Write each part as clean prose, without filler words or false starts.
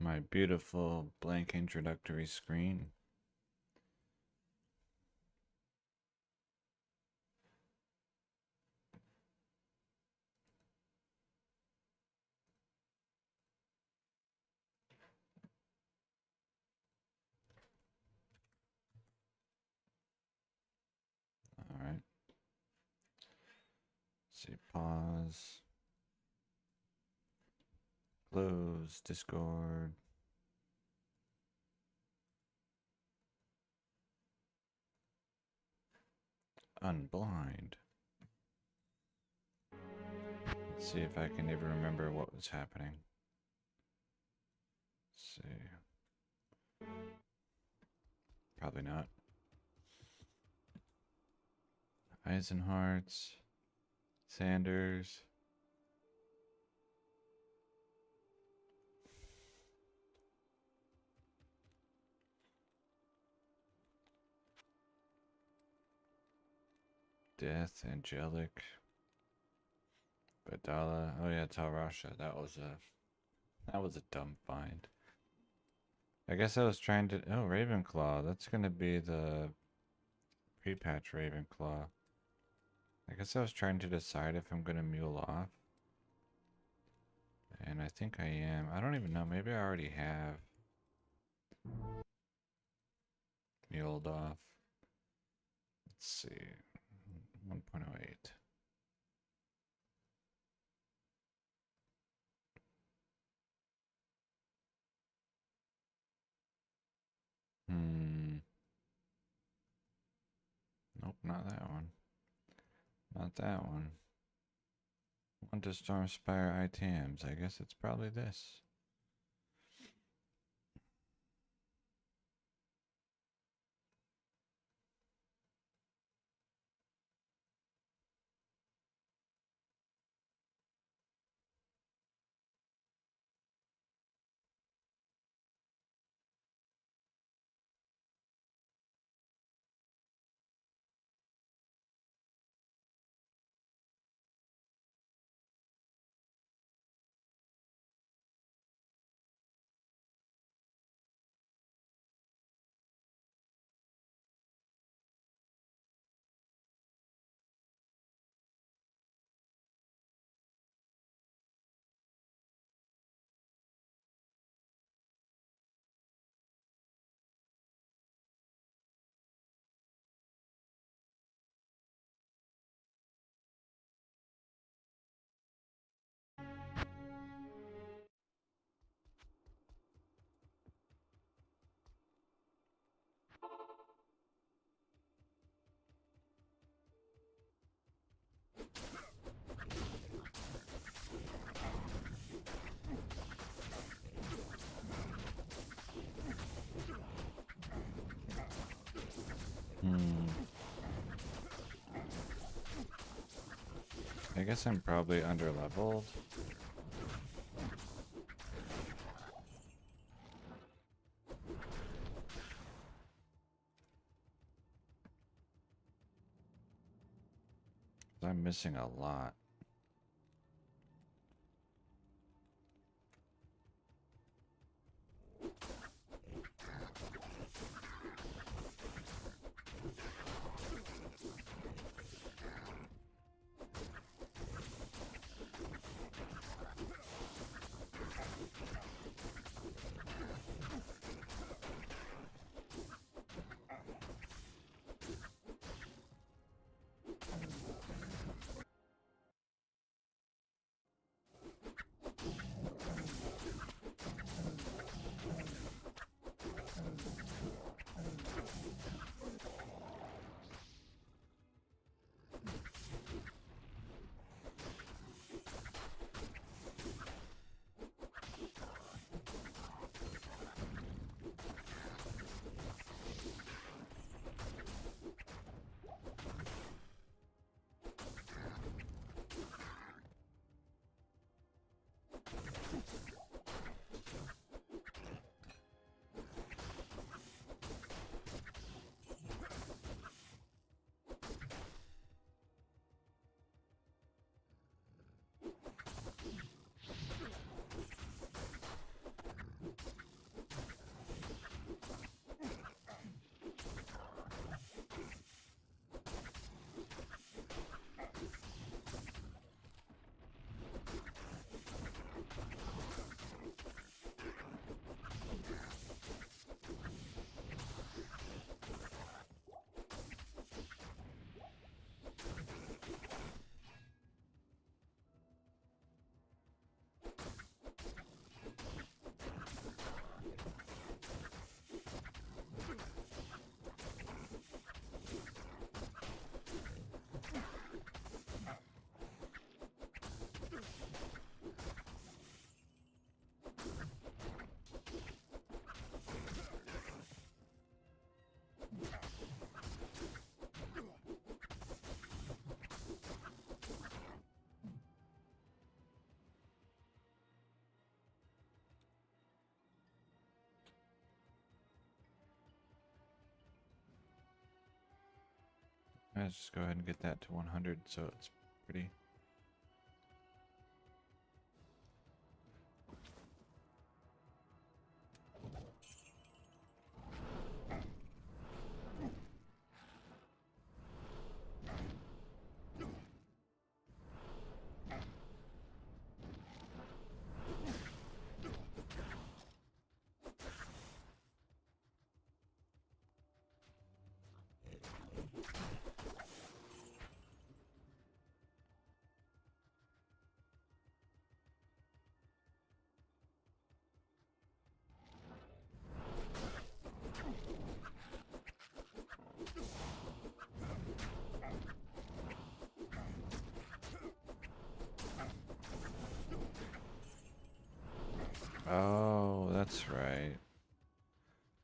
My beautiful blank introductory screen. All right. Let's see, pause. Close Discord. Unblind. Let's see if I can even remember what was happening. Let's see. Probably not. Eisenhart's. Sanders. Death, Angelic. Badala. Oh yeah, Tal Rasha. That was a dumb find. I guess I was trying to. Oh, Ravenclaw. That's gonna be the pre-patch Ravenclaw. I guess I was trying to decide if I'm gonna mule off. And I think I am. I don't even know. Maybe I already have muled off. Let's see. 1.08. Nope, not that one. Not that one. Want to Stormspire items. I guess it's probably this. I guess I'm probably underleveled. I'm missing a lot. Let's just go ahead and get that to 100 so it's pretty. Oh, that's right.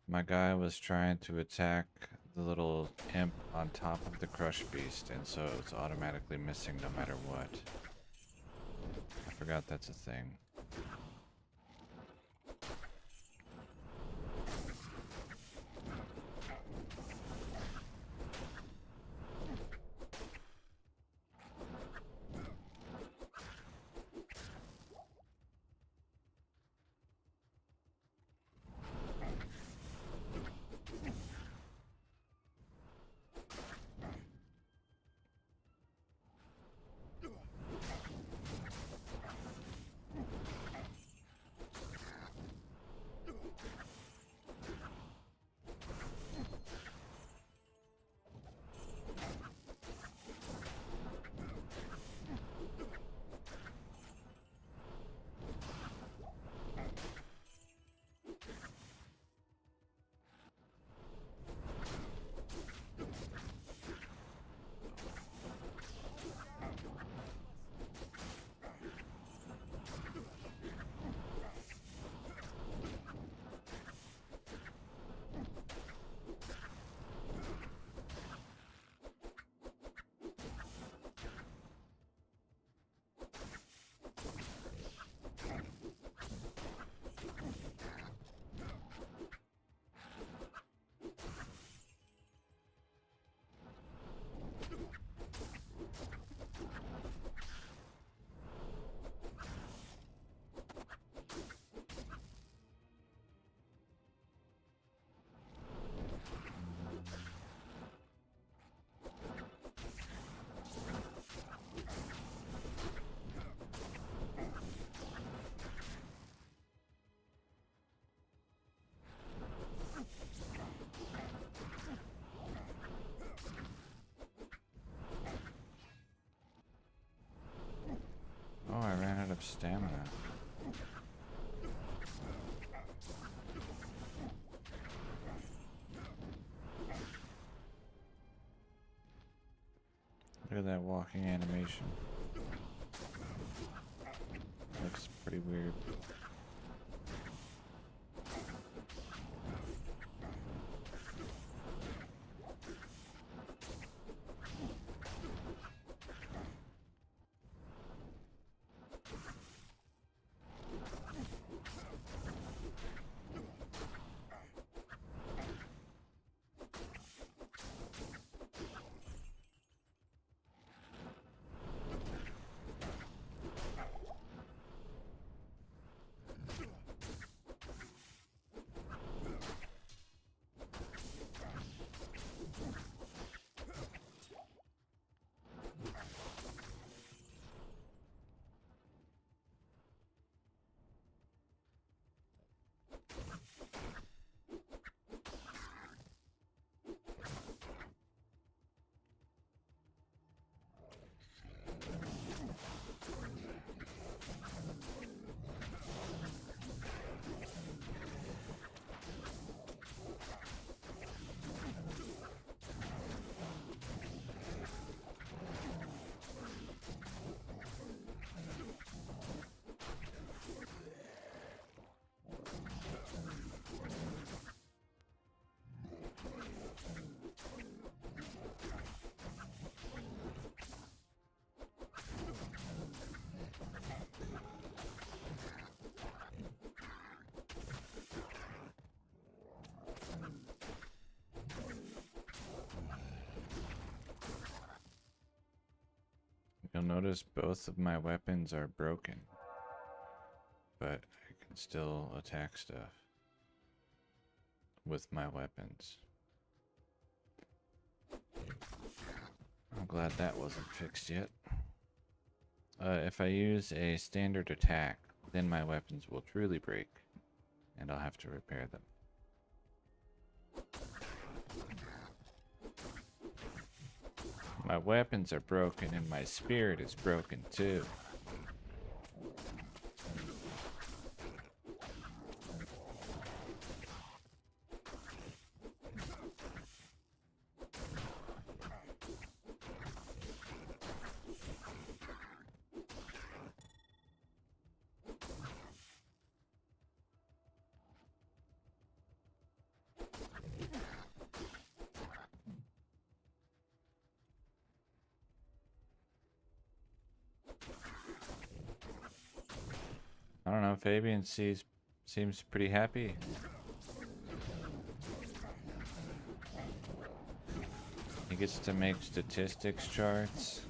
My guy was trying to attack the little imp on top of the crush beast, and so it's automatically missing no matter what. I forgot that's a thing. Oh, I ran out of stamina. Look at that walking animation. Looks pretty weird. notice both of my weapons are broken, but I can still attack stuff with my weapons. I'm glad that wasn't fixed yet. If I use a standard attack, then my weapons will truly break, and I'll have to repair them. My weapons are broken, and my spirit is broken too. I don't know, Fabian seems pretty happy. He gets to make statistics charts.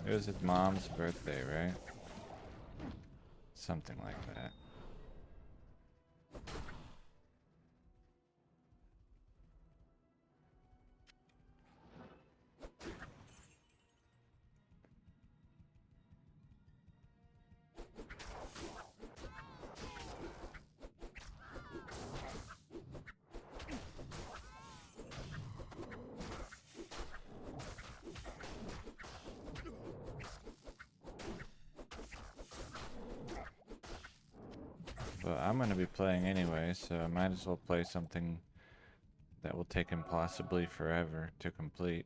It was his mom's birthday, right? Something like that. But I'm going to be playing anyway, so I might as well play something that will take impossibly forever to complete.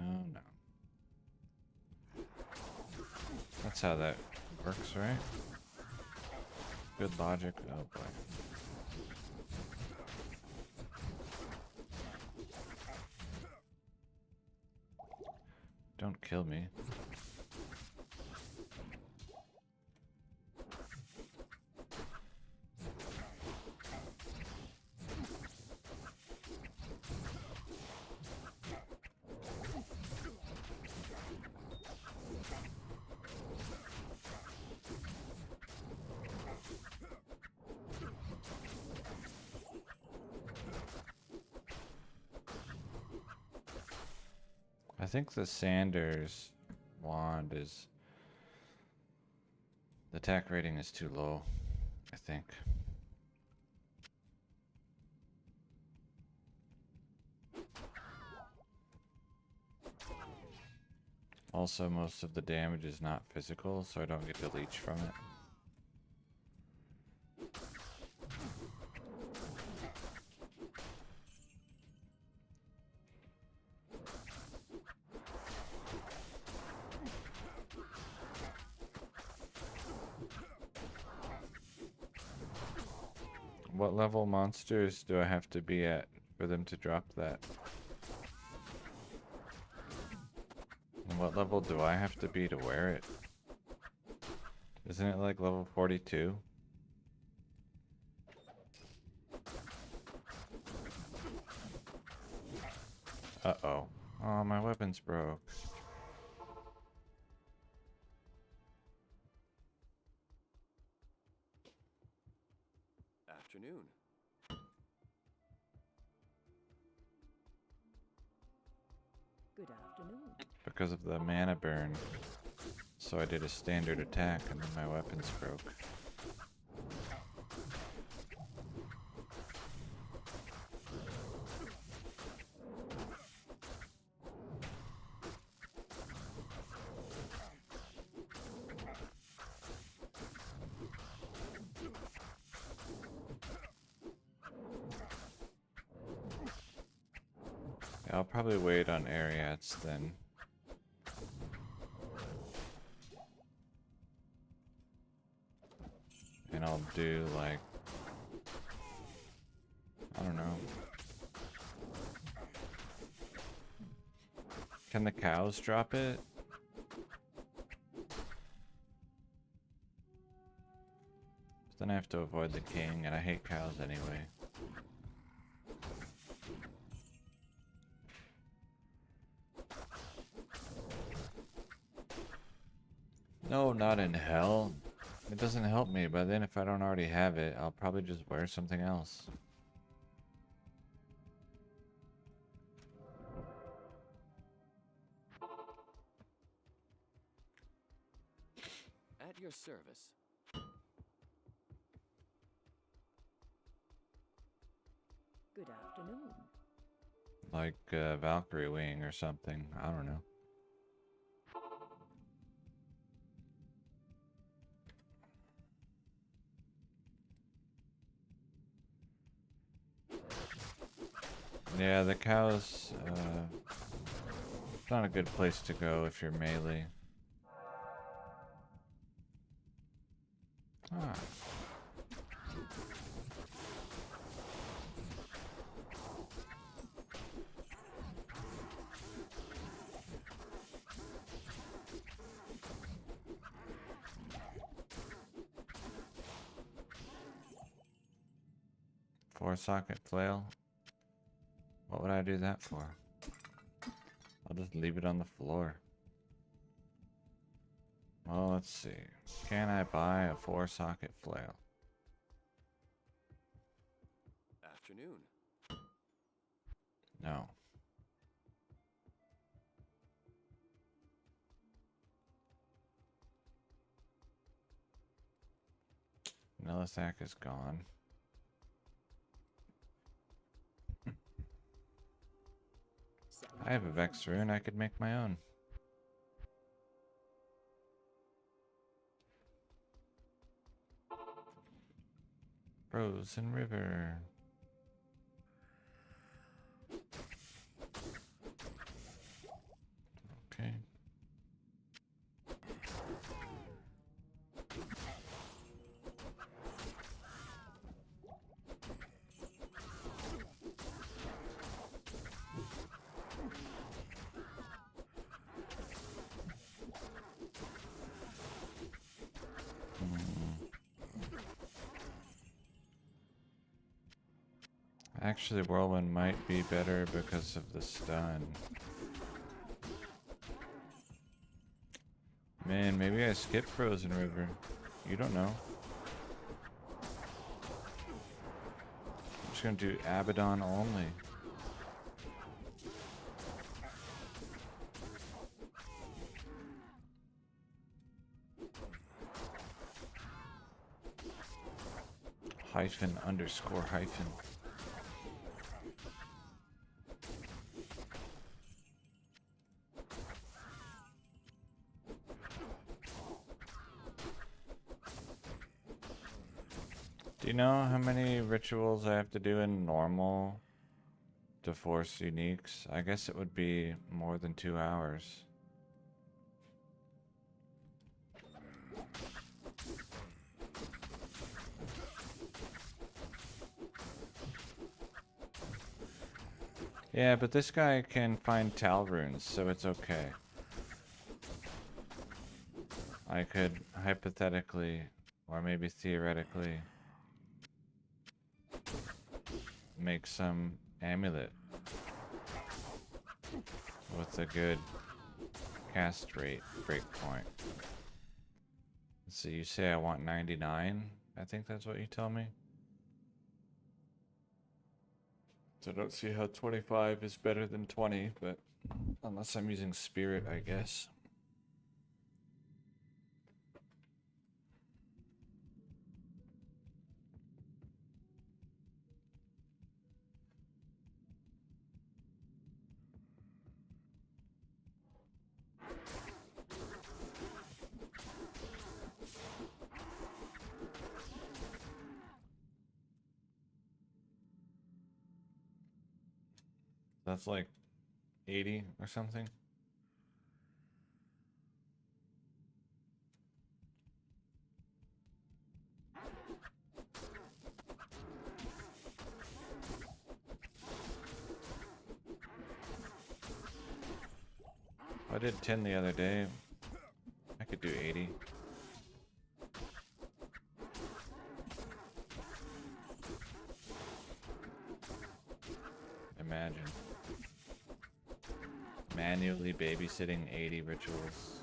Oh no. That's how that works, right? Good logic. Oh boy. Don't kill me. I think the Sanders wand is... the attack rating is too low, I think. Also, most of the damage is not physical, so I don't get to leech from it. What level monsters do I have to be at for them to drop that? And what level do I have to be to wear it? Isn't it like level 42? Uh-oh. Oh, my weapons broke. Afternoon. Good afternoon. Because of the mana burn. So I did a standard attack and then my weapons broke. Yeah, I'll probably wait on Ariats then. And I'll do like, I don't know. Can the cows drop it? Then I have to avoid the king, and I hate cows anyway. No, not in hell. It doesn't help me, but then if I don't already have it, I'll probably just wear something else. At your service. Good afternoon. Like Valkyrie Wing or something. I don't know. Yeah, the cows, it's not a good place to go if you're melee. Ah. Four socket flail. What would I do that for? I'll just leave it on the floor. Well, let's see. Can I buy a 4-socket flail? Afternoon. No. Nilisac is gone. I have a Vex rune, I could make my own. Frozen River. Okay. Actually, Whirlwind might be better because of the stun. Man, maybe I skipped Frozen River. You don't know. I'm just gonna do Abaddon only. Hyphen underscore hyphen. Do you know how many rituals I have to do in normal to force uniques? I guess it would be more than 2 hours. Yeah, but this guy can find Tal runes, so it's okay. I could hypothetically, or maybe theoretically, make some amulet with a good cast rate breakpoint. So you say I want 99? I think that's what you tell me. So I don't see how 25 is better than 20, but unless I'm using spirit, I guess. That's like 80 or something. I did 10 the other day. I could do 80. imagine. Manually babysitting 80 rituals.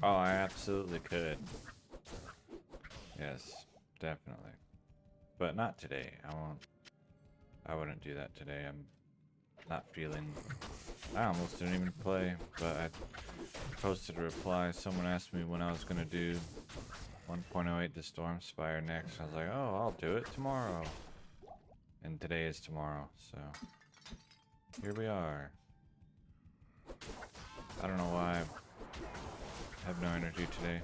Oh, I absolutely could. Yes, definitely. But not today. I wouldn't do that today. I'm not feeling... I almost didn't even play, but I posted a reply. Someone asked me when I was going to do 1.08 to Stormspire next. I was like, oh, I'll do it tomorrow. And today is tomorrow, so... Here we are. I don't know why I have no energy today.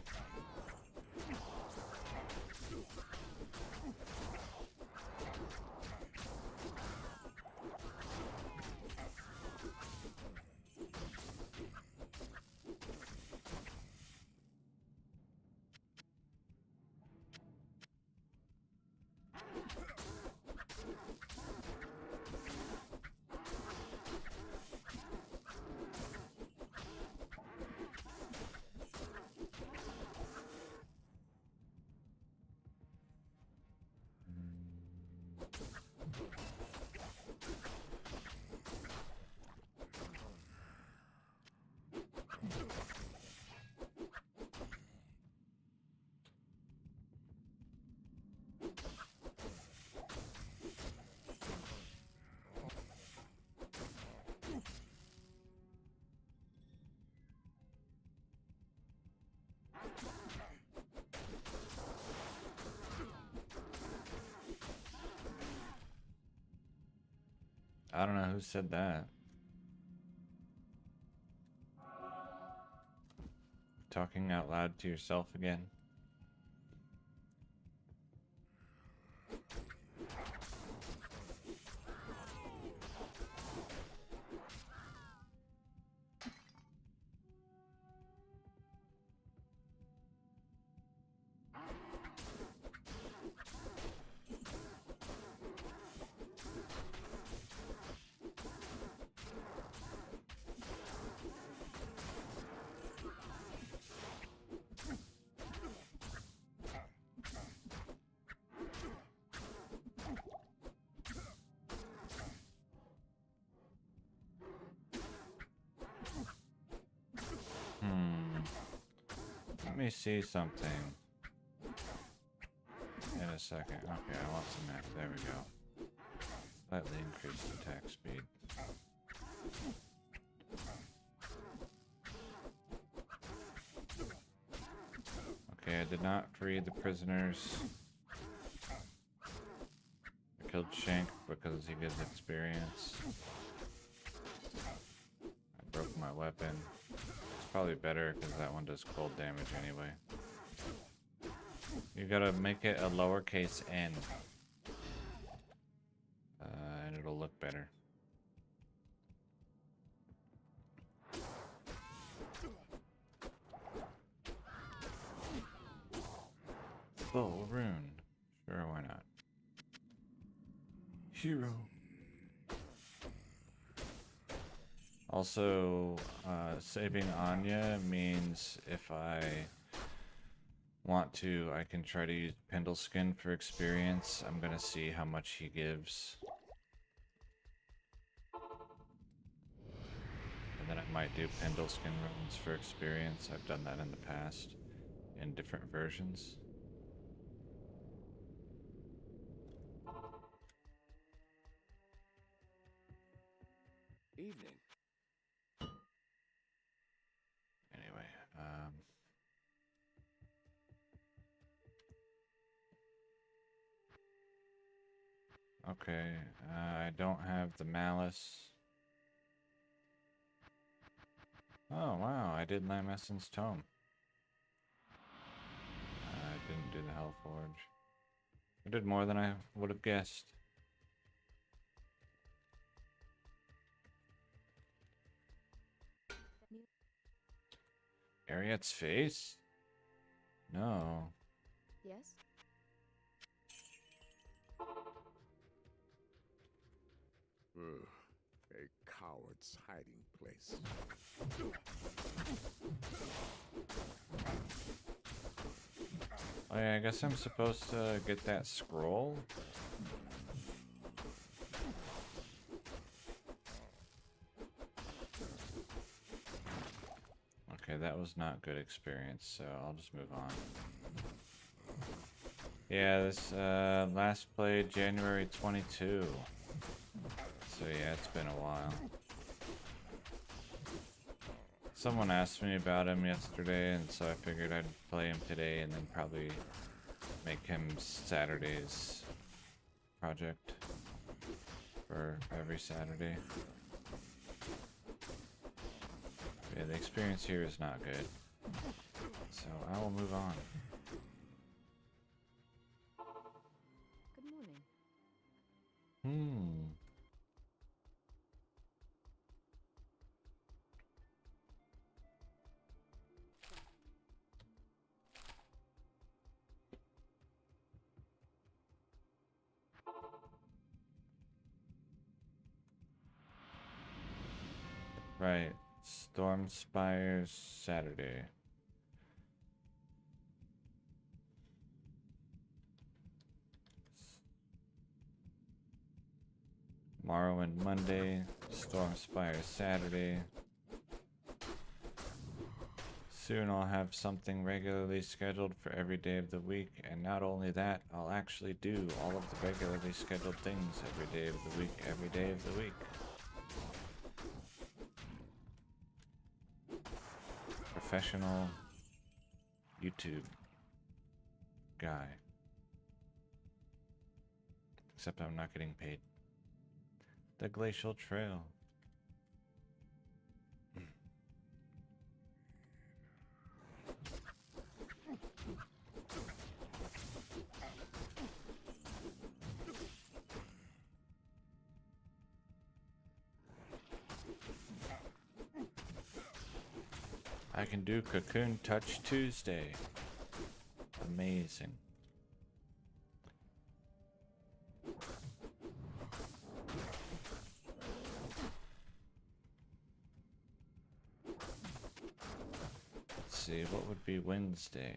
I don't know who said that. Talking out loud to yourself again. Let me see something. In a second. Okay, I want some math. There we go. Slightly increased attack speed. Okay, I did not free the prisoners. I killed Shank because he gets experience. I broke my weapon. It's probably better because that one does cold damage anyway. You gotta make it a lowercase n. And it'll look better. Full rune. Sure, why not? Hero. Also, saving Anya means if I want to, I can try to use Pendle Skin for experience. I'm gonna see how much he gives. And then I might do Pendle Skin runes for experience. I've done that in the past in different versions. Evening. Anyway, okay, I don't have the malice. Oh wow, I did Lamessen's Tome. I didn't do the Hellforge. I did more than I would have guessed. Ariet's face? No. Yes? Ugh, a coward's hiding place. Oh yeah, I guess I'm supposed to get that scroll. Okay, that was not good experience, so I'll just move on. Yeah, this last played January 22. So yeah, it's been a while. Someone asked me about him yesterday, and so I figured I'd play him today and then probably make him Saturday's project for every Saturday. Yeah, the experience here is not good. So I will move on. Good morning. Right. Stormspire Saturday. Morrowind Monday. Stormspire Saturday. Soon I'll have something regularly scheduled for every day of the week, and not only that, I'll actually do all of the regularly scheduled things every day of the week, every day of the week. Professional YouTube guy. Except I'm not getting paid. The Glacial Trail. I can do Cocoon Touch Tuesday. Amazing. Let's see, what would be Wednesday?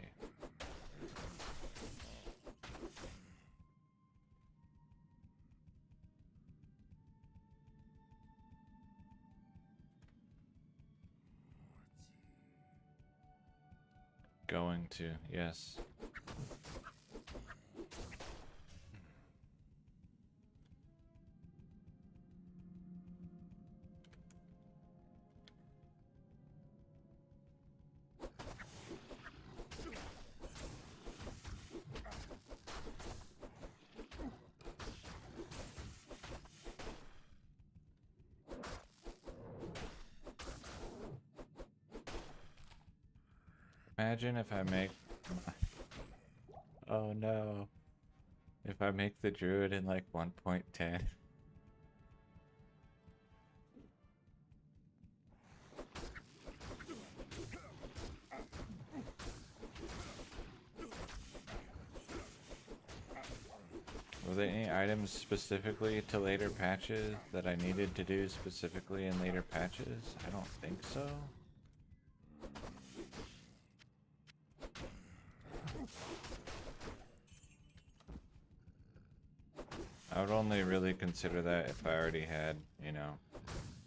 Going to, yes. Imagine if I make... Oh no. If I make the druid in like 1.10. Were there any items specifically to later patches that I needed to do specifically in later patches? I don't think so. I would only really consider that if I already had, you know,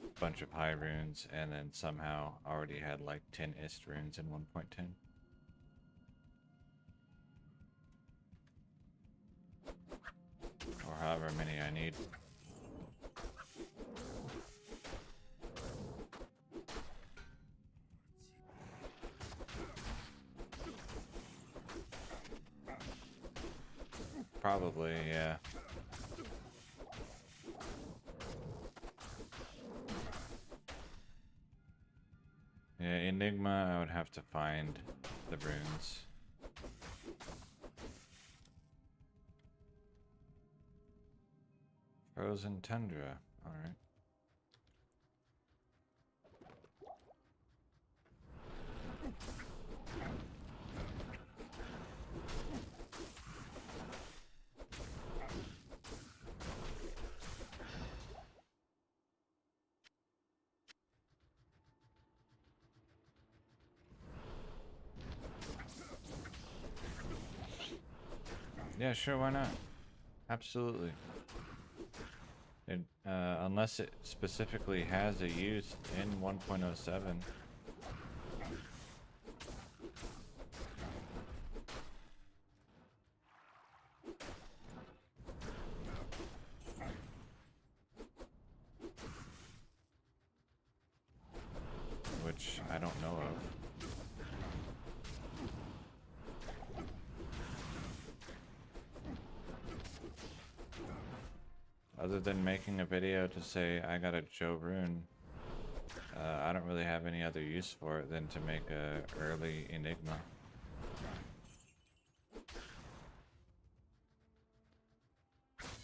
a bunch of high runes and then somehow already had like 10 ist runes in 1.10. Or however many I need. Probably, yeah. Yeah, Enigma, I would have to find the runes. Frozen Tundra, alright. Yeah, sure, why not? Absolutely. Unless it specifically has a use in 1.07. Which I don't know of. Other than making a video to say I got a Joe Rune, I don't really have any other use for it than to make a early Enigma.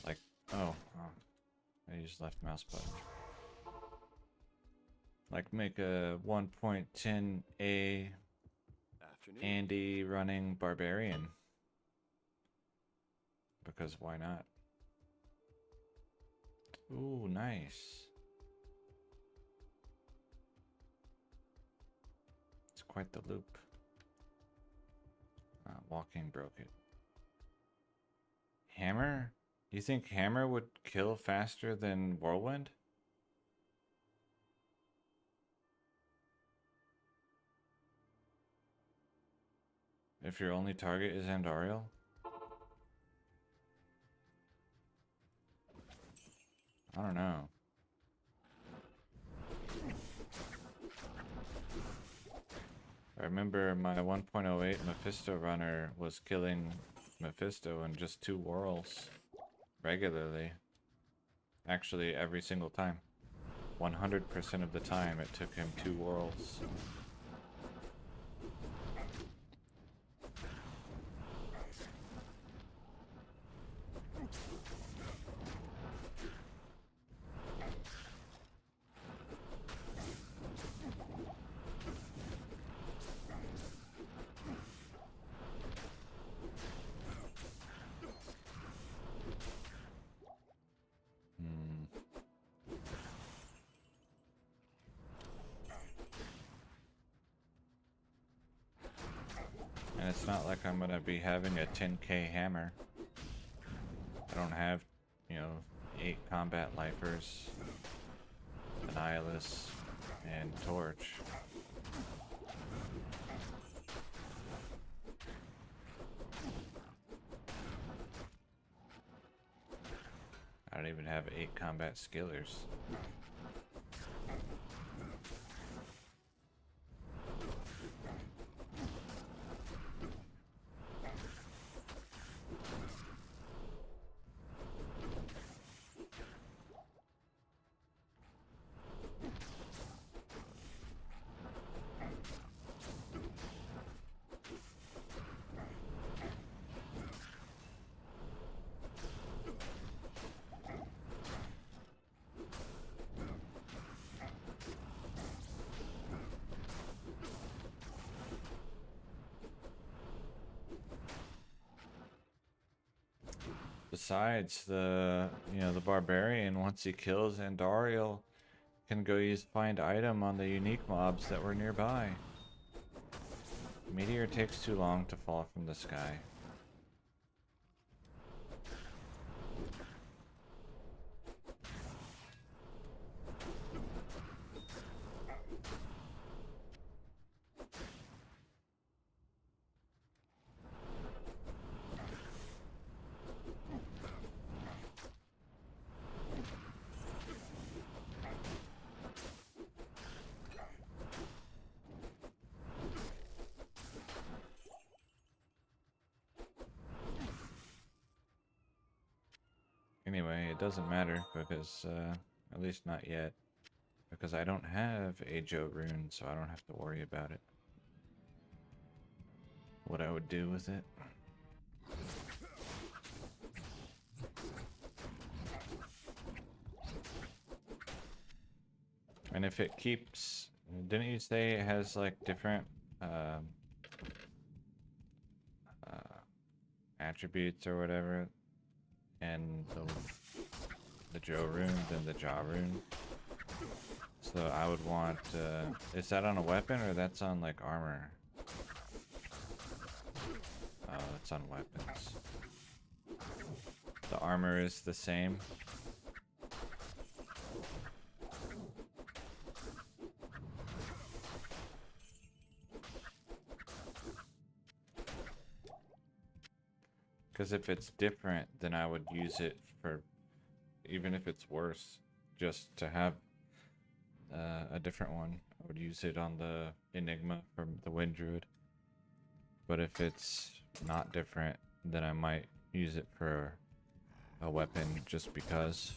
Like, oh, I used left mouse button. Like make a 1.10A Afternoon. Andy running Barbarian. Because why not? Ooh, nice. It's quite the loop. Walking broke it. Hammer? You think Hammer would kill faster than Whirlwind? If your only target is Andariel? I don't know. I remember my 1.08 Mephisto runner was killing Mephisto in just 2 whirls regularly. Actually, every single time. 100% of the time it took him 2 whirls. And it's not like I'm gonna be having a 10k hammer. I don't have, 8 combat lifers, Annihilus, and Torch. I don't even have 8 combat skillers. Besides, the barbarian, once he kills Andariel, can go find item on the unique mobs that were nearby. Meteor takes too long to fall from the sky. Anyway, it doesn't matter because, at least not yet, because I don't have a Joe Rune, so I don't have to worry about it. What I would do with it. And if it keeps, didn't you say it has like different attributes or whatever, and the Joe Rune than the Jaw Rune? So I would want, is that on a weapon or that's on like armor? Oh, it's on weapons. The armor is the same. Because if it's different, then I would use it for, even if it's worse, just to have a different one. I would use it on the Enigma from the Wind Druid. But if it's not different, then I might use it for a weapon just because.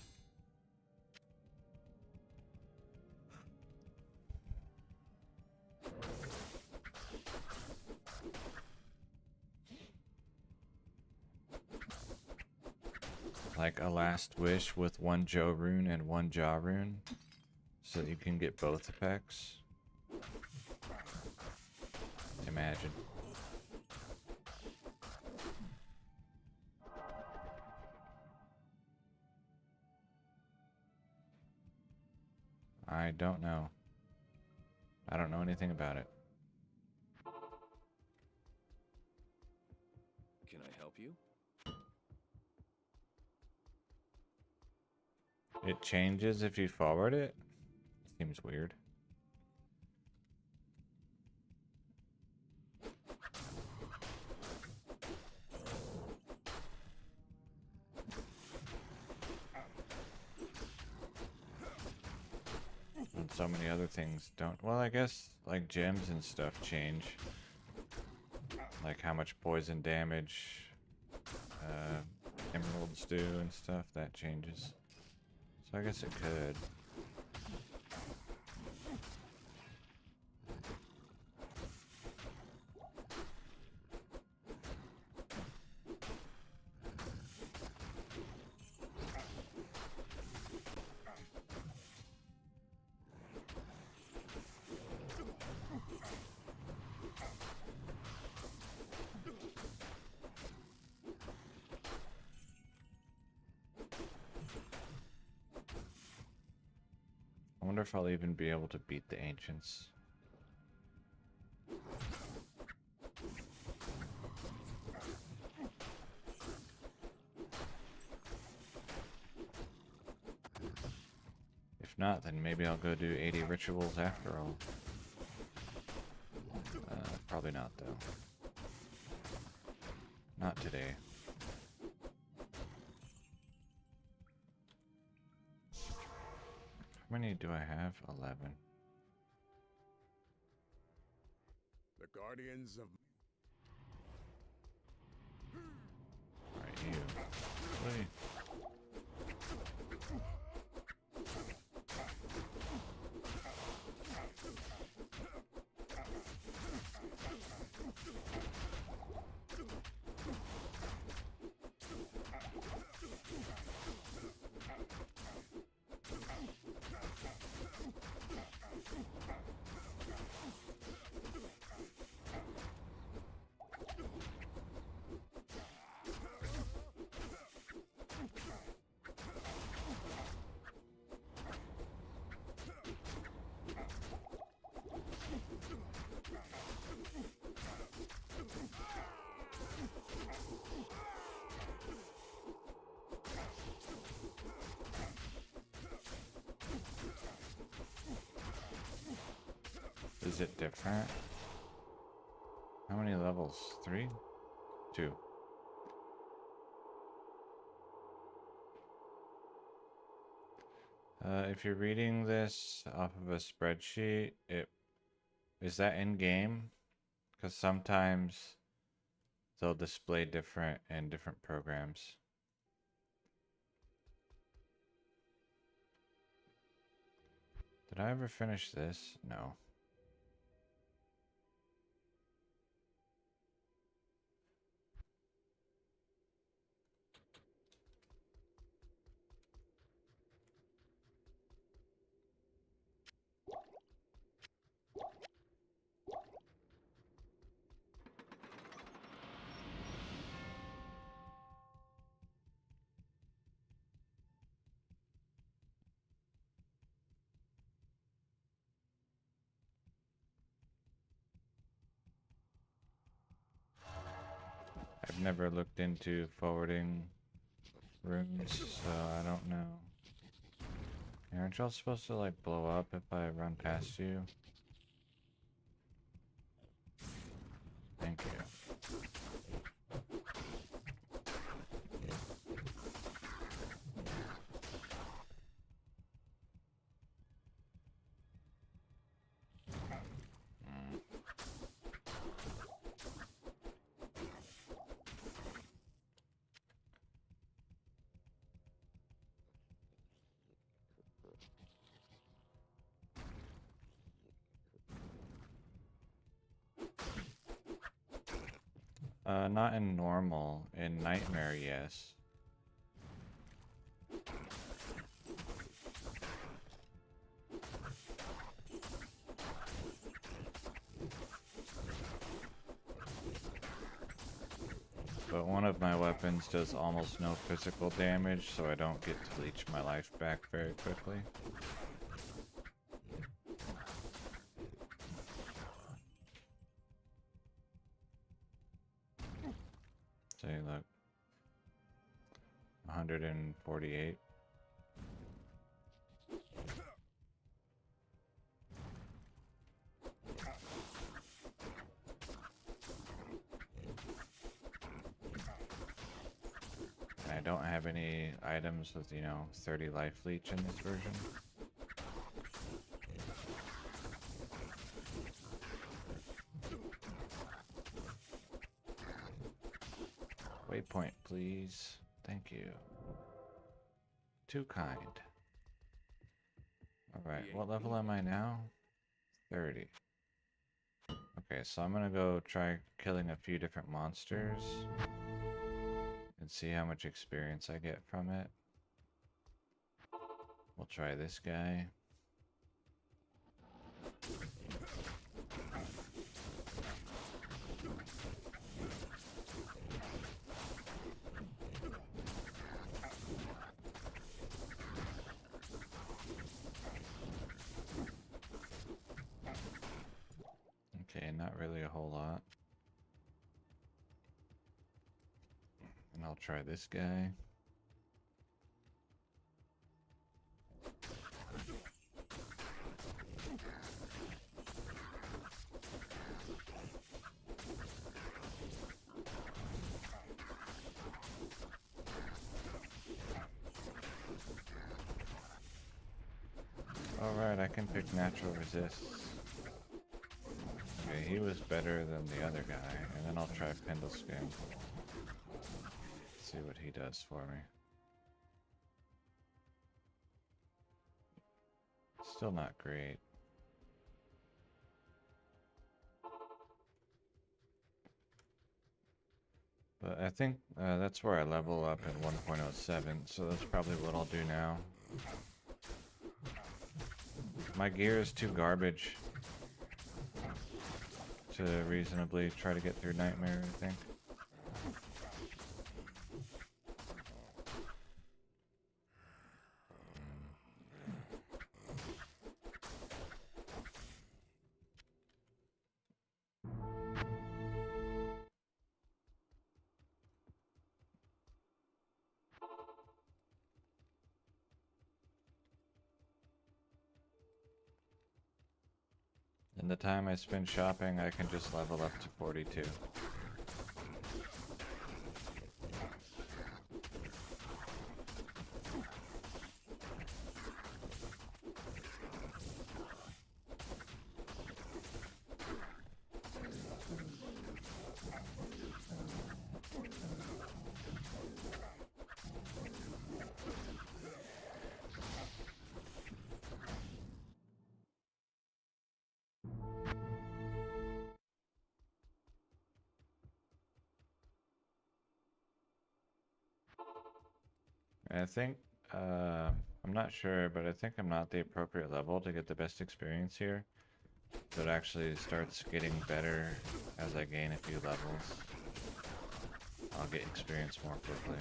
Like a last wish with one Joe rune and one Jaw rune, so that you can get both effects. Imagine. I don't know. I don't know anything about it. Can I help you? It changes if you forward it? Seems weird. And so many other things don't. Well, I guess like gems and stuff change. Like how much poison damage emeralds do and stuff, that changes. So I guess it could. I wonder if I'll even be able to beat the ancients. If not, then maybe I'll go do 80 rituals after all. Probably not, though. Not today. How many do I have? 11. The guardians of Alright, you. Wait. Is it different? How many levels? 3? 2. If you're reading this off of a spreadsheet, is that in game? Because sometimes they'll display different in different programs. Did I ever finish this? No. I've never looked into forwarding rooms, so I don't know. Aren't y'all supposed to like blow up if I run past you? Thank you. Not in normal. In nightmare, yes. But one of my weapons does almost no physical damage, so I don't get to leech my life back very quickly. Say, look. 148. And I don't have any items with, 30 life leech in this version. Waypoint, please. Thank you. Too kind. Alright, what level am I now? 30. Okay, so I'm gonna go try killing a few different monsters and see how much experience I get from it. We'll try this guy. Okay, not really a whole lot. And I'll try this guy. Alright, I can pick natural resists. Okay, he was better than the other guy, and then I'll try Pendleskin. See what he does for me. Still not great. But I think that's where I level up in 1.07, so that's probably what I'll do now. My gear is too garbage to reasonably try to get through Nightmare, I think. In the time I spend shopping, I can just level up to 42. I think, I'm not sure, but I think I'm not the appropriate level to get the best experience here. So it actually starts getting better as I gain a few levels. I'll get experience more quickly.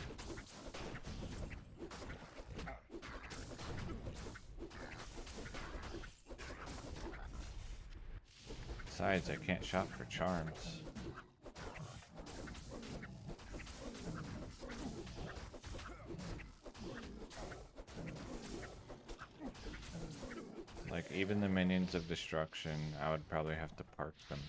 Besides, I can't shop for charms. Like, even the minions of destruction, I would probably have to park them.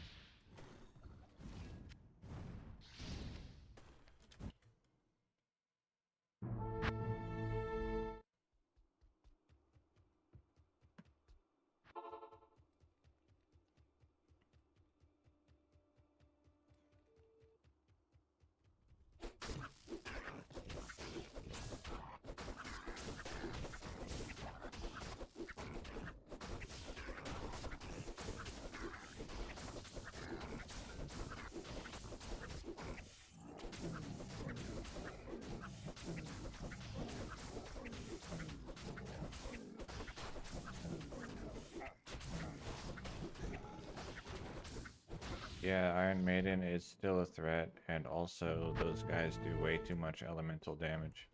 Yeah, Iron Maiden is still a threat, and also those guys do way too much elemental damage.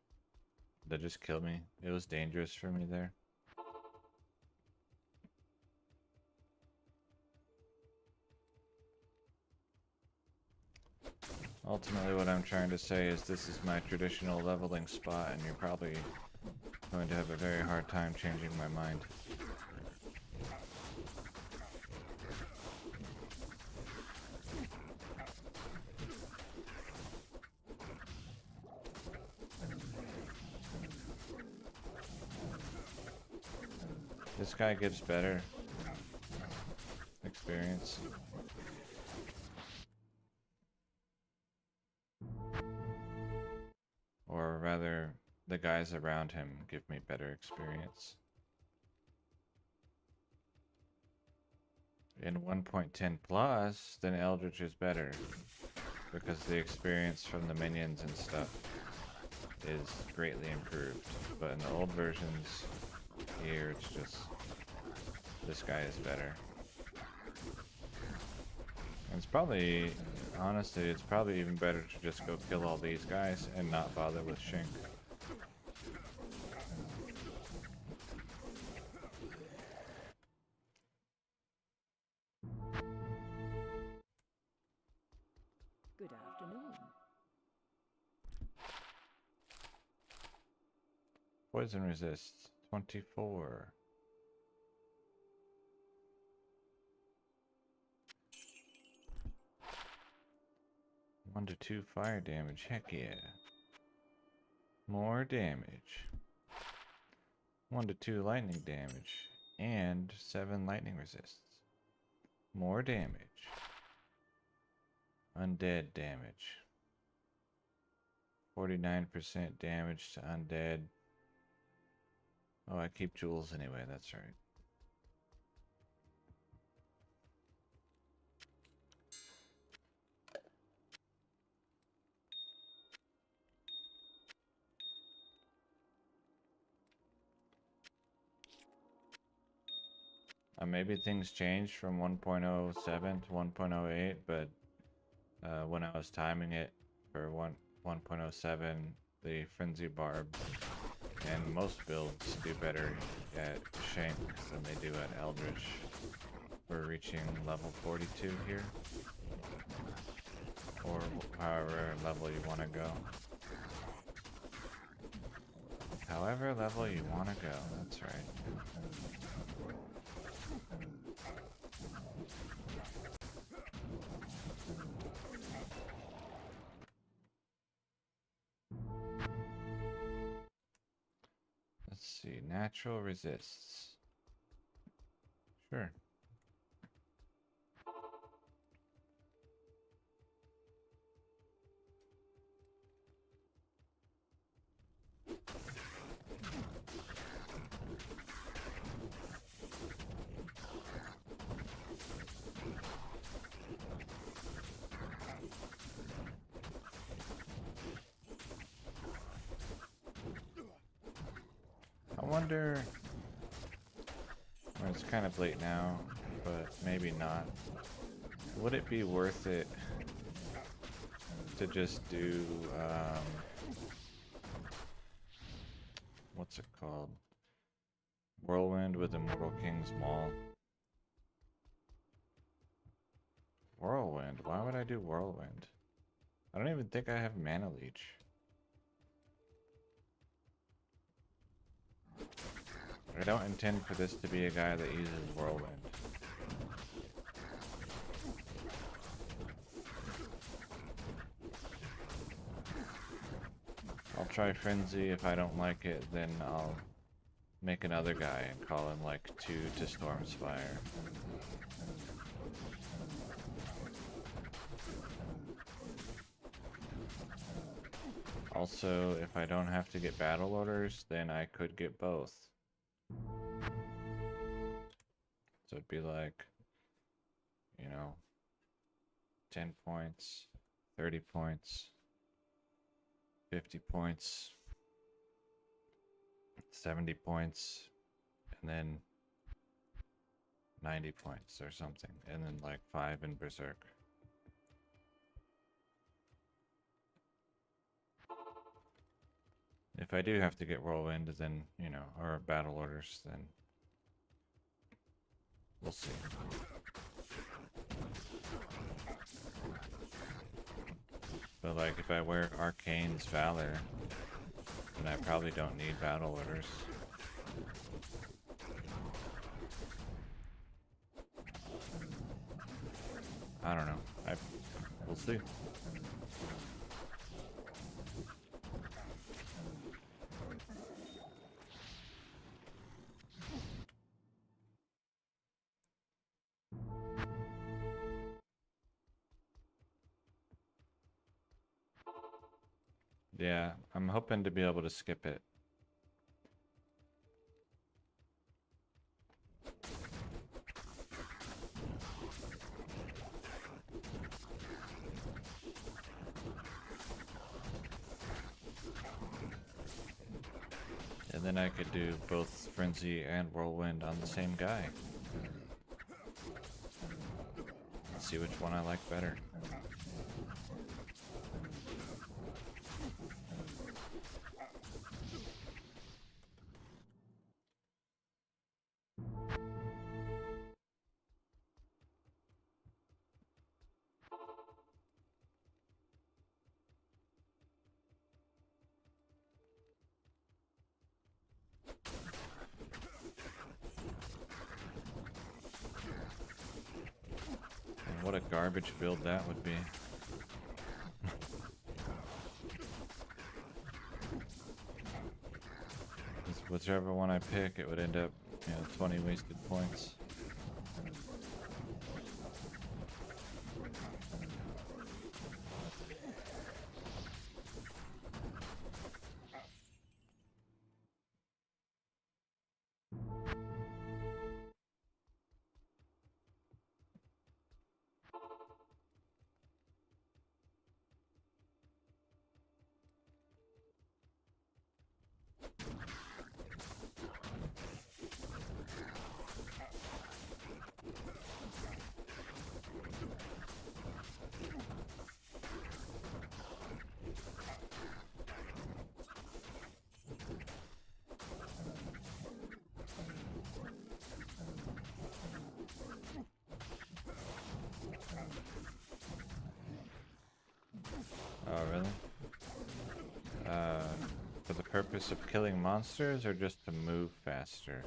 They just killed me. It was dangerous for me there. Ultimately, what I'm trying to say is this is my traditional leveling spot, and you're probably going to have a very hard time changing my mind. This guy gives better experience. Or rather, the guys around him give me better experience. In 1.10 plus, then Eldritch is better, because the experience from the minions and stuff is greatly improved. But in the old versions, here it's just, this guy is better. And it's probably, honestly, it's probably even better to just go kill all these guys and not bother with Shink. Good afternoon. Poison resists 24. One to 2 fire damage, heck yeah. More damage. 1 to 2 lightning damage, and 7 lightning resists. More damage. Undead damage. 49% damage to undead. Oh, I keep jewels anyway, that's right. Maybe things changed from 1.07 to 1.08, but when I was timing it for 1.07, the Frenzy Barb and most builds do better at Shank than they do at Eldritch. We're reaching level 42 here, or however level you want to go. However level you want to go, that's right. Let's see, natural resists. Sure. I wonder, well, it's kind of late now, but maybe not. Would it be worth it to just do, what's it called? Whirlwind with Immortal King's Maul. Whirlwind? Why would I do Whirlwind? I don't even think I have Mana Leech. I don't intend for this to be a guy that uses Whirlwind. I'll try Frenzy. If I don't like it, then I'll make another guy and call him like 2 to Stormspire. Also, if I don't have to get battle orders, then I could get both. So it'd be like, you know, 10 points, 30 points, 50 points, 70 points, and then 90 points or something, and then like 5 in Berserk. If I do have to get Whirlwind, then, you know, or battle orders, then we'll see. But like, if I wear Arcane's Valor, then I probably don't need battle orders. I don't know. We'll see. Yeah, I'm hoping to be able to skip it. And then I could do both Frenzy and Whirlwind on the same guy. See which one I like better. What a garbage build that would be. Whichever one I pick, it would end up, 20 wasted points. Oh, really? For the purpose of killing monsters or just to move faster?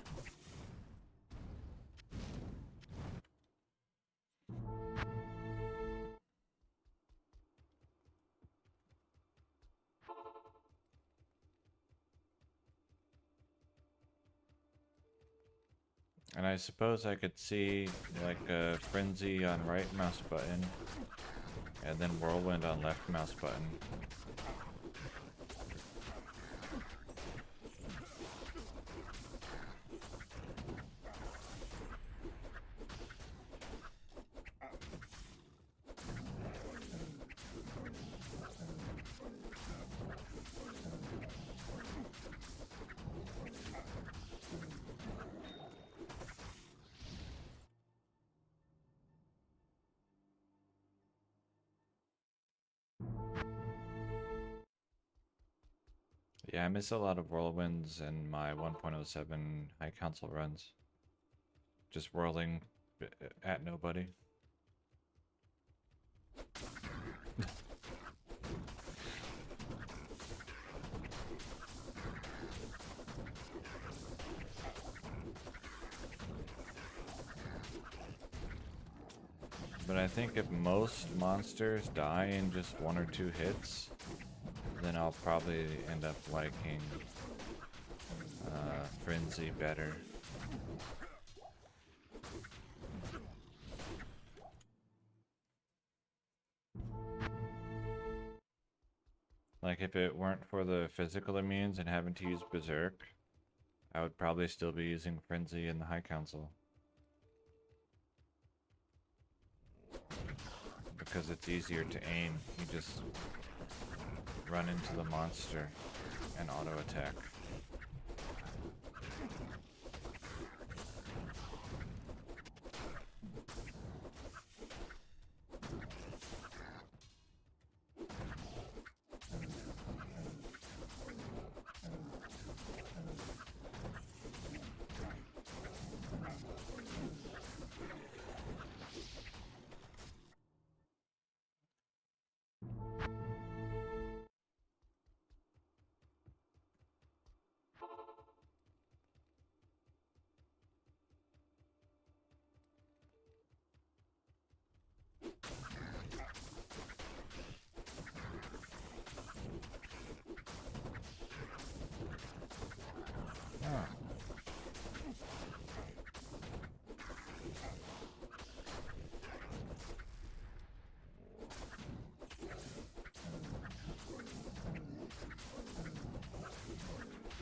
And I suppose I could see like a Frenzy on right mouse button and then Whirlwind on left mouse button. Yeah, I miss a lot of whirlwinds in my 1.07 high council runs. Just whirling at nobody. But I think if most monsters die in just 1 or 2 hits, then I'll probably end up liking Frenzy better. Like if it weren't for the physical immunes and having to use Berserk, I would probably still be using Frenzy in the High Council. Because it's easier to aim. You just run into the monster and auto attack.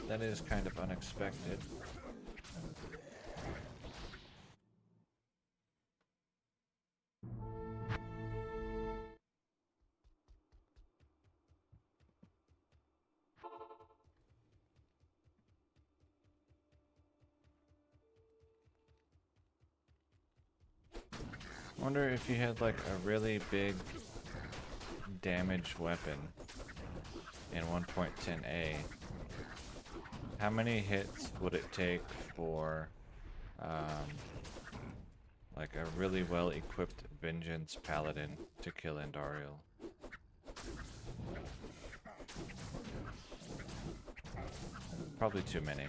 That is kind of unexpected. Wonder if you had like a really big damage weapon in 1.10a, how many hits would it take for like a really well equipped Vengeance Paladin to kill Andariel? Probably too many.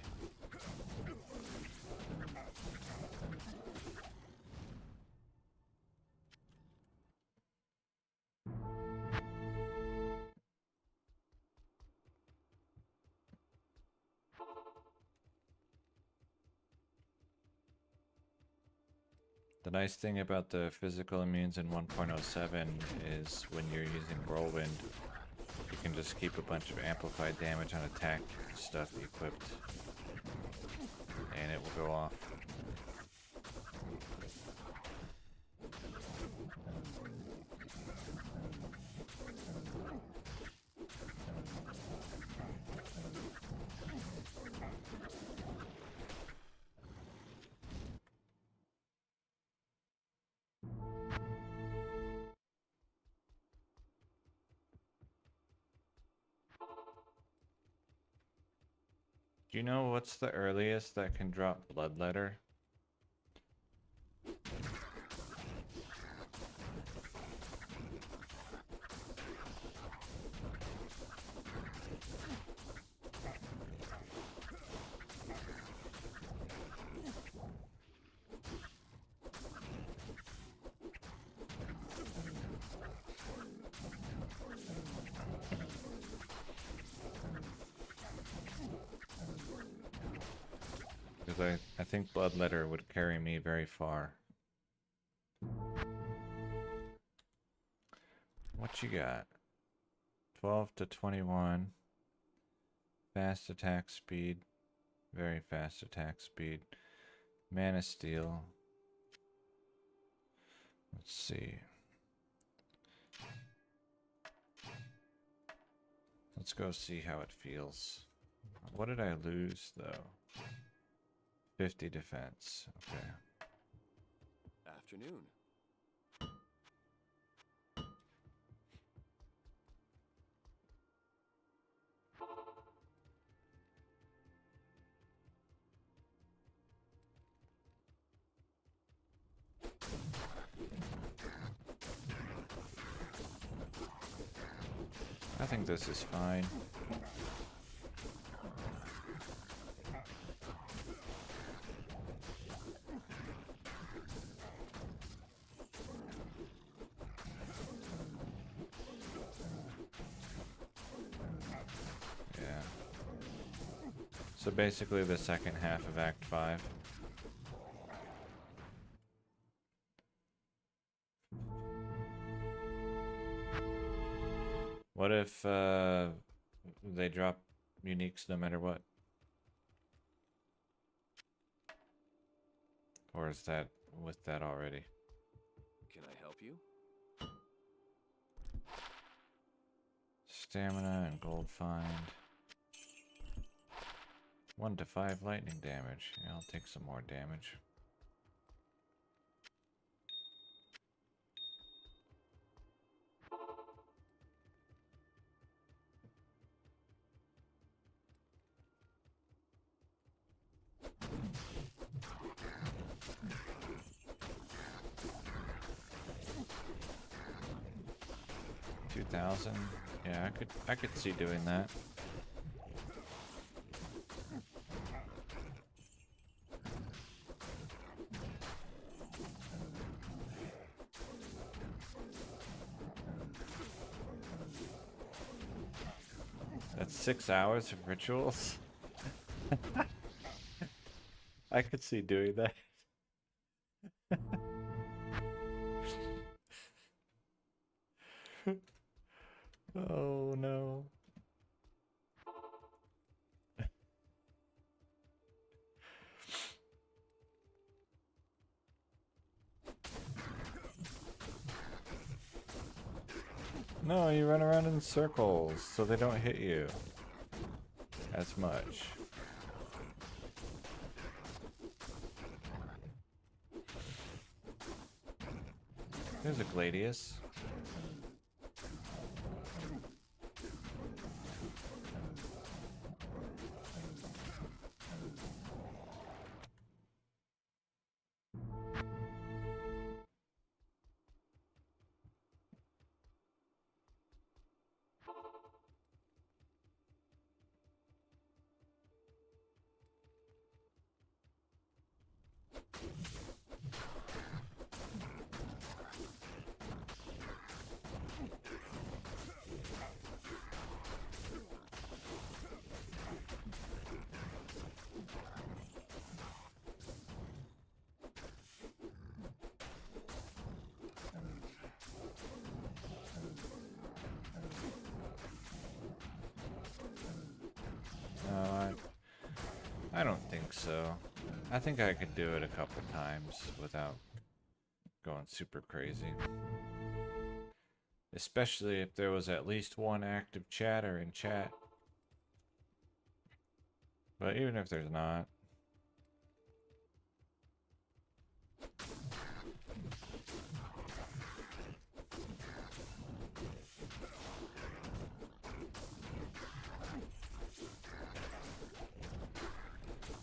The nice thing about the physical immunes in 1.07 is when you're using Whirlwind, you can just keep a bunch of amplified damage on attack stuff equipped, and it will go off. Do you know what's the earliest that can drop Bloodletter? I think Bloodletter would carry me very far. What you got? 12 to 21. Fast attack speed. Very fast attack speed. Mana Steel. Let's see. Let's go see how it feels. What did I lose though? 50 defense. Okay. Afternoon. I think this is fine. So basically the second half of Act 5. What if they drop uniques no matter what? Or is that with that already? Can I help you? Stamina and gold find. 1 to 5 lightning damage. Yeah, I'll take some more damage. $2,000. Yeah, I could see doing that. That's 6 hours of rituals. I could see doing that. Oh no. No, you run around in circles so they don't hit you as much. There's a Gladius. I don't think so. I think I could do it a couple times without going super crazy. Especially if there was at least one active chatter in chat. But even if there's not.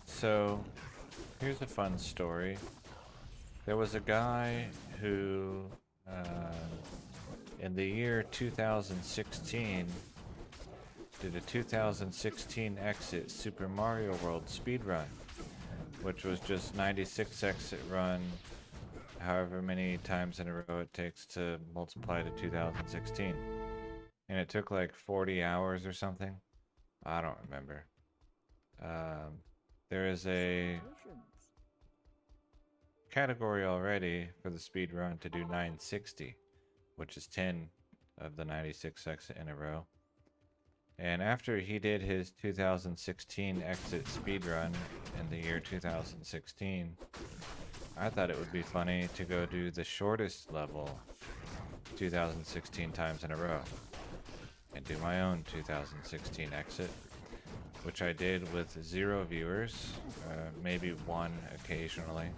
So, here's a fun story. There was a guy who, in the year 2016, did a 2016 exit Super Mario World speedrun, which was just 96 exit run, however many times in a row it takes to multiply to 2016. And it took like 40 hours or something. I don't remember. There is a category already for the speed run to do 960, which is 10 of the 96 exit in a row. And after he did his 2016 exit speed run in the year 2016, I thought it would be funny to go do the shortest level 2016 times in a row and do my own 2016 exit, which I did with 0 viewers, maybe 1 occasionally.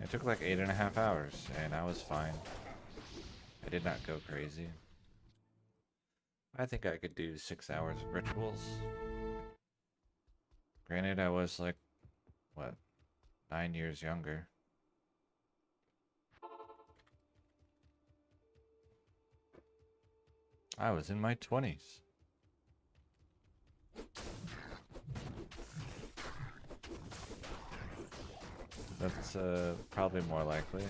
It took like 8.5 hours, and I was fine. I did not go crazy. I think I could do 6 hours of rituals. Granted, I was like, what, 9 years younger. I was in my 20s. That's probably more likely.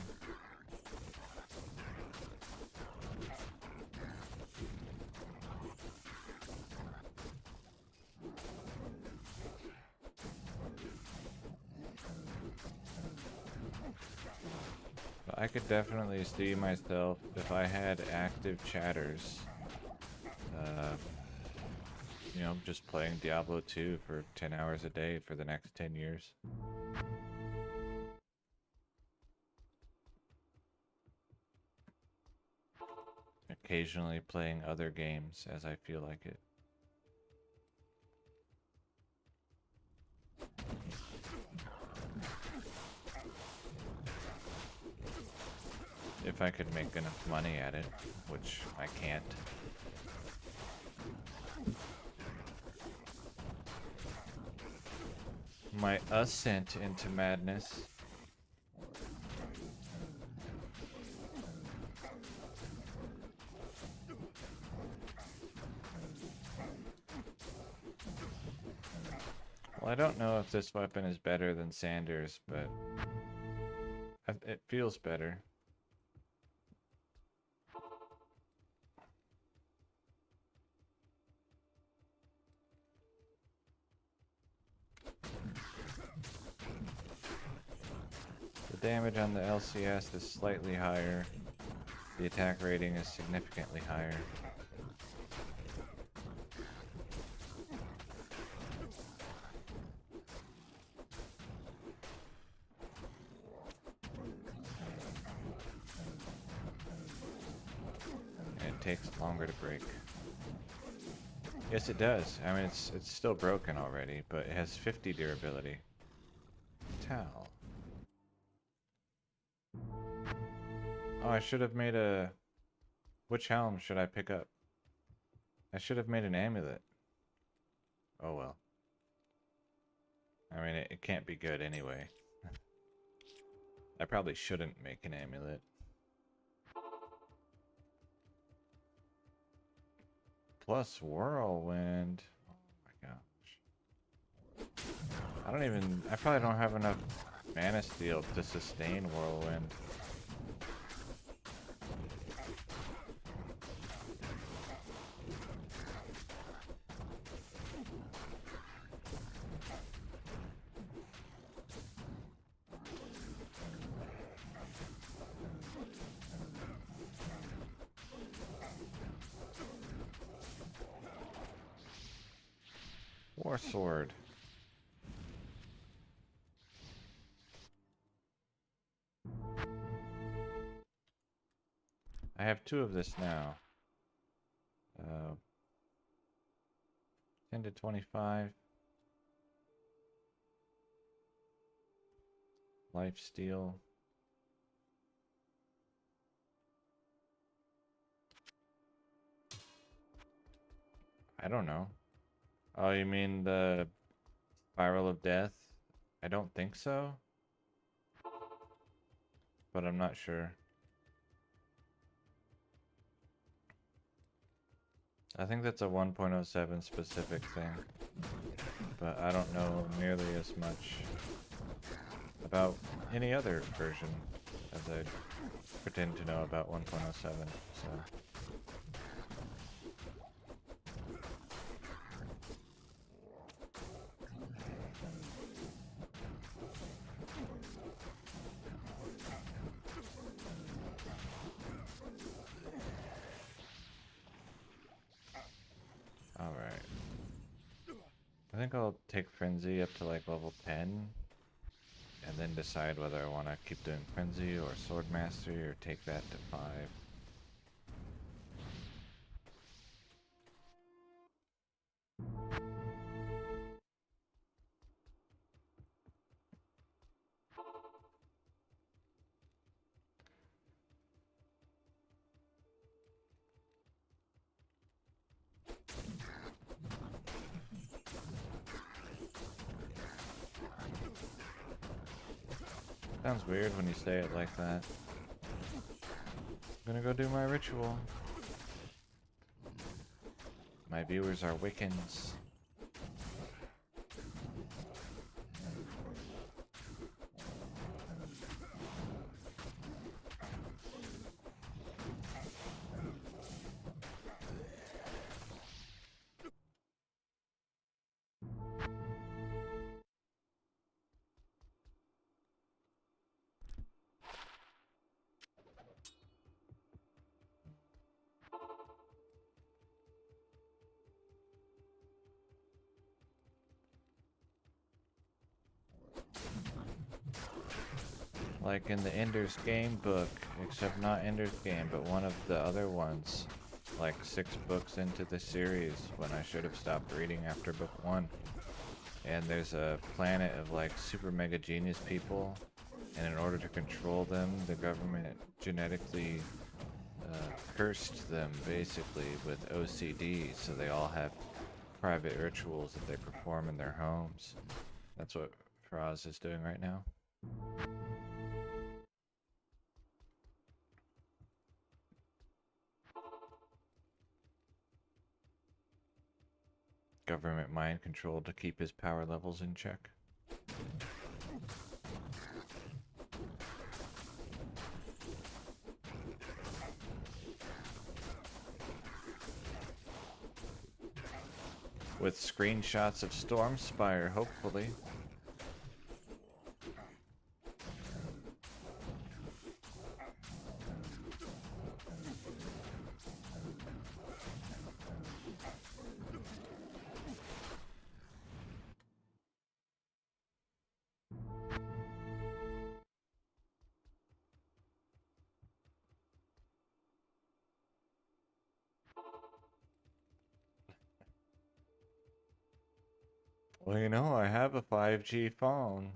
I could definitely see myself if I had active chatters. You know, just playing Diablo 2 for 10 hours a day for the next 10 years. Occasionally playing other games as I feel like it. If I could make enough money at it, which I can't. My ascent into madness. Well, I don't know if this weapon is better than Sanders, but it feels better. The damage on the LCS is slightly higher. The attack rating is significantly higher. And it takes longer to break. Yes, it does. I mean, it's still broken already, but it has 50 durability. Towel. Oh, I should have made a... Which helm should I pick up? I should have made an amulet. Oh well. I mean, it can't be good anyway. I probably shouldn't make an amulet. Plus Whirlwind. Oh my gosh. I probably don't have enough mana steel to sustain Whirlwind. War Sword. I have 2 of this now. 10 to 25. Life Steal. I don't know. Oh, you mean the Spiral of Death? I don't think so. But I'm not sure. I think that's a 1.07 specific thing. But I don't know nearly as much about any other version as I pretend to know about 1.07, so... Alright. I think I'll take Frenzy up to like level 10. And then decide whether I want to keep doing Frenzy or Sword Mastery or take that to 5. Sounds weird when you say it like that. I'm gonna go do my ritual. My viewers are Wiccans. Like in the Ender's Game book, except not Ender's Game, but one of the other ones. Like 6 books into the series when I should have stopped reading after book 1. And there's a planet of like super mega genius people, and in order to control them, the government genetically cursed them basically with OCD, so they all have private rituals that they perform in their homes. That's what Faraz is doing right now. Government mind control to keep his power levels in check. With screenshots of Stormspire, hopefully. Well, you know, I have a 5G phone.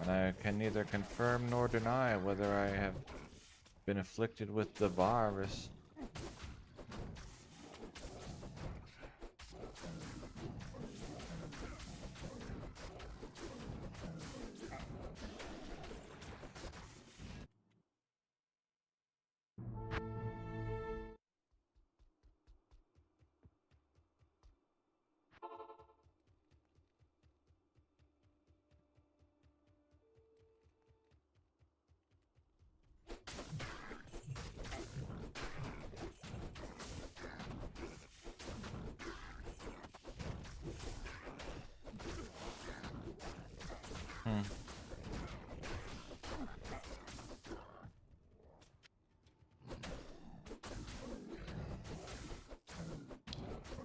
And I can neither confirm nor deny whether I have been afflicted with the virus.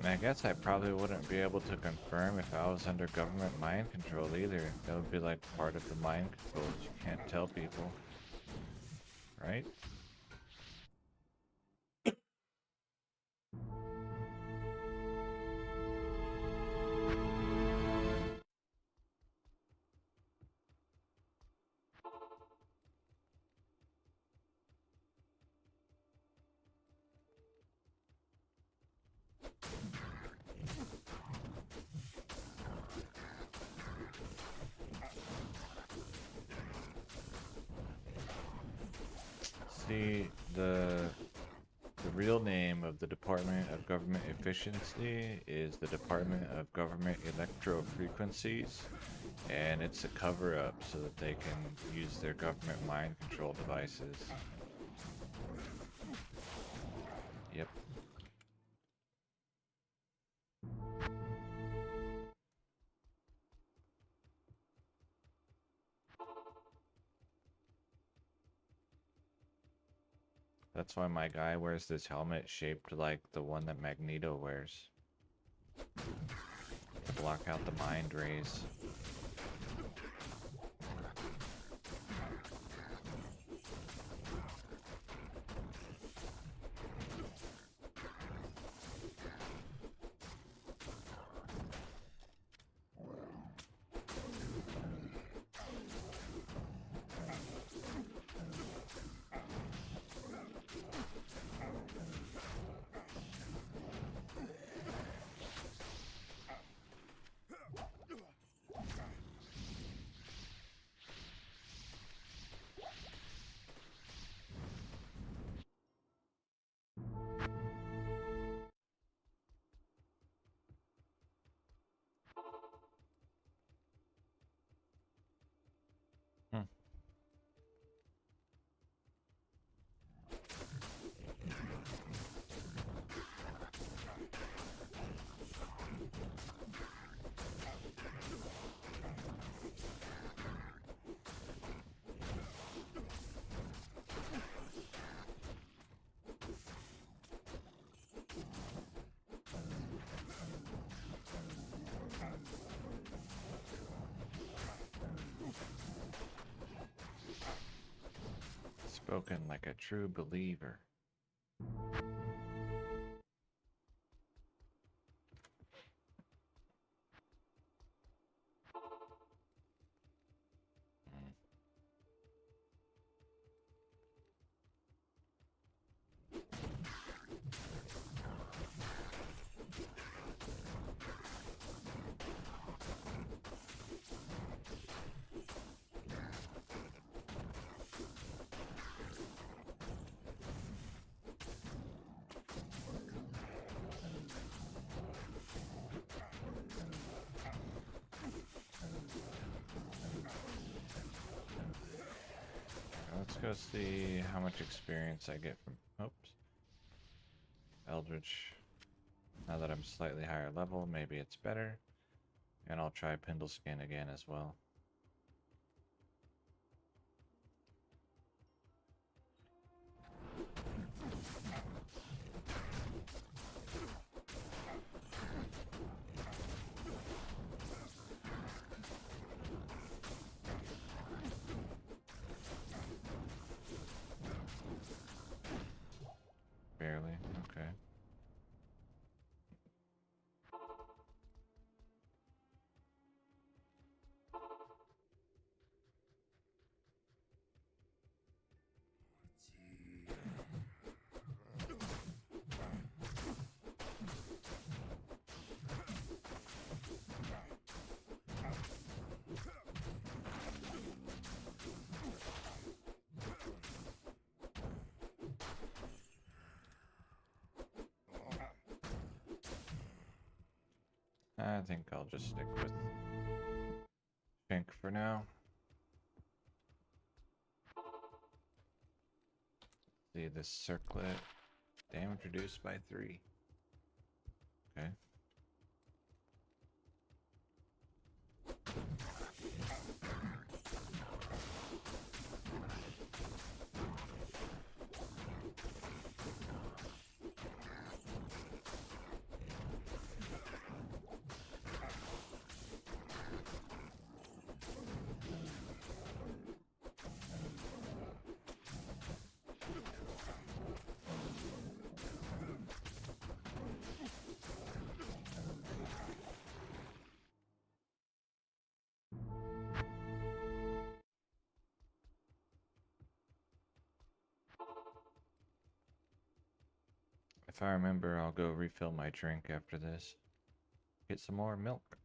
I guess I probably wouldn't be able to confirm if I was under government mind control either. That would be like part of the mind control that you can't tell people. Right? See, the real name of the Department of Government Efficiency is the Department of Government Electro-Frequencies, and it's a cover-up so that they can use their government mind control devices. Yep. That's why my guy wears this helmet shaped like the one that Magneto wears. To block out the mind rays. Spoken like a true believer. Mm. Let's go see how much experience I get from, oops, Eldritch. Now that I'm slightly higher level, maybe it's better. And I'll try Pindle Skin again as well. Barely, okay. I think I'll just stick with pink for now. See this circlet. Damage reduced by 3. Okay. If I remember, I'll go refill my drink after this. Get some more milk.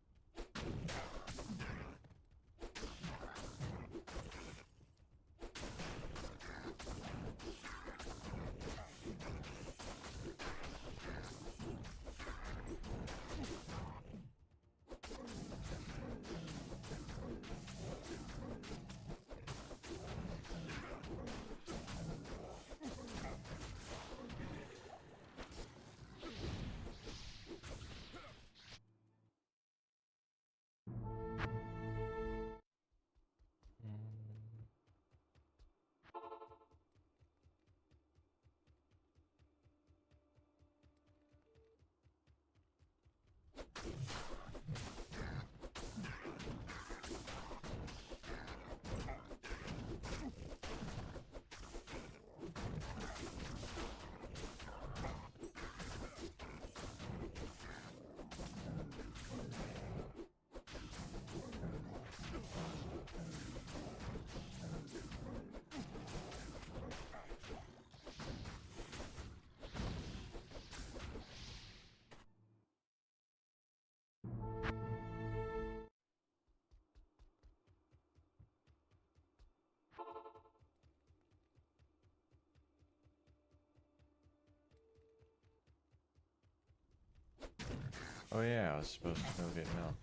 Oh yeah, I was supposed to go get milk.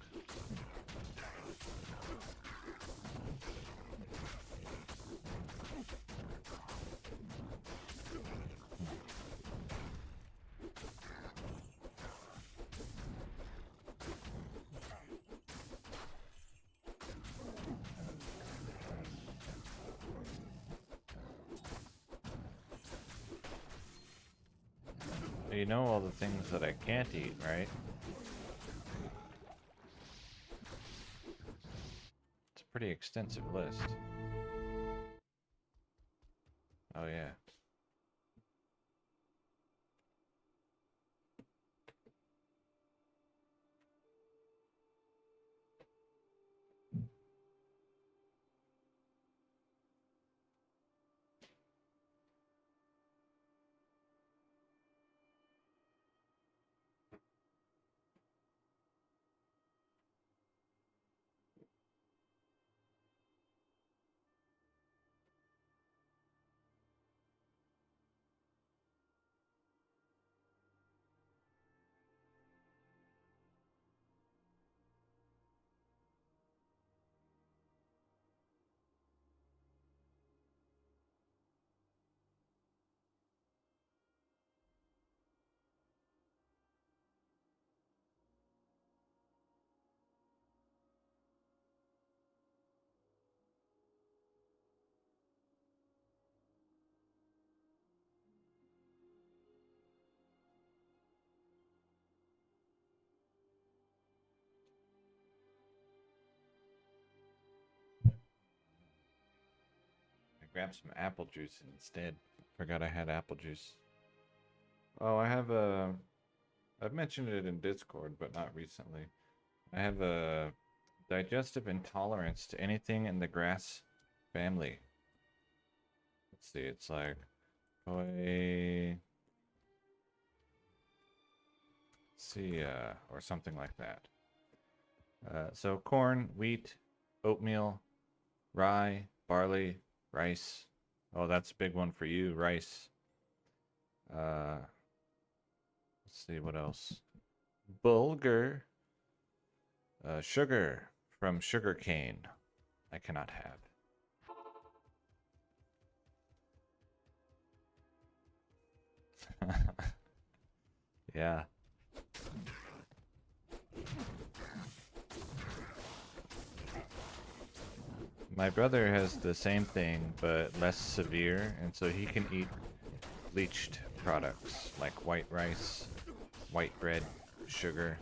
You know all the things that I can't eat, right? It's a pretty extensive list. Oh yeah. I grabbed some apple juice instead. Forgot I had apple juice. Oh, I've mentioned it in Discord, but not recently. I have a digestive intolerance to anything in the grass family. Let's see, it's like soy, or something like that. So corn, wheat, oatmeal, rye, barley, rice. Oh, that's a big one for you, rice. Let's see what else. Bulgur, sugar from sugar cane. I cannot have. Yeah. My brother has the same thing, but less severe, and so he can eat bleached products like white rice, white bread, sugar.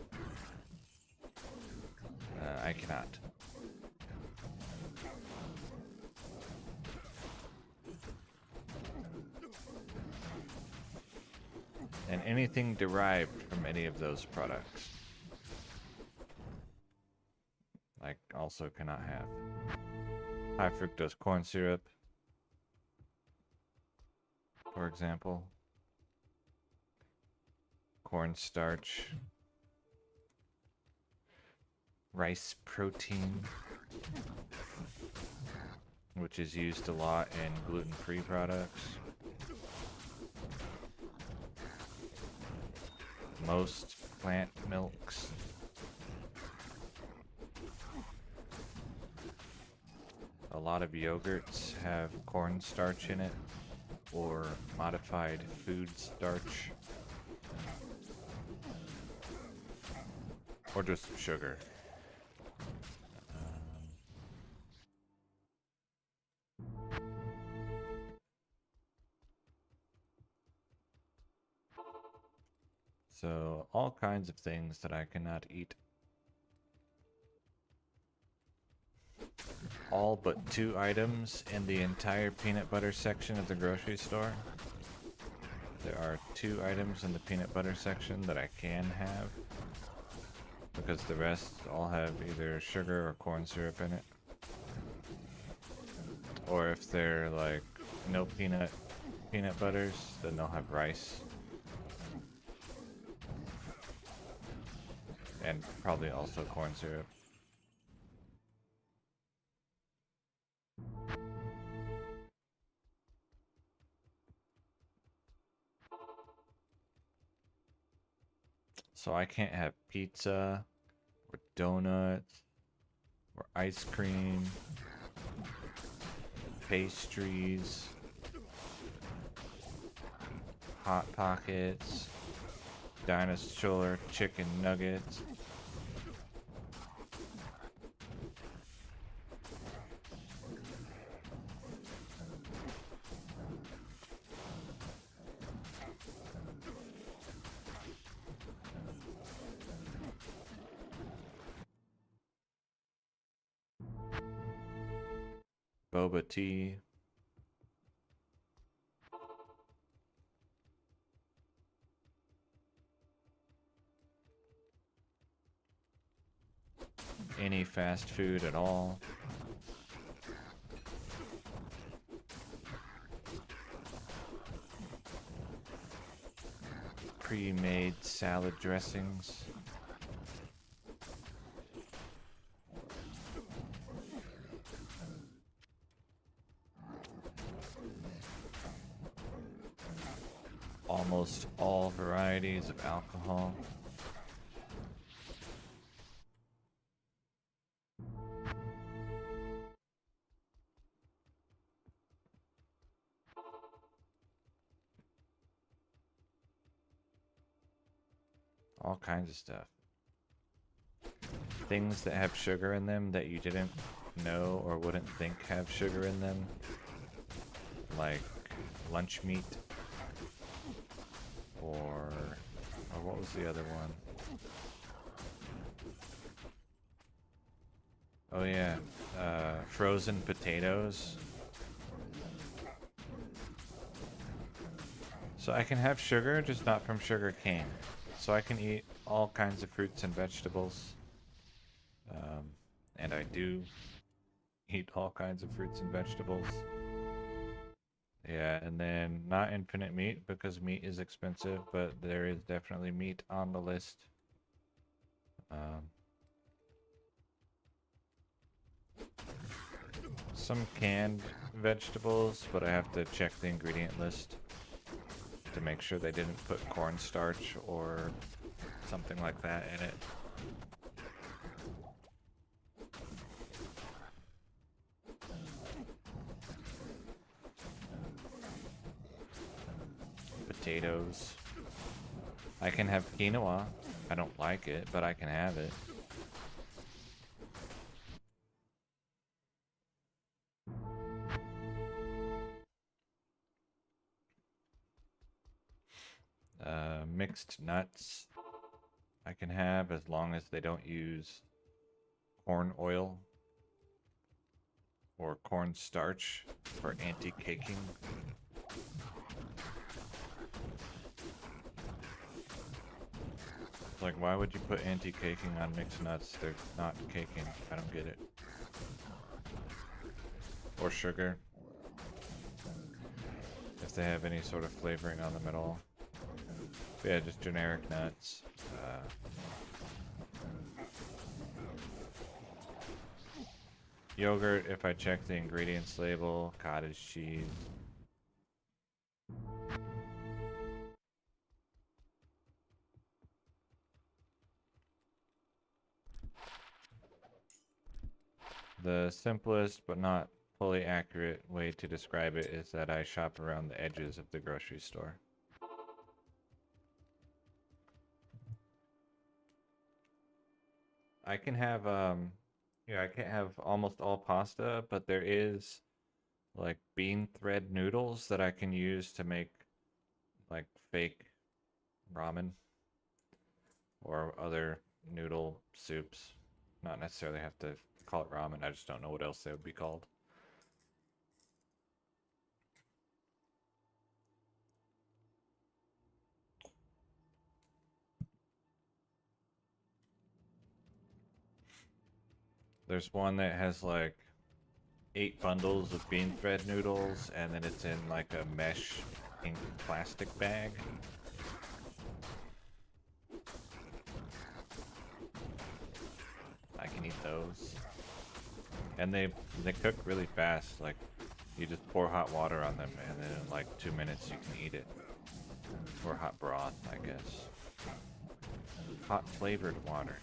I cannot. And anything derived from any of those products, I also cannot have. High fructose corn syrup, for example. Cornstarch. Rice protein, which is used a lot in gluten-free products. Most plant milks. A lot of yogurts have cornstarch in it, or modified food starch, or just sugar. So all kinds of things that I cannot eat. All but 2 items in the entire peanut butter section of the grocery store. There are 2 items in the peanut butter section that I can have, because the rest all have either sugar or corn syrup in it. Or if they're like no peanut butters, then they'll have rice. And probably also corn syrup. So I can't have pizza, or donuts, or ice cream, pastries, Hot Pockets, dinosaur chicken nuggets. Boba tea. any fast food at all. Pre-made salad dressings. Almost all varieties of alcohol. All kinds of stuff. Things that have sugar in them that you didn't know or wouldn't think have sugar in them. Like lunch meat. Or what was the other one? Oh yeah, frozen potatoes. So I can have sugar, just not from sugar cane. So I can eat all kinds of fruits and vegetables. And I do eat all kinds of fruits and vegetables. Yeah, and then not infinite meat because meat is expensive, but there is definitely meat on the list. Some canned vegetables, but I have to check the ingredient list to make sure they didn't put cornstarch or something like that in it. Potatoes. I can have quinoa. I don't like it, but I can have it. Mixed nuts I can have as long as they don't use corn oil or corn starch for anti-caking. Like, why would you put anti-caking on mixed nuts? They're not caking. I don't get it. Or sugar. If they have any sort of flavoring on them at all. But yeah, just generic nuts. Yogurt, if I check the ingredients label. Cottage cheese. The simplest but not fully accurate way to describe it is that I shop around the edges of the grocery store. I can have yeah, I can't have almost all pasta, but there is like bean thread noodles that I can use to make like fake ramen or other noodle soups. Not necessarily have to call it ramen, I just don't know what else they would be called. There's one that has like 8 bundles of bean thread noodles, and then it's in like a mesh pink plastic bag. I can eat those. And they cook really fast, like you just pour hot water on them and then in like 2 minutes you can eat it. Or hot broth, I guess. Hot flavored water.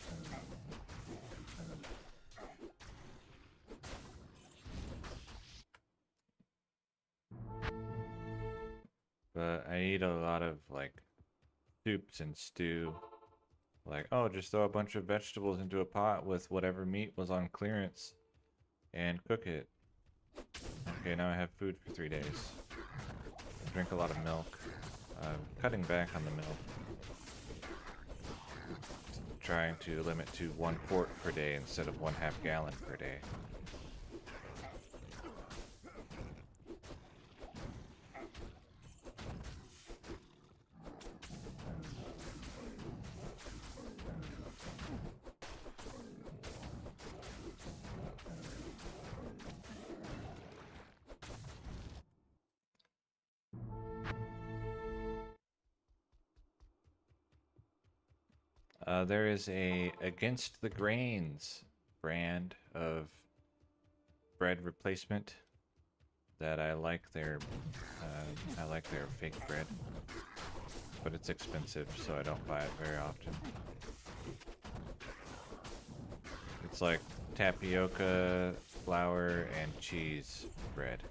But I eat a lot of like soups and stew. Like, oh, just throw a bunch of vegetables into a pot with whatever meat was on clearance and cook it. Okay, now I have food for 3 days. I drink a lot of milk. Cutting back on the milk. Trying to limit to 1 quart per day instead of 1/2 gallon per day. There is a Against the Grains brand of bread replacement that I like their fake bread, but it's expensive, so I don't buy it very often. It's like tapioca, flour, and cheese bread.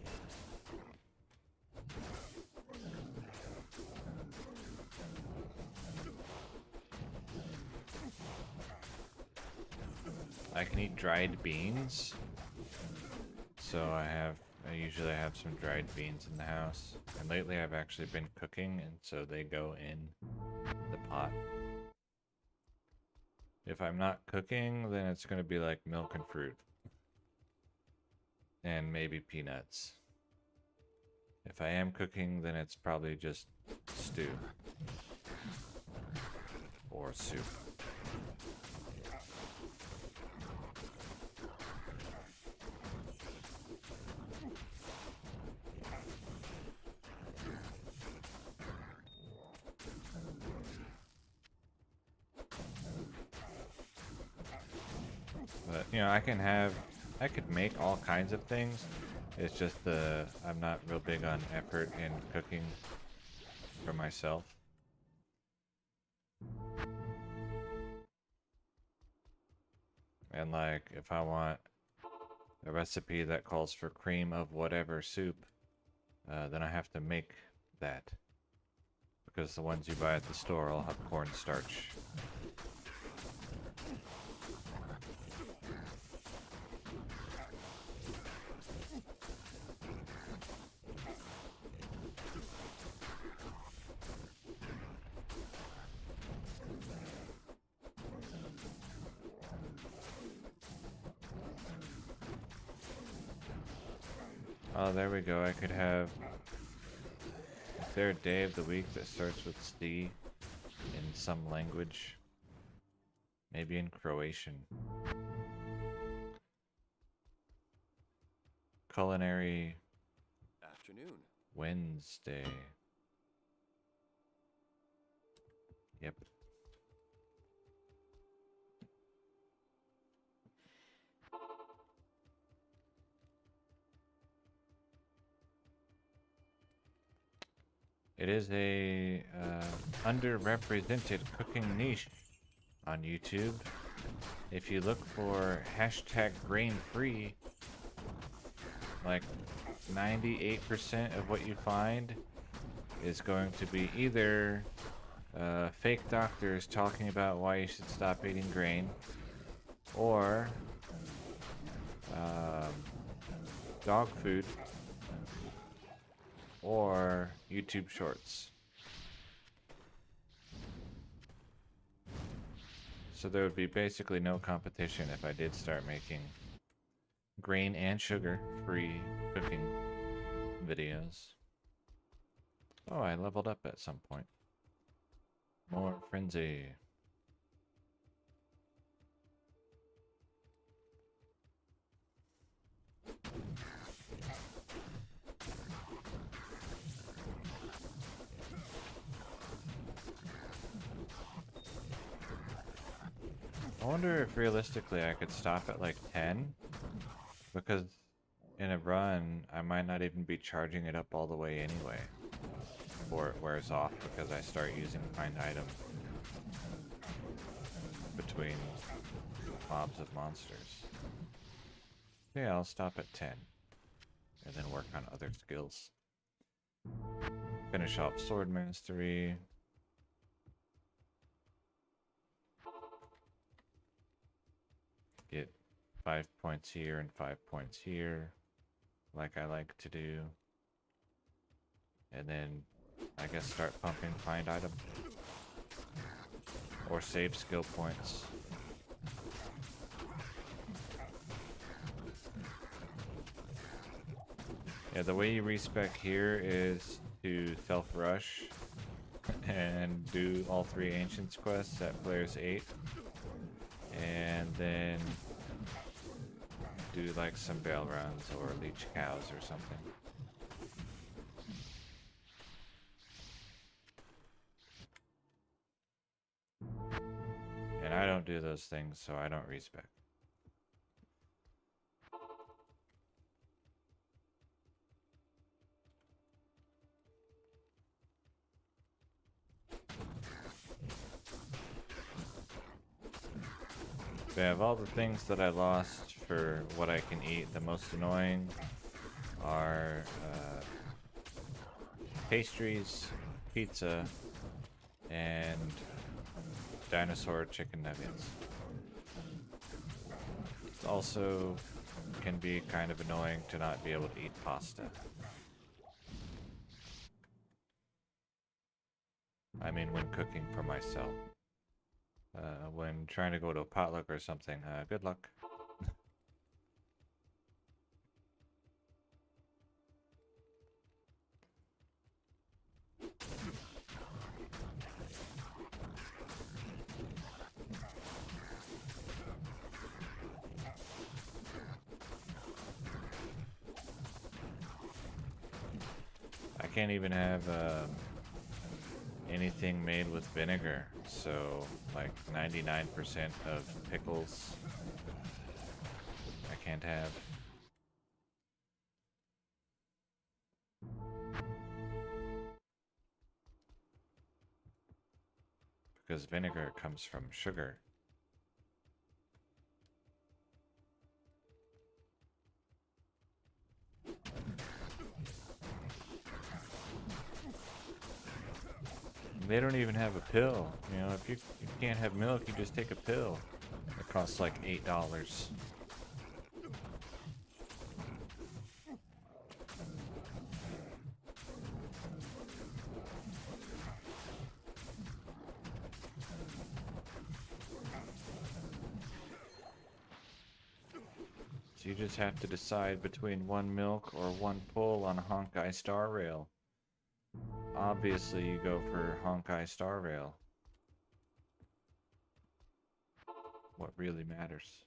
I can eat dried beans, so I usually have some dried beans in the house. And lately I've actually been cooking, and so they go in the pot. If I'm not cooking, then it's going to be like milk and fruit. And maybe peanuts. If I am cooking, then it's probably just stew. Or soup. But, you know, I could make all kinds of things. It's just I'm not real big on effort in cooking for myself. And like, if I want a recipe that calls for cream of whatever soup, then I have to make that. Because the ones you buy at the store all have cornstarch. Oh, there we go. I could have... Is there a day of the week that starts with C in some language? Maybe in Croatian. Culinary Afternoon. Wednesday. Yep. It is a underrepresented cooking niche on YouTube. If you look for hashtag grain free, like 98% of what you find is going to be either fake doctors talking about why you should stop eating grain, or dog food, or YouTube shorts. So there would be basically no competition if I did start making grain and sugar free cooking videos. Oh, I leveled up at some point. More frenzy. I wonder if realistically I could stop at like 10, because in a run I might not even be charging it up all the way anyway before it wears off, because I start using find item between mobs of monsters. Yeah, I'll stop at 10 and then work on other skills. Finish off sword mastery. Get 5 points here and 5 points here, like I like to do. And then I guess start pumping find item. Or save skill points. Yeah, the way you respec here is to self-rush and do all 3 Ancients quests at players 8. And then do like some bail runs or leech cows or something. don't do those things, so I don't respec. They have all the things that I lost for what I can eat. The most annoying are pastries, pizza, and dinosaur chicken nuggets. It also can be kind of annoying to not be able to eat pasta. I mean, when cooking for myself. When trying to go to a potluck or something, good luck. I can't even have anything made with vinegar, so like 99% of pickles I can't have. Because vinegar comes from sugar. They don't even have a pill. You know, if you can't have milk, you just take a pill. It costs like $8. So you just have to decide between one milk or one pull on a Honkai Star Rail. Obviously, you go for Honkai Star Rail. What really matters.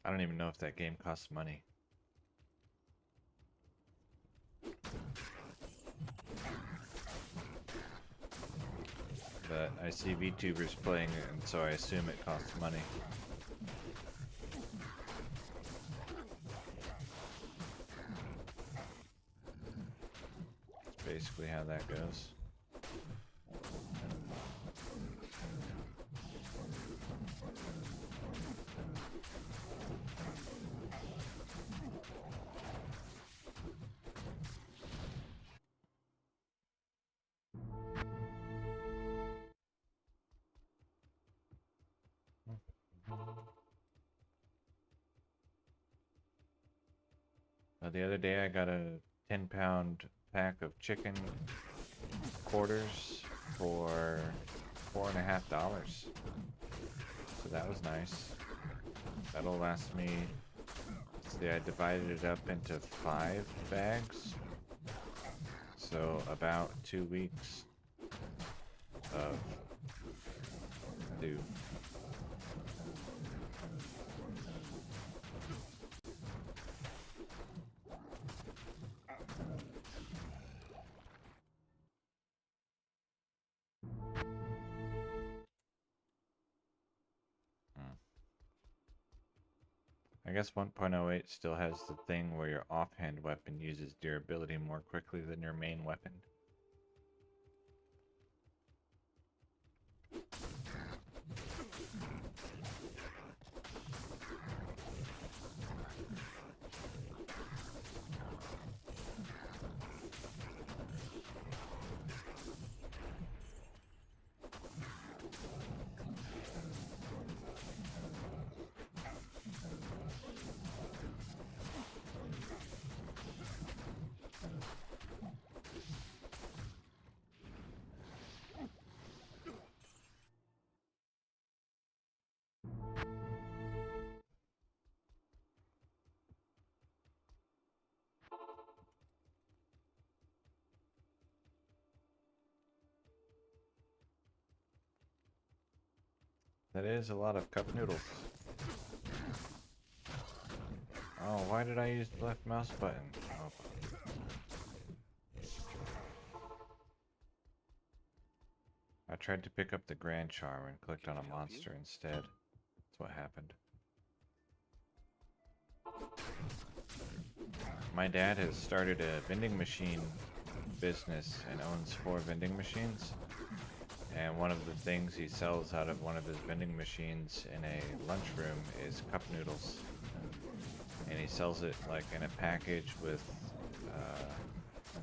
I don't even know if that game costs money. But I see VTubers playing it, and so I assume it costs money. That's basically how that goes. The other day I got a 10-pound pack of chicken quarters for $4.50. So that was nice. That'll last me. See, I divided it up into 5 bags. So about 2 weeks of food. I guess 1.08 still has the thing where your offhand weapon uses durability more quickly than your main weapon. That is a lot of cup noodles. Oh, why did I use the left mouse button? Oh. tried to pick up the Grand Charm and clicked Can on I a help you? monster instead. That's what happened. My dad has started a vending machine business and owns 4 vending machines. And one of the things he sells out of one of his vending machines in a lunchroom is cup noodles. And he sells it like in a package with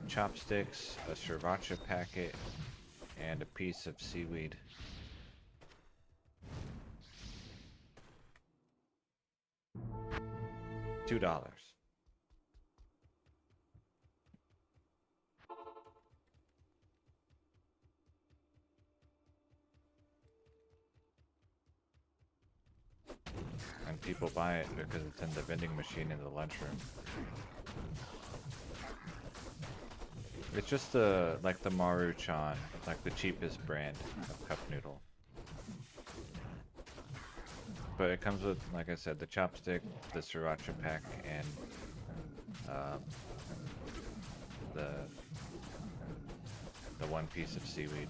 chopsticks, a sriracha packet, and a piece of seaweed. $2. And people buy it because it's in the vending machine in the lunchroom. It's just the Maruchan, like the cheapest brand of cup noodle. But it comes with, like I said, the chopstick, the sriracha pack, and the one piece of seaweed.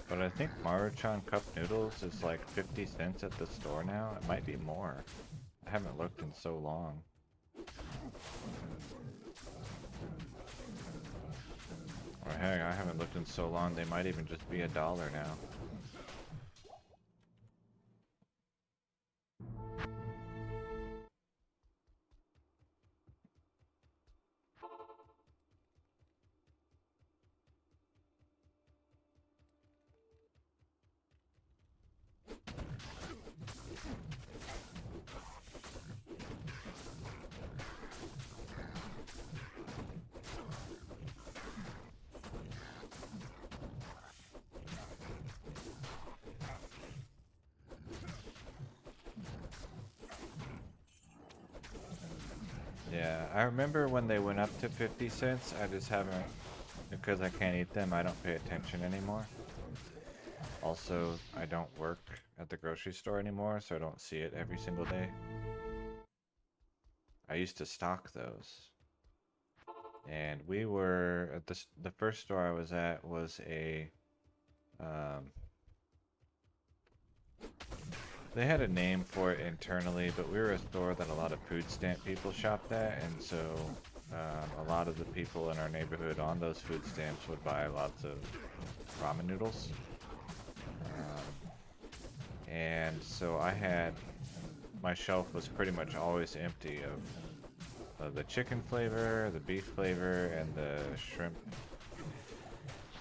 But I think Maruchan cup noodles is like 50 cents at the store now. It might be more. I haven't looked in so long. Or heck, I haven't looked in so long, they might even just be $1 now. Yeah, I remember when they went up to 50 cents, I just haven't, because I can't eat them, I don't pay attention anymore. Also, I don't work at the grocery store anymore, so I don't see it every single day. I used to stock those. And we were, at the first store I was at was a, they had a name for it internally, but we were a store that a lot of food stamp people shopped at, and so a lot of the people in our neighborhood on those food stamps would buy lots of ramen noodles. And so my shelf was pretty much always empty of the chicken flavor, the beef flavor, and the shrimp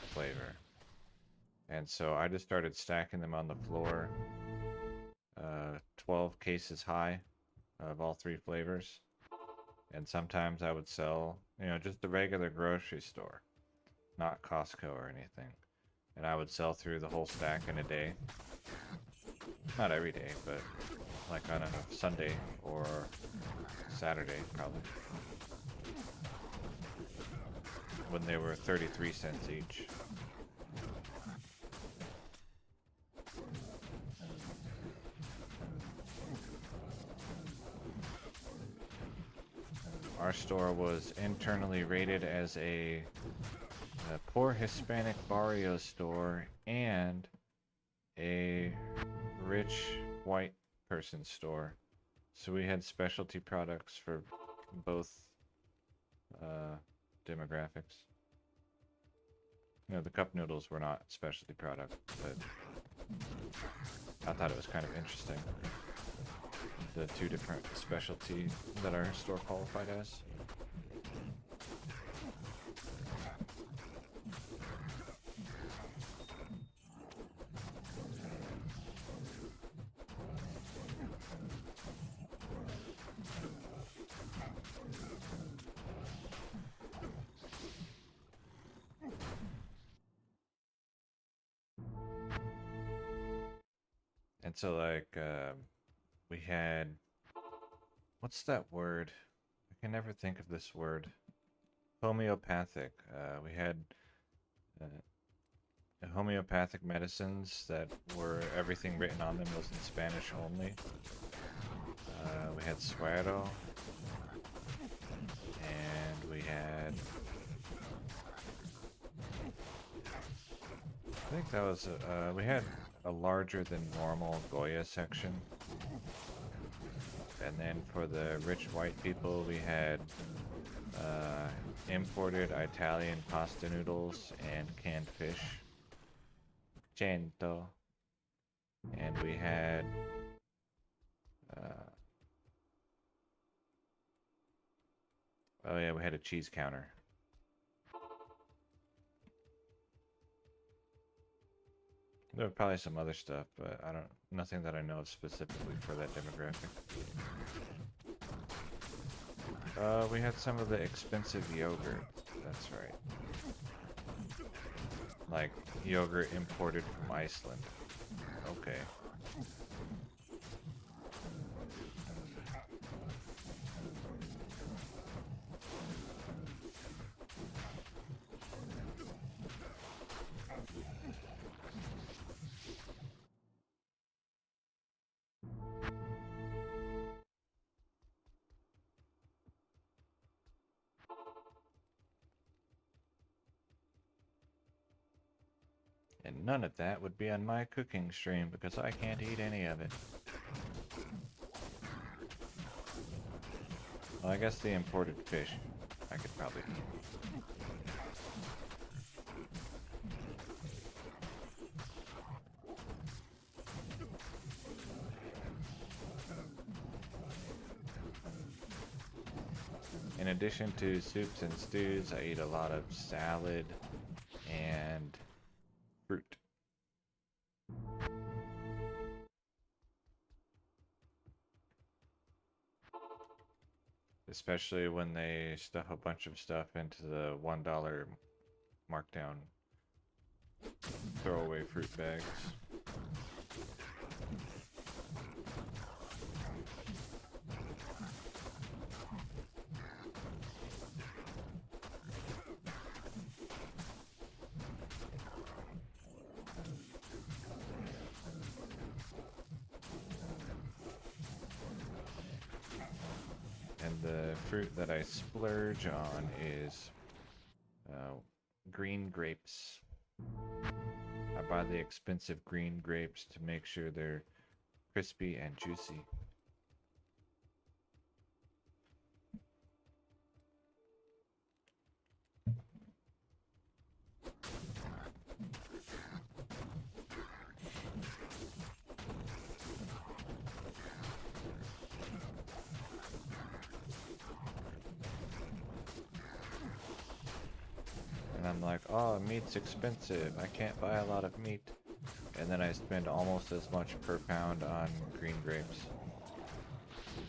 flavor. And so I just started stacking them on the floor. 12 cases high of all 3 flavors. And sometimes I would sell, just the regular grocery store, not Costco or anything. And I would sell through the whole stack in a day. Not every day, but like on a Sunday or Saturday, probably. When they were 33 cents each. Our store was internally rated as a poor Hispanic barrio store and a rich white person store. So we had specialty products for both demographics. The cup noodles were not specialty product, but I thought it was kind of interesting. The 2 different specialty that our store qualified as. And so like we had, what's that word? I can never think of this word. Homeopathic. We had homeopathic medicines that were everything written on them was in Spanish only. We had suero, and we had, I think that was we had a larger than normal Goya section. And then for the rich white people, we had imported Italian pasta noodles and canned fish. Cento. And we had oh yeah, we had a cheese counter. There were probably some other stuff, but nothing that I know of specifically for that demographic. We had some of the expensive yogurt. That's right. Like yogurt imported from Iceland. Okay. And none of that would be on my cooking stream because I can't eat any of it. Well, I guess the imported fish I could probably eat. In addition to soups and stews, I eat a lot of salad and fruit. Especially when they stuff a bunch of stuff into the $1 markdown throwaway fruit bags. The fruit that I splurge on is green grapes. I buy the expensive green grapes to make sure they're crispy and juicy. And I'm like, oh, meat's expensive. I can't buy a lot of meat. And then I spend almost as much per pound on green grapes.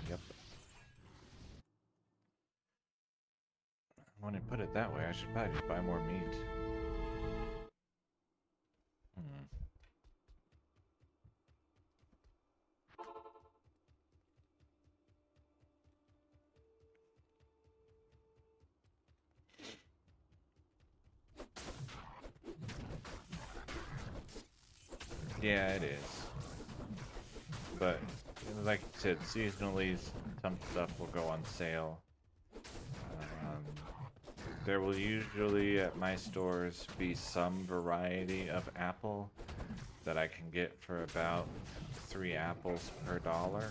Yep. When you put it that way, I should probably just buy more meat. Yeah, it is. But, like you said, seasonally, some stuff will go on sale. There will usually, at my stores, be some variety of apple that I can get for about 3 apples per dollar.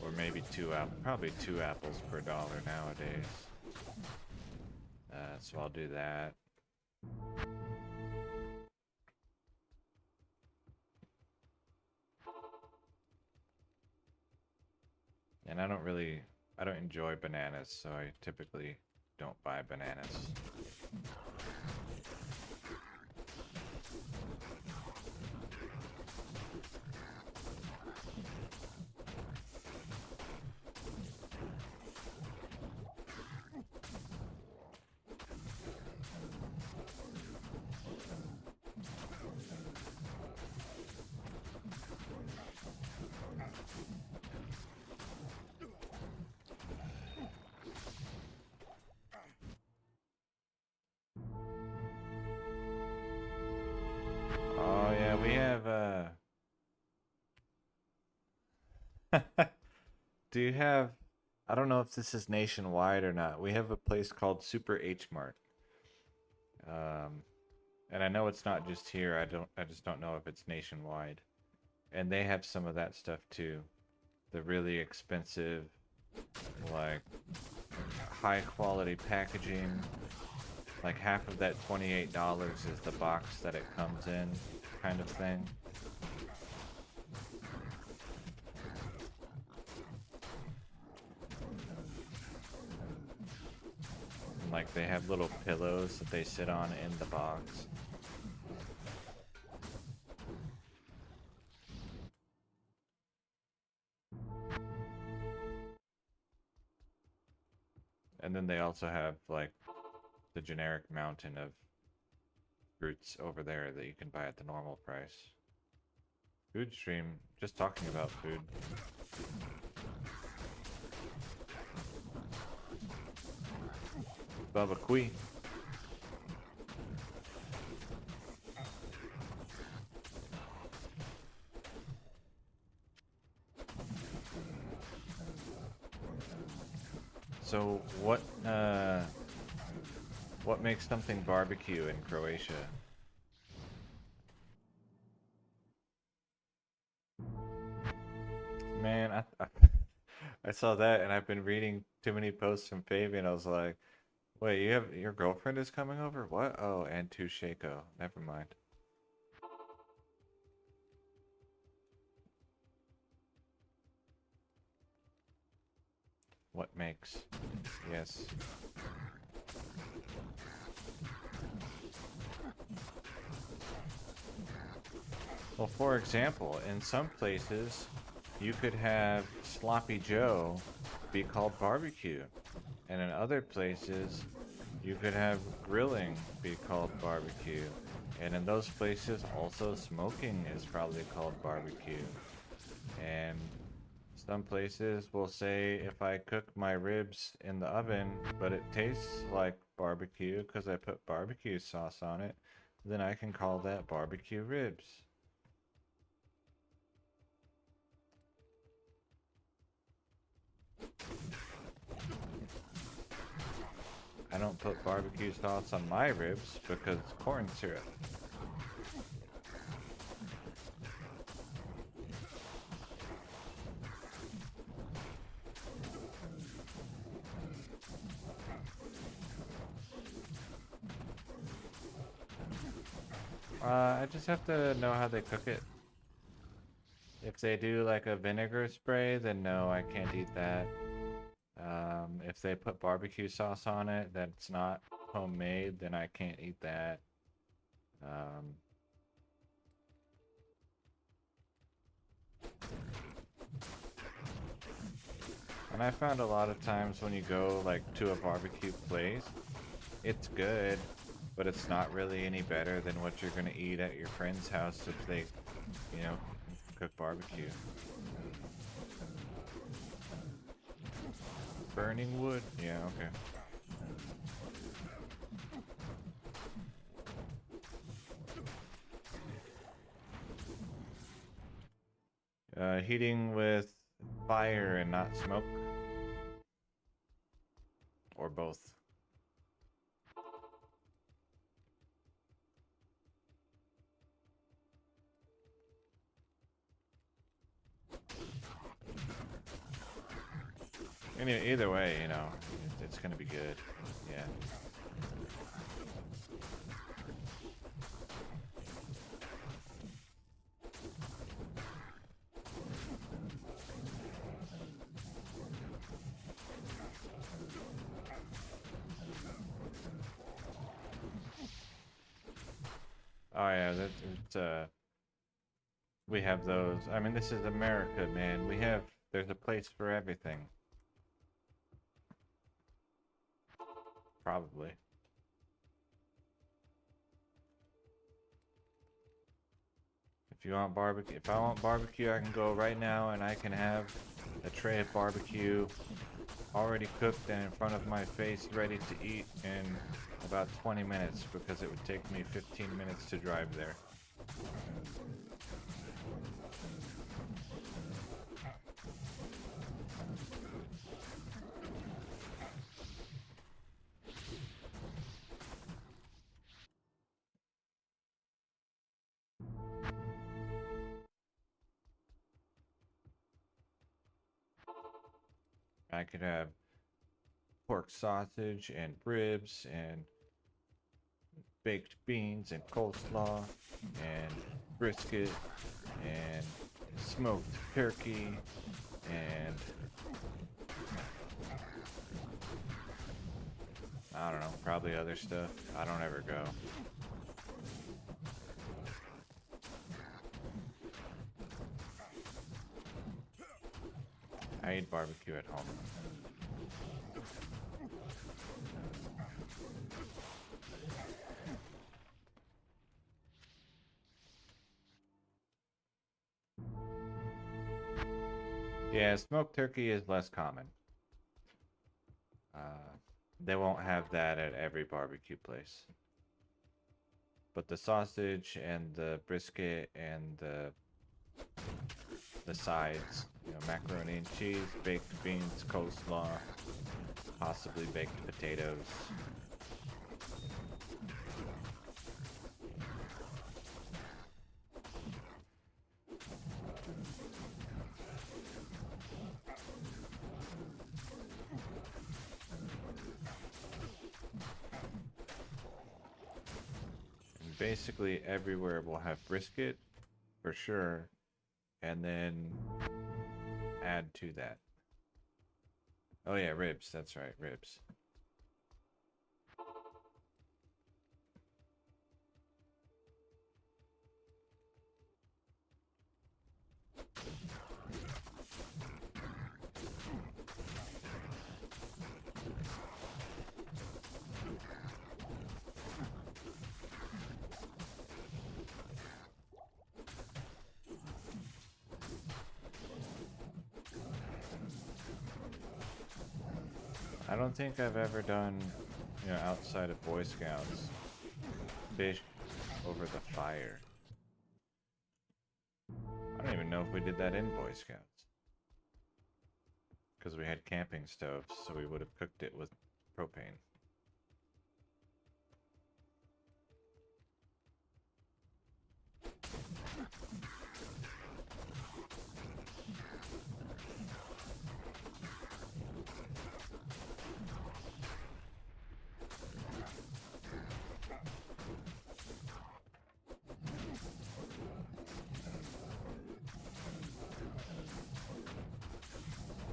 Or maybe 2 apples, probably 2 apples per dollar nowadays. So I'll do that. And I don't enjoy bananas, so I typically don't buy bananas. Do you have? I don't know if this is nationwide or not. We have a place called Super H Mart. Um, and I know it's not just here. I just don't know if it's nationwide. And they have some of that stuff too. The really expensive, like high quality packaging. Like half of that $28 is the box that it comes in, kind of thing. And like they have little pillows that they sit on in the box. And then they also have like the generic mountain of fruits over there that you can buy at the normal price. Food stream, just talking about food. Bubba Quee. So what makes something barbecue in Croatia? Man, I saw that and I've been reading too many posts from Fabian. I was like, wait, you have your girlfriend is coming over? What? Oh, and Tusheko. Never mind. What makes? Yes. Well, for example, in some places, you could have Sloppy Joe be called barbecue. And in other places, you could have grilling be called barbecue. And in those places, also smoking is probably called barbecue. And some places will say if I cook my ribs in the oven, but it tastes like barbecue because I put barbecue sauce on it, then I can call that barbecue ribs. I don't put barbecue sauce on my ribs because it's corn syrup. I just have to know how they cook it. If they do like a vinegar spray, then no, I can't eat that. If they put barbecue sauce on it that's not homemade, then I can't eat that. Um, and I found a lot of times when you go like to a barbecue place, it's good, but it's not really any better than what you're gonna eat at your friend's house if they, you know, cook barbecue. Burning wood? Yeah, okay. Heating with fire and not smoke? Or both? Either way, you know, it's gonna be good. Yeah. Oh yeah, we have those. I mean, this is America, man. There's a place for everything. Probably. If I want barbecue, I can go right now and I can have a tray of barbecue already cooked and in front of my face, ready to eat in about 20 minutes because it would take me 15 minutes to drive there. I could have pork sausage and ribs and baked beans and coleslaw and brisket and smoked turkey and I don't know, probably other stuff. I don't ever go. I eat barbecue at home. Yeah, smoked turkey is less common. They won't have that at every barbecue place. But the sausage and the brisket and the sides, you know, macaroni and cheese, baked beans, coleslaw, possibly baked potatoes. And basically everywhere will have brisket for sure, and then add to that. Oh yeah, ribs, that's right, ribs. I don't think I've ever done, you know, outside of Boy Scouts, fish over the fire. I don't even know if we did that in Boy Scouts. Because we had camping stoves, so we would have cooked it with propane.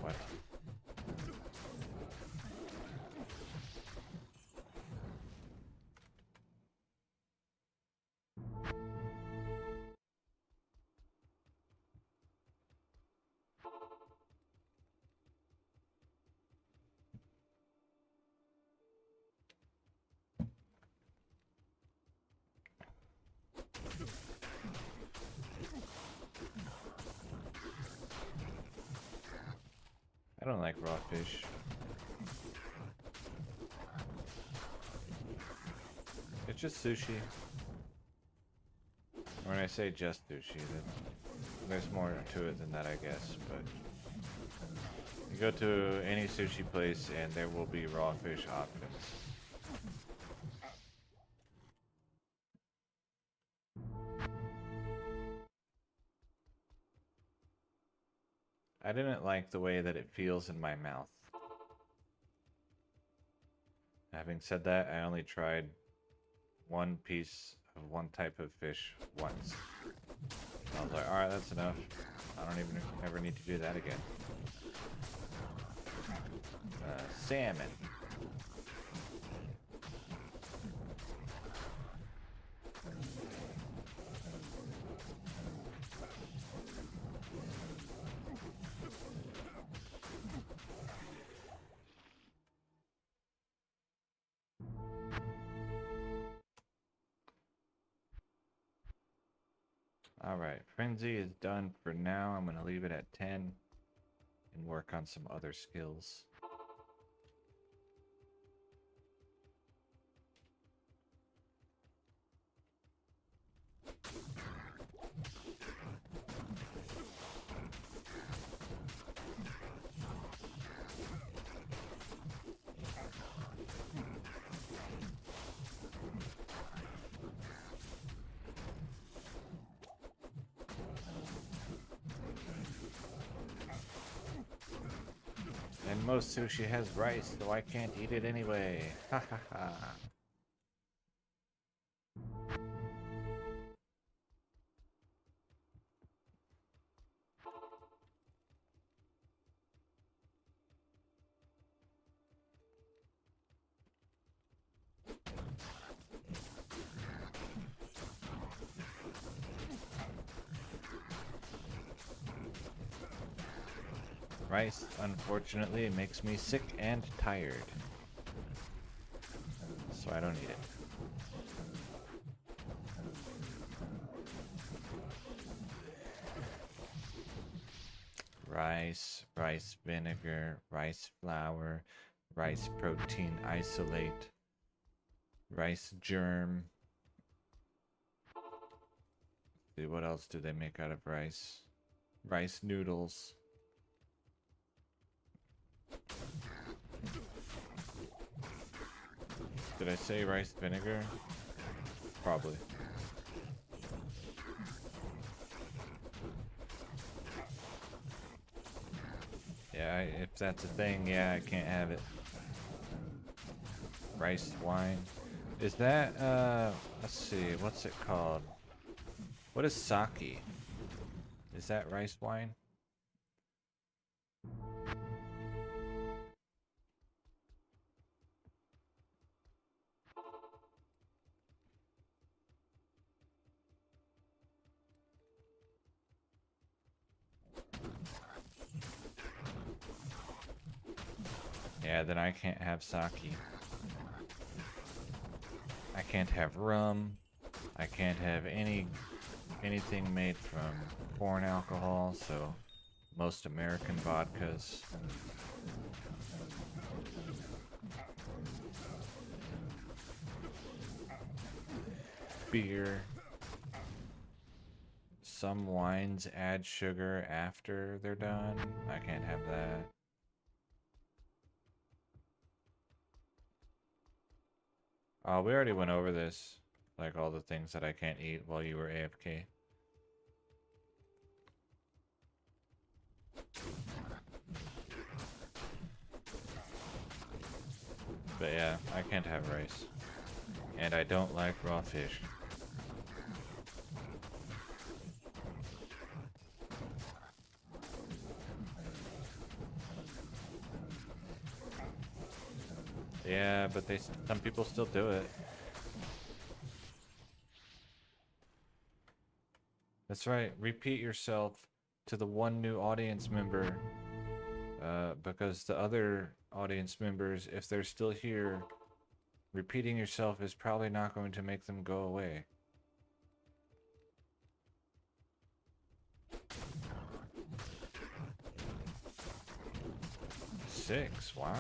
What? I don't like raw fish. It's just sushi. When I say just sushi, there's more to it than that, I guess. But you go to any sushi place and there will be raw fish options. I didn't like the way that it feels in my mouth. Having said that, I only tried one piece of one type of fish once. I was like, alright, that's enough. I don't even ever need to do that again. Salmon. Alright, Frenzy is done for now. I'm going to leave it at 10 and work on some other skills. And most sushi has rice, so I can't eat it anyway. Ha ha ha. Rice, unfortunately, makes me sick and tired. So I don't eat it. Rice, rice vinegar, rice flour, rice protein isolate, rice germ. See, what else do they make out of rice? Rice noodles. Did I say rice vinegar? Probably. Yeah, if that's a thing, yeah, I can't have it. Rice wine. Is that, let's see, what's it called? What is sake? Is that rice wine? Yeah, then I can't have sake. I can't have rum. I can't have anything made from corn alcohol, so most American vodkas. Beer. Some wines add sugar after they're done. I can't have that. Oh, we already went over this. Like all the things that I can't eat while you were AFK. But yeah, I can't have rice. And I don't like raw fish. Yeah, but some people still do it. That's right. Repeat yourself to the one new audience member. Because the other audience members, if they're still here, repeating yourself is probably not going to make them go away. Six, wow.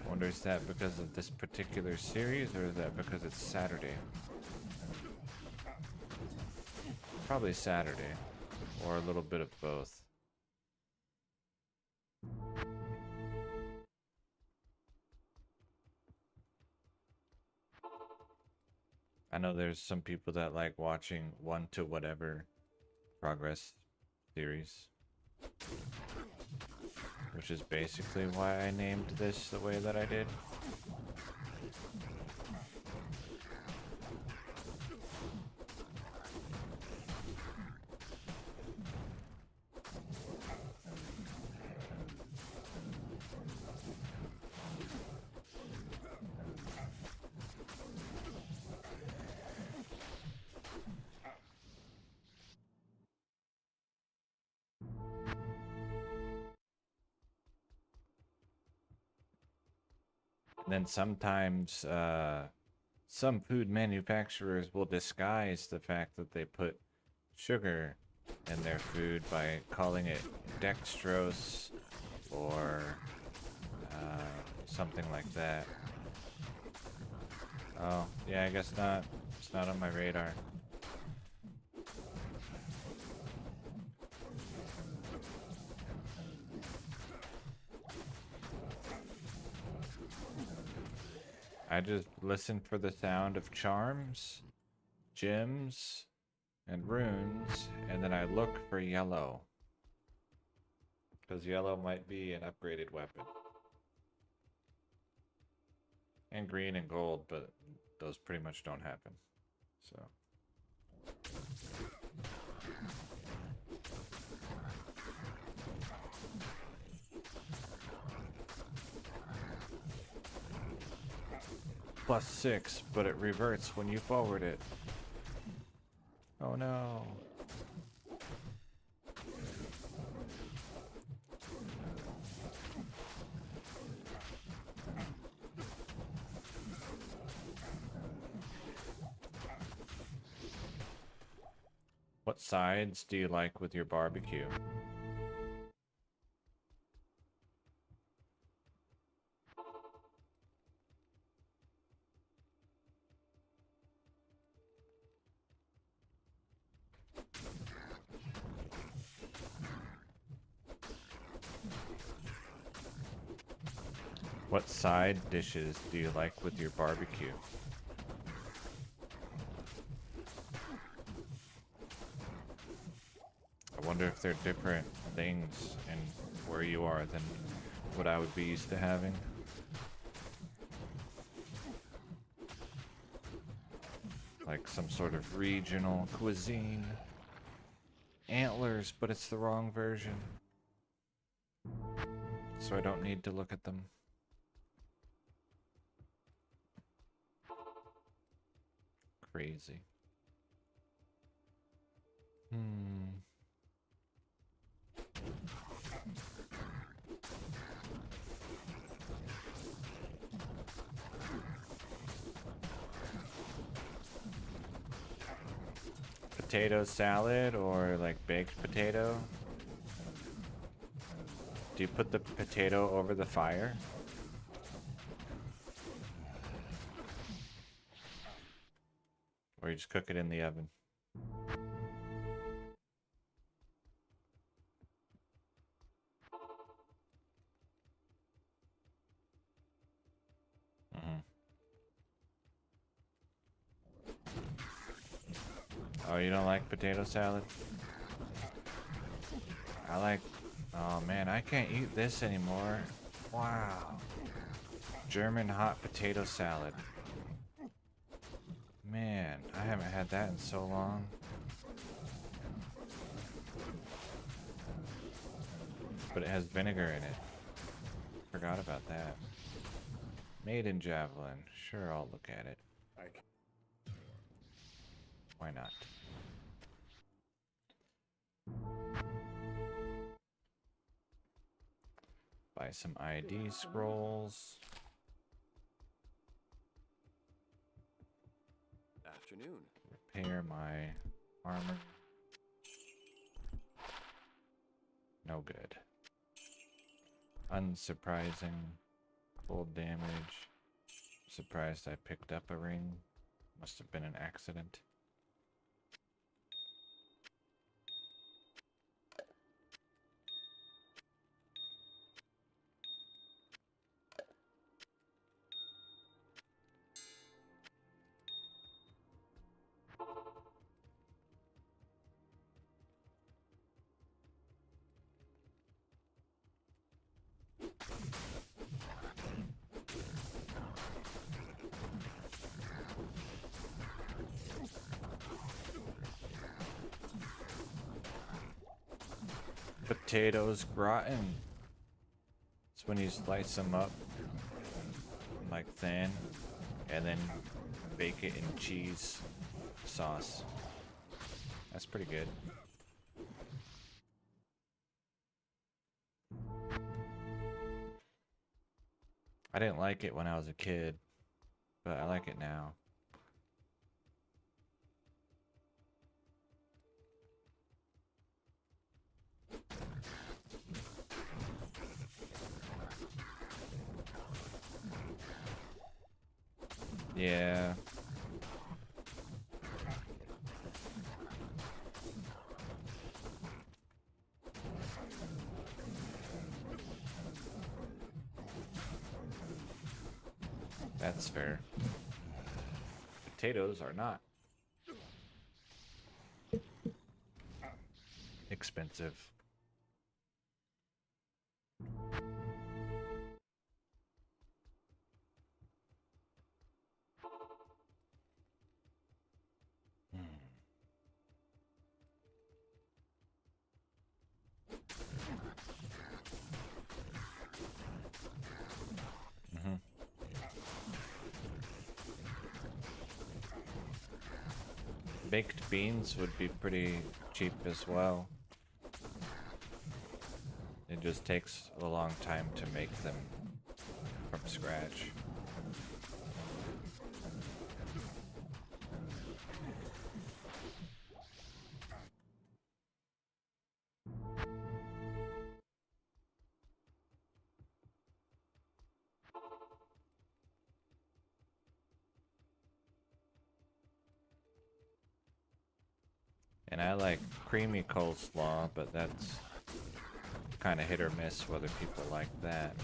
Wonder, is that because of this particular series, or is that because it's Saturday? Probably Saturday, or a little bit of both. I know there's some people that like watching 1 to whatever progress series, which is basically why I named this the way that I did. And then sometimes some food manufacturers will disguise the fact that they put sugar in their food by calling it dextrose or something like that. Oh, yeah, I guess not. It's not on my radar. I just listen for the sound of charms gems and runes, and then I look for yellow. Because yellow might be an upgraded weapon. And green and gold, but those pretty much don't happen. So. +6, but it reverts when you forward it. Oh no. What sides do you like with your barbecue? What side dishes do you like with your barbecue? I wonder if they're different things and where you are than what I would be used to having. Like some sort of regional cuisine. Antlers, but it's the wrong version. So I don't need to look at them. Crazy. Potato salad or like baked potato? Do you put the potato over the fire? Or you just cook it in the oven? Oh, you don't like potato salad? I like... Oh man, I can't eat this anymore. Wow. German hot potato salad. Man, I haven't had that in so long. But it has vinegar in it. Forgot about that. Made in Javelin. Sure, I'll look at it. Why not? Buy some ID scrolls. Afternoon. Repair my armor. No good. Unsurprising. Full damage. Surprised I picked up a ring. Must have been an accident. Potatoes gratin. It's when you slice them up like thin and then bake it in cheese sauce. That's pretty good. I didn't like it when I was a kid, but I like it now. Yeah. That's fair. Potatoes are not. expensive. Mm-hmm. Baked beans would be pretty cheap as well. It just takes a long time to make them from scratch. And I like creamy coleslaw, but that's kind of hit or miss whether people like that.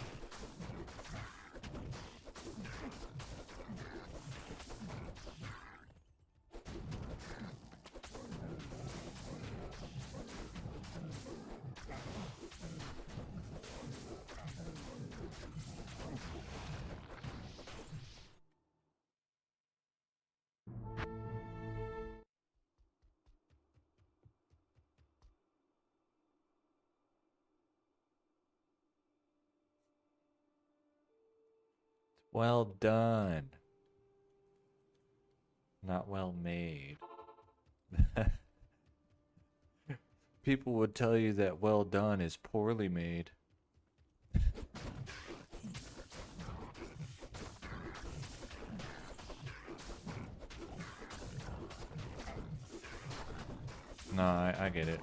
Well done. Not well made. People would tell you that well done is poorly made. No, I get it.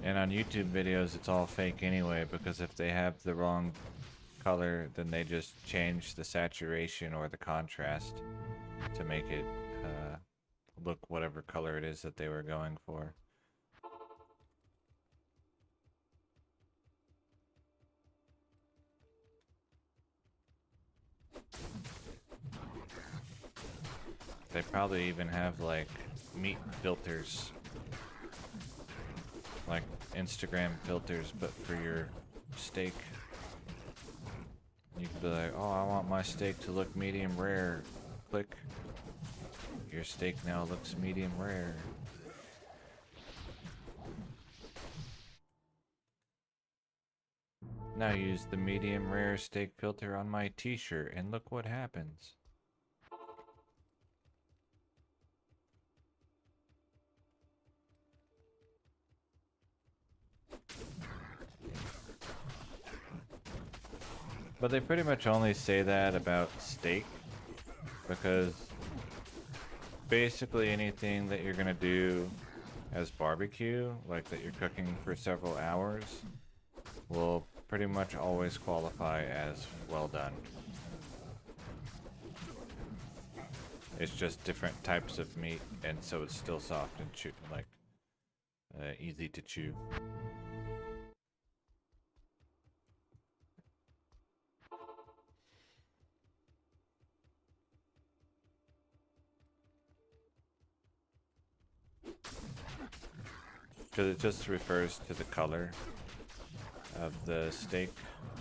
And on YouTube videos, it's all fake anyway, because if they have the wrong color, then they just change the saturation or the contrast to make it look whatever color it is that they were going for. They probably even have like meat filters, like Instagram filters, but for your steak. You can be like, oh, I want my steak to look medium rare. Click. Your steak now looks medium rare. Now use the medium rare steak filter on my t-shirt and look what happens. But they pretty much only say that about steak, because basically anything that you're gonna do as barbecue, like that you're cooking for several hours, will pretty much always qualify as well done. It's just different types of meat, and so it's still soft and easy to chew. Because it just refers to the color of the steak.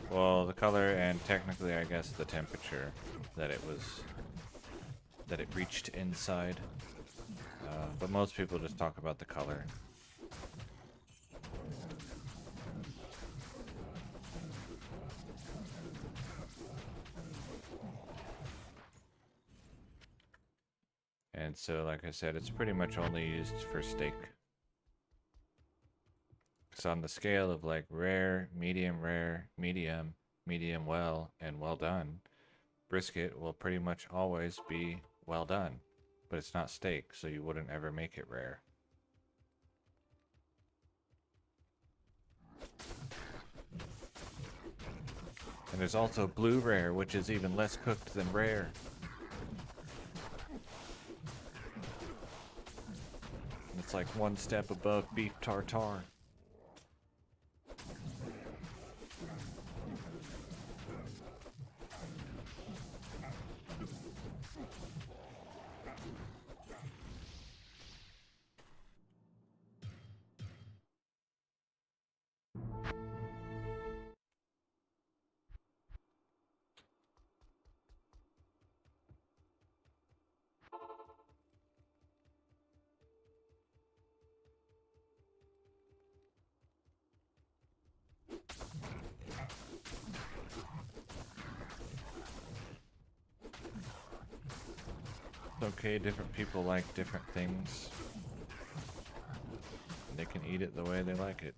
Well, the color and technically, I guess, the temperature that it reached inside. But most people just talk about the color. And so, like I said, it's pretty much only used for steak. So on the scale of like rare, medium, medium well, and well done, brisket will pretty much always be well done. But it's not steak, so you wouldn't ever make it rare. And there's also blue rare, which is even less cooked than rare. It's like one step above beef tartare. It's okay, different people like different things. They can eat it the way they like it.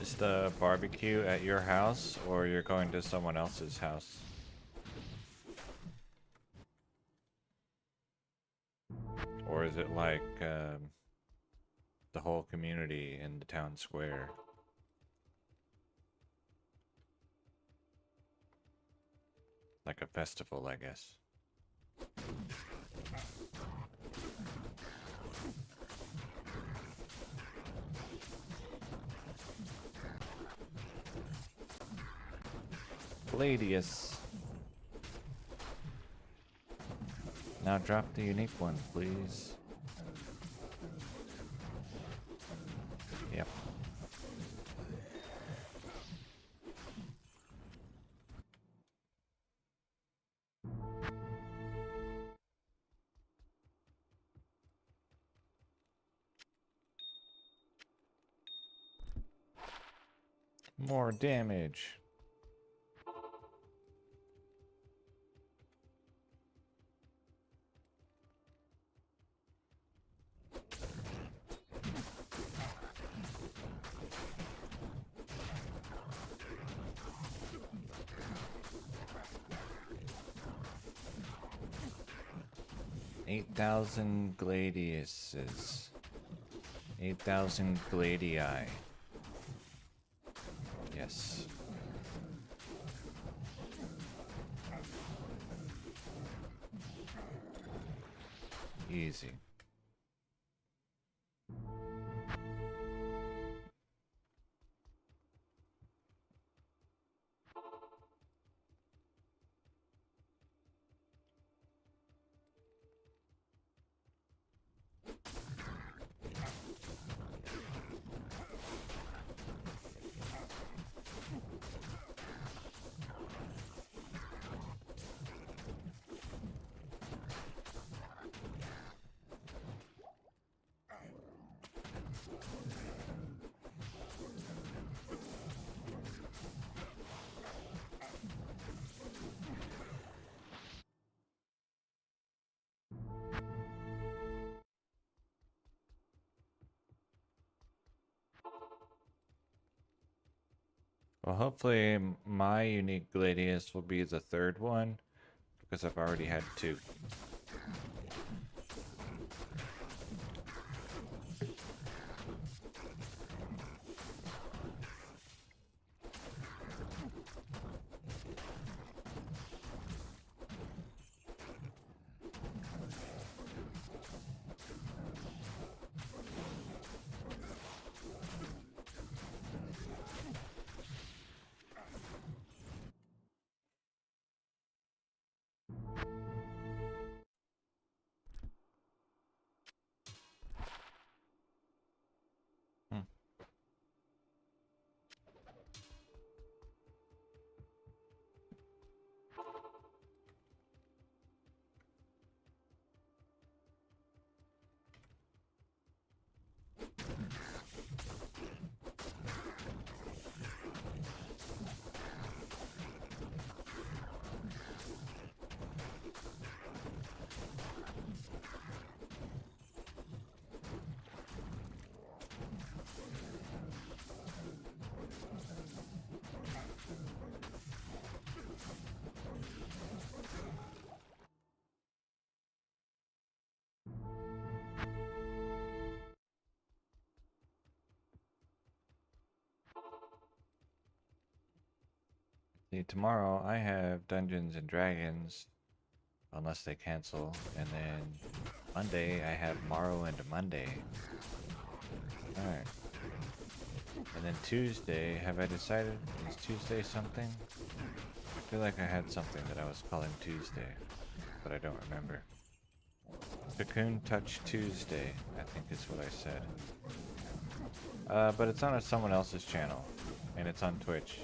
Is the barbecue at your house, or you're going to someone else's house? Or is it like the whole community in the town square? Like a festival, I guess. Gladius. Now drop the unique one, please. Yep. More damage. $8,000 gladiuses. 8,000 gladii. Yes. Easy. Well, hopefully my unique gladius will be the third one, because I've already had two. Hmm. See, tomorrow I have Dungeons and Dragons, unless they cancel. And then Monday, I have Morrowind Monday. Alright. And then Tuesday, have I decided? Is Tuesday something? I feel like I had something that I was calling Tuesday, but I don't remember. Cocoon Touch Tuesday, I think is what I said. But it's on someone else's channel, and it's on Twitch.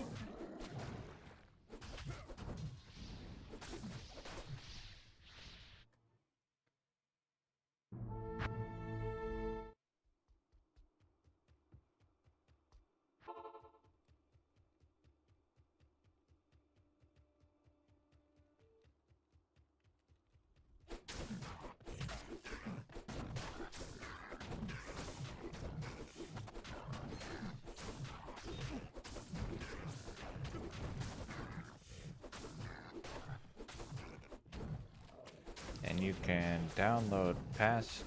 And you can download past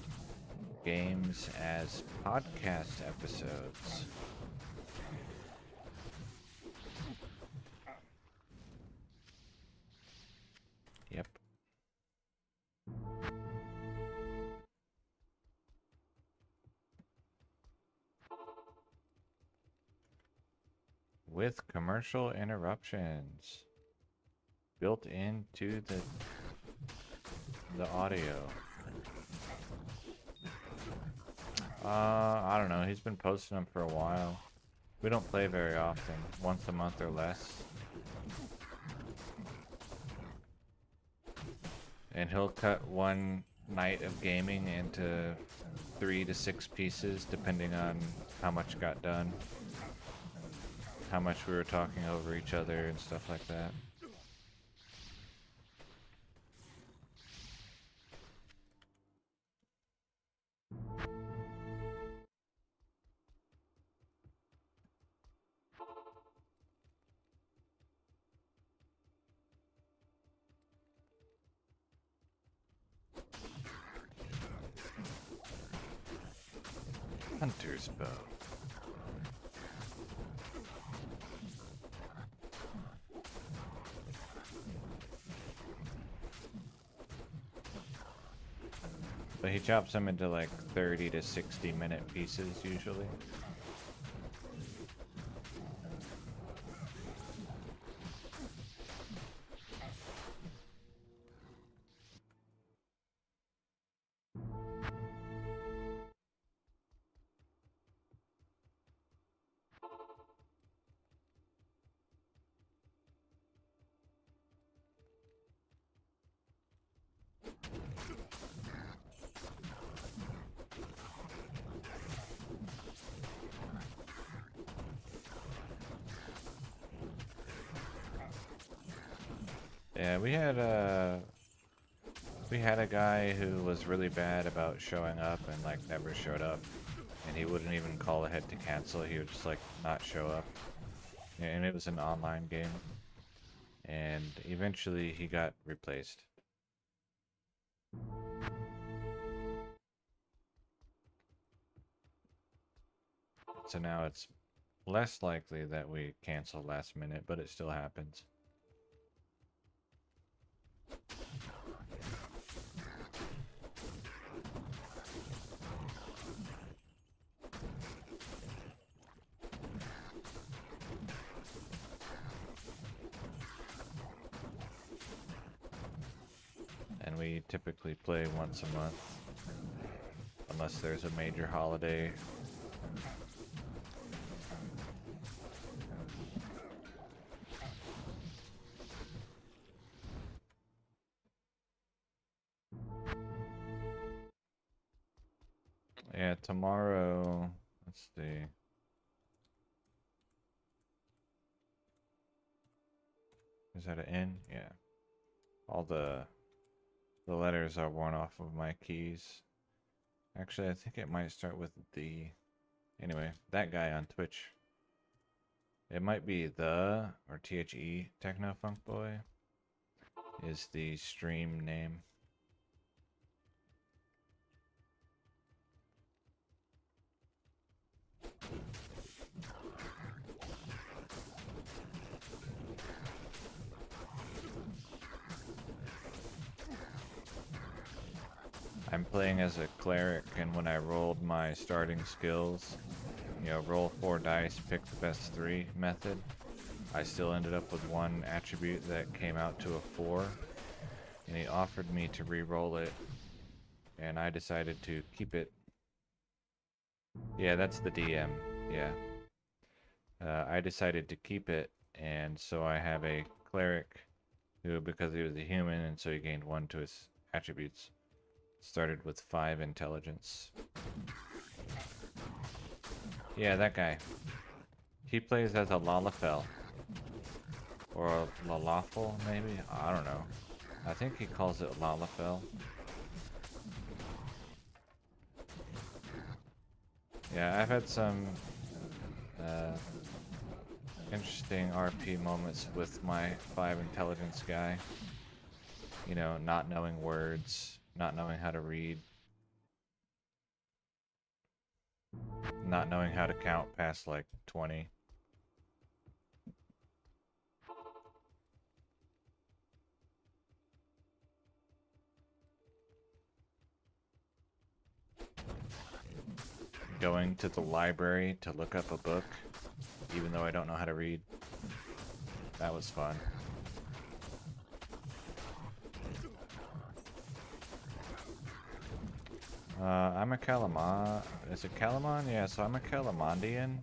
games as podcast episodes. Yep. With commercial interruptions built into the audio. I don't know. He's been posting them for a while. We don't play very often, once a month or less. And he'll cut one night of gaming into 3 to 6 pieces, depending on how much got done, how much we were talking over each other and stuff like that. Hunter's bow. But he chops them into like 30 to 60-minute pieces usually. Yeah, we had a guy who was really bad about showing up and like never showed up, and he wouldn't even call ahead to cancel. He would just like not show up, and it was an online game, and eventually he got replaced. So now it's less likely that we cancel last minute, but it still happens. And we typically play once a month, unless there's a major holiday. Yeah, tomorrow, let's see. Is that an N? Yeah. All the letters are worn off of my keys. Actually, I think it might start with D. Anyway, that guy on Twitch. It might be the, or THE, Techno Funk Boy, is the stream name. I'm playing as a cleric, and when I rolled my starting skills, you know, roll 4 dice, pick the best 3 method, I still ended up with one attribute that came out to a 4, and he offered me to re-roll it, and I decided to keep it. Yeah, that's the DM, yeah. I decided to keep it, and so I have a cleric who, because he was a human and so he gained 1 to his attributes, started with 5 intelligence. Yeah, that guy. He plays as a Lalafell. Or a Lalafell, maybe? I don't know. I think he calls it Lalafell. Yeah, I've had some interesting RP moments with my 5 intelligence guy. You know, not knowing words, not knowing how to read, not knowing how to count past like 20. Going to the library to look up a book, even though I don't know how to read. That was fun. I'm a Calamon. Is it Calamon? Yeah, so I'm a Calamondian.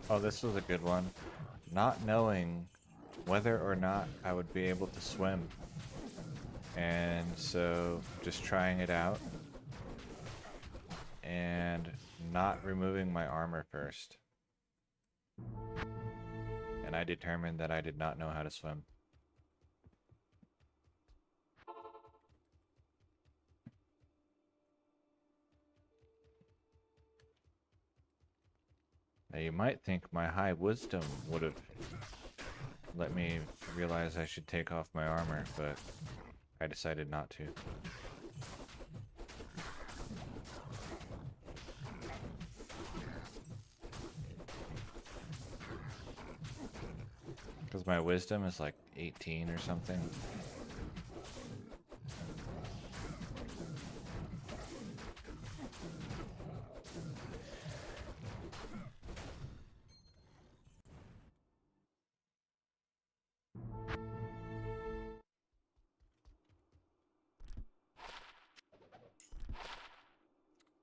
Oh, this was a good one. Not knowing whether or not I would be able to swim. And so just trying it out and not removing my armor first. And I determined that I did not know how to swim. Now you might think my high wisdom would have let me realize I should take off my armor, but I decided not to. Because my wisdom is like 18 or something.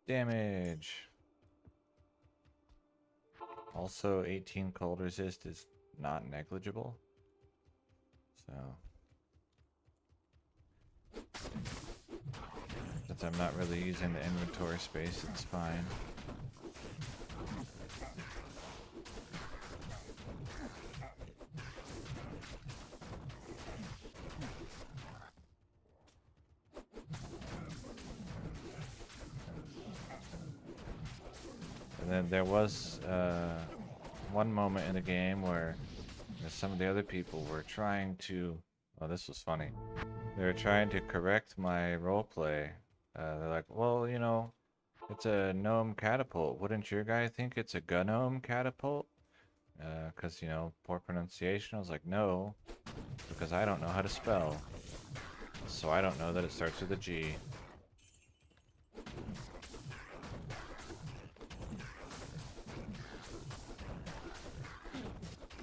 Damage. Also, 18 cold resist is not negligible. So, since I'm not really using the inventory space, it's fine. And then there was one moment in the game where some of the other people were trying to... Oh, this was funny. They were trying to correct my roleplay. They're like, well, you know, it's a gnome catapult. Wouldn't your guy think it's a gnome catapult? Because, you know, poor pronunciation. I was like, no, because I don't know how to spell. So I don't know that it starts with a G.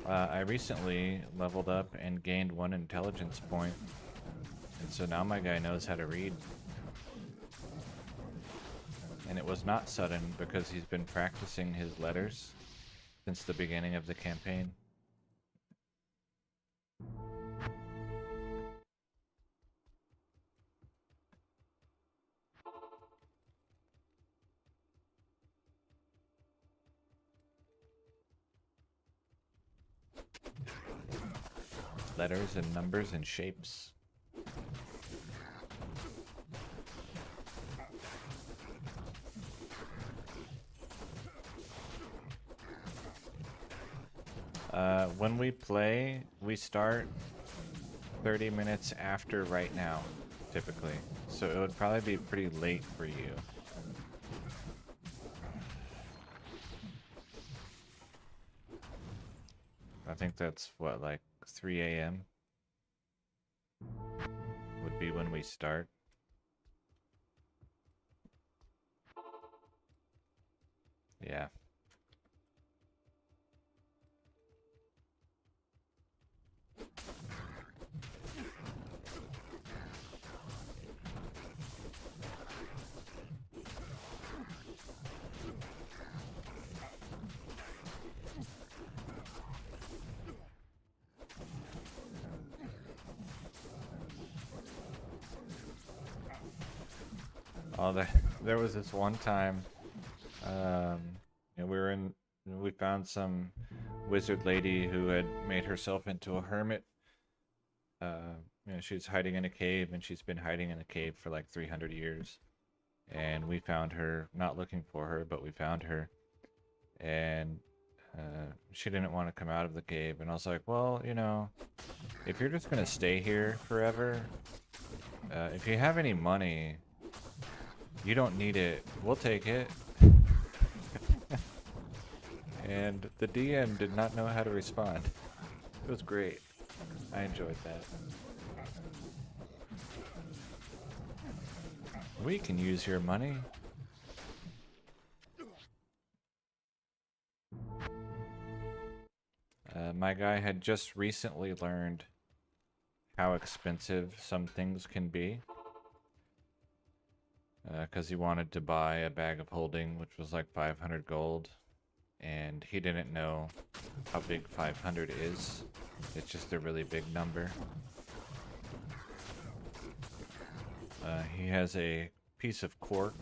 I recently leveled up and gained 1 intelligence point, and so now my guy knows how to read. And it was not sudden because he's been practicing his letters since the beginning of the campaign. letters and numbers and shapes. When we play, we start 30 minutes after right now, typically. So it would probably be pretty late for you. I think that's what, like 3 a.m. would be when we start. Yeah. Oh, there was this one time, we found some wizard lady who had made herself into a hermit. She's hiding in a cave, and she's been hiding in a cave for like 300 years. And we found her, not looking for her, but we found her. And she didn't want to come out of the cave. And I was like, well, if you're just going to stay here forever, if you have any money, you don't need it. We'll take it. And the DM did not know how to respond. It was great. I enjoyed that. We can use your money. My guy had just recently learned how expensive some things can be. Because he wanted to buy a bag of holding, which was like 500 gold. And he didn't know how big 500 is. It's just a really big number. He has a piece of cork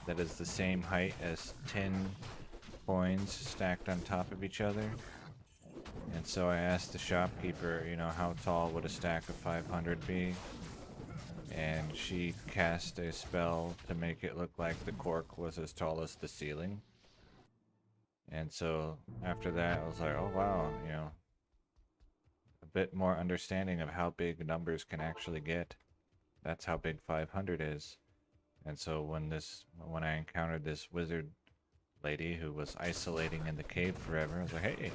that is the same height as 10 coins stacked on top of each other. And so I asked the shopkeeper, how tall would a stack of 500 be? And she cast a spell to make it look like the cork was as tall as the ceiling. And so after that, I was like, oh wow, a bit more understanding of how big numbers can actually get. That's how big 500 is. And so when I encountered this wizard lady who was isolating in the cave forever, I was like, hey,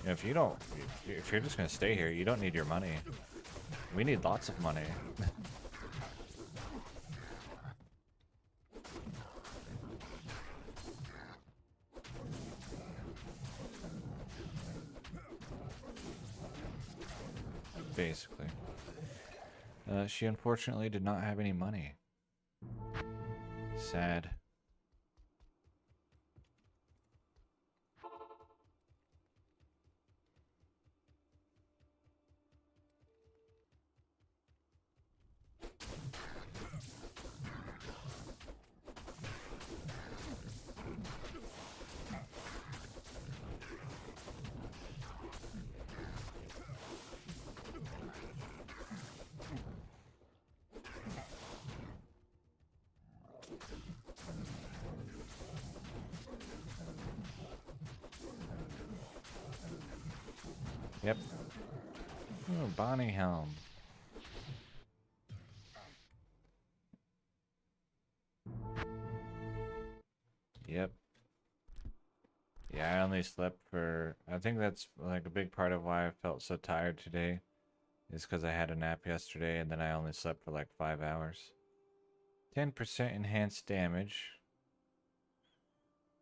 if you're just gonna stay here, you don't need your money. We need lots of money. Basically. She unfortunately did not have any money. Sad. Yep. Oh, Bonnie Helm. Yep. Yeah, I only slept for... I think that's like a big part of why I felt so tired today. Is because I had a nap yesterday and then I only slept for like 5 hours. 10% enhanced damage.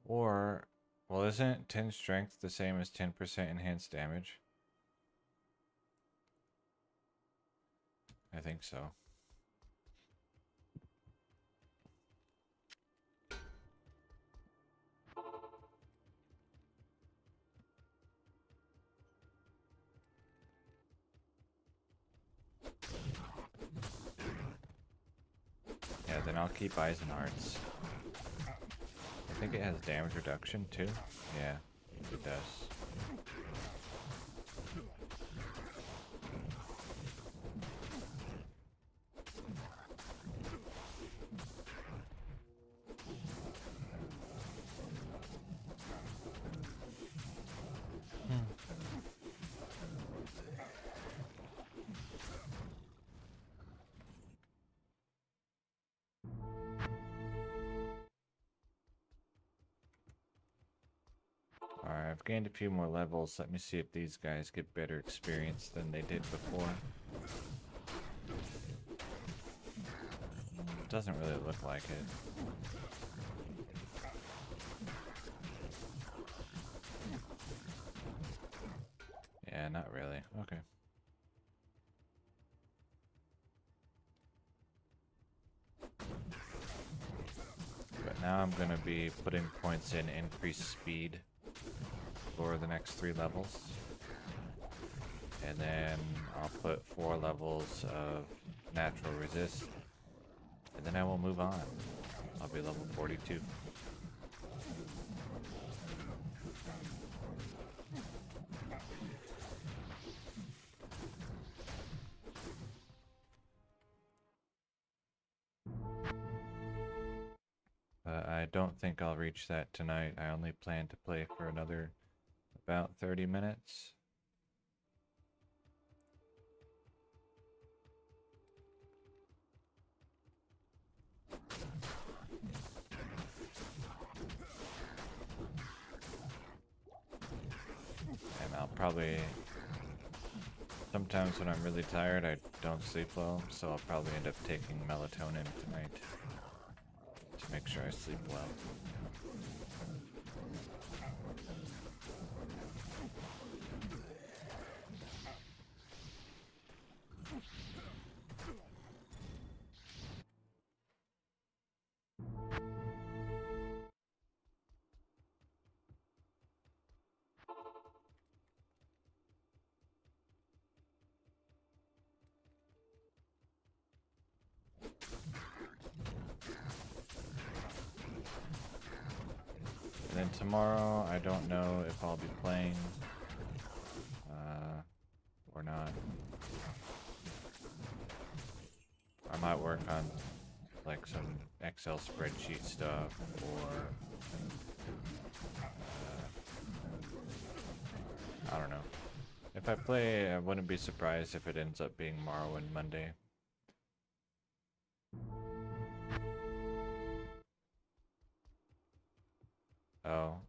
Or... Well, isn't 10 strength the same as 10% enhanced damage? I think so. Yeah, then I'll keep Eisenhart's. I think it has damage reduction too. Yeah, it does. gained a few more levels. Let me see if these guys get better experience than they did before. Doesn't really look like it. Yeah, not really. Okay. But now I'm gonna be putting points in increased speed for the next 3 levels. And then I'll put 4 levels of natural resist. And then I will move on. I'll be level 42. I don't think I'll reach that tonight. I only plan to play for another about 30 minutes. And I'll probably... Sometimes when I'm really tired, I don't sleep well, so I'll probably end up taking melatonin tonight to make sure I sleep well. And then tomorrow, I don't know if I'll be playing or not. I might work on like some Excel spreadsheet stuff, or I don't know. If I play, I wouldn't be surprised if it ends up being Morrowind Monday. Oh,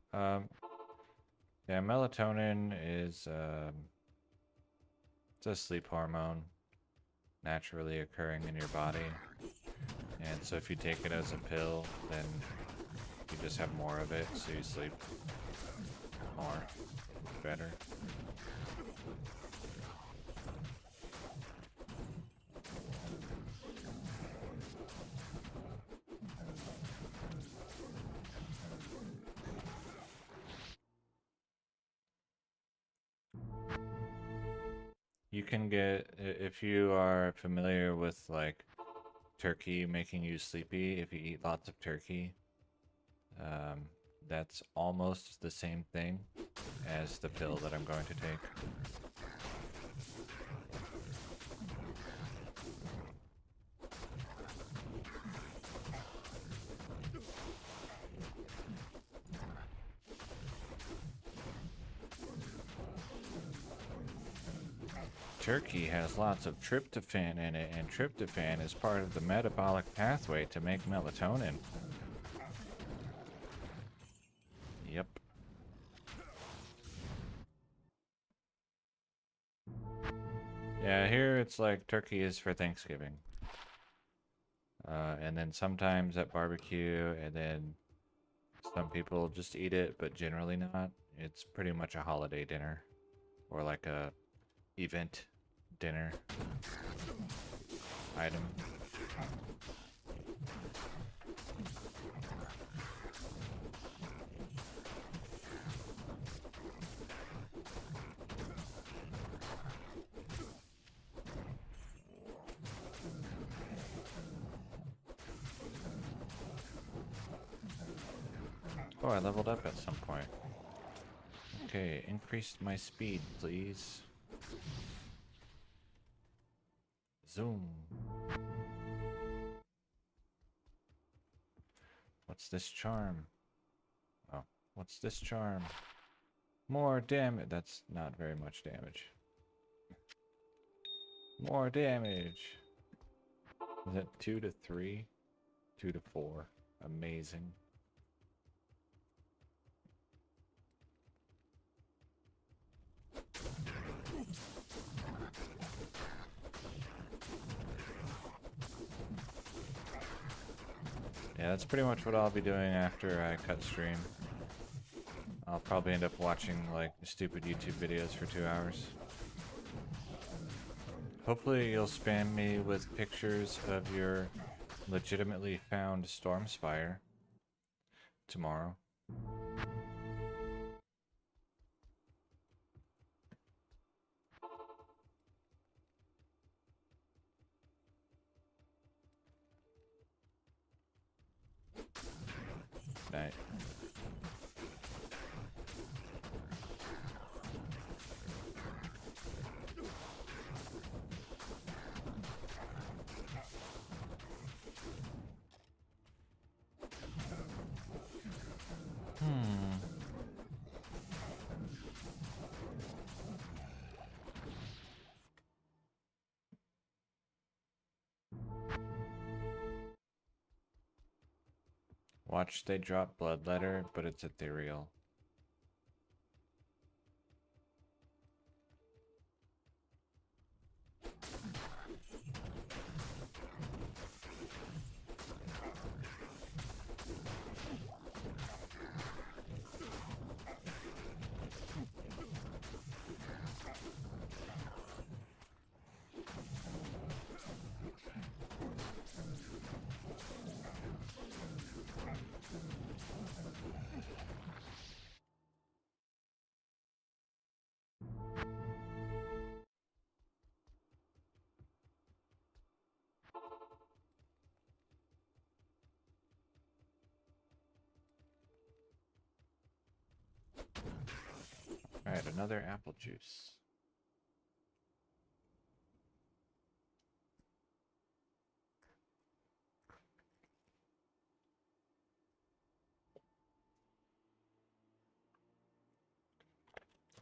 yeah, melatonin is, it's a sleep hormone naturally occurring in your body. And so if you take it as a pill, then you just have more of it, so you sleep more, better. You can get, if you are familiar with like turkey making you sleepy, if you eat lots of turkey, that's almost the same thing as the pill that I'm going to take. Turkey has lots of tryptophan in it, and tryptophan is part of the metabolic pathway to make melatonin. Yep. Yeah, here it's like turkey is for Thanksgiving. And then sometimes at barbecue, and then some people just eat it, but generally not. It's pretty much a holiday dinner, or like a event dinner item. Oh, I leveled up at some point. Okay, increased my speed, please. Zoom. What's this charm? Oh, what's this charm? More damage. That's not very much damage. More damage. Is that 2 to 3? 2 to 4. Amazing. Yeah, that's pretty much what I'll be doing after I cut stream. I'll probably end up watching like stupid YouTube videos for 2 hours. Hopefully you'll spam me with pictures of your legitimately found Stormspire tomorrow. Night. Watch they drop Bloodletter, but it's ethereal. Alright, another apple juice.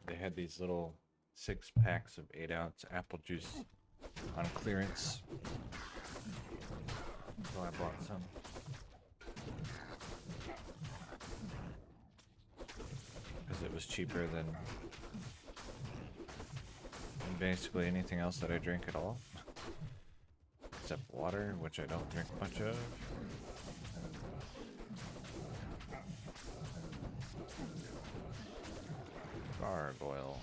They had these little 6 packs of 8-ounce apple juice on clearance. So I bought some. Because it was cheaper than basically anything else that I drink at all. Except water, which I don't drink much of. Gargoyle.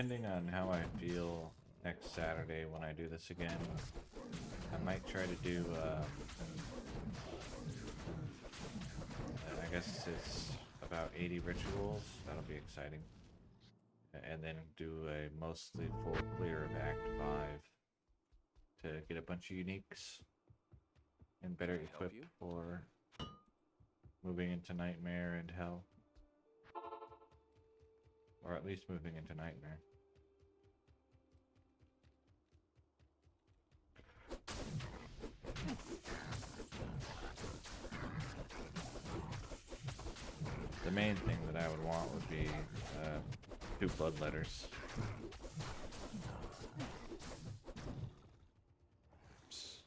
Depending on how I feel next Saturday when I do this again, I might try to do, I guess it's about 80 rituals. That'll be exciting. And then do a mostly full clear of Act 5 to get a bunch of uniques and better Can I help equipped you? for moving into Nightmare and Hell. Or at least moving into Nightmare. The main thing that I would want would be 2 bloodletters. Oops.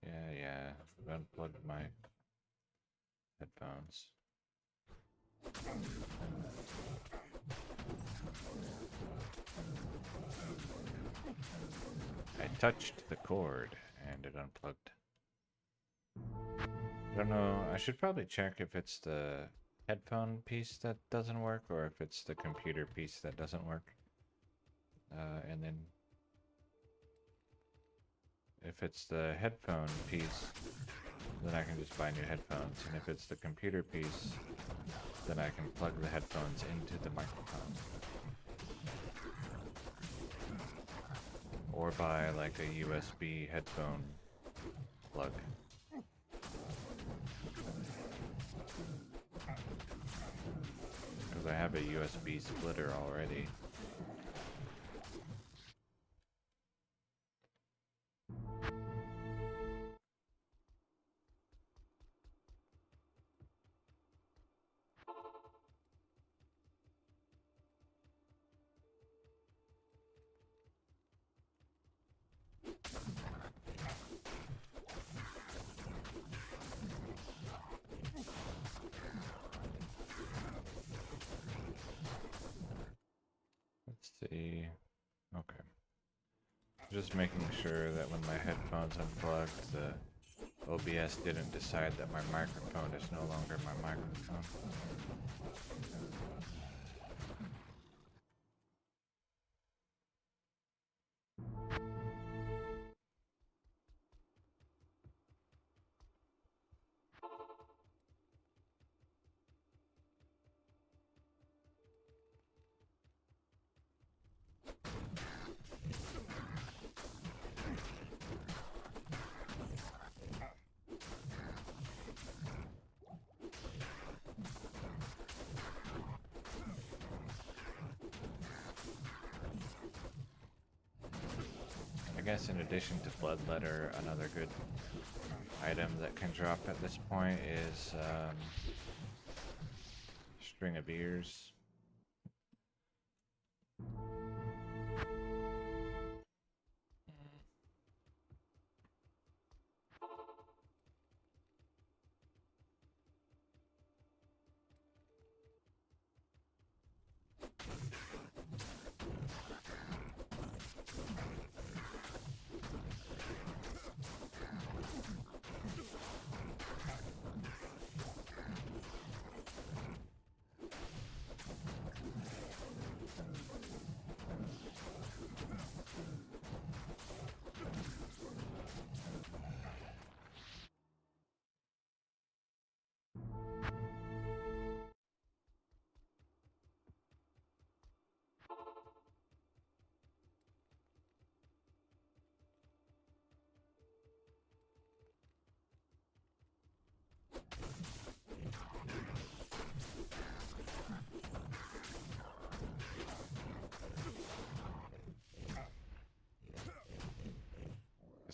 Yeah, I've unplugged my headphones. I touched the cord and it unplugged. I don't know, I should probably check if it's the headphone piece that doesn't work or if it's the computer piece that doesn't work. And then if it's the headphone piece, then I can just buy new headphones. And if it's the computer piece, then I can plug the headphones into the microphone. Or buy like a USB headphone plug. Because I have a USB splitter already. Let's see. Okay. Just making sure that when my headphones unplugged, the OBS didn't decide that my microphone is no longer my microphone. I guess in addition to Bloodletter, another good item that can drop at this point is String of Ears.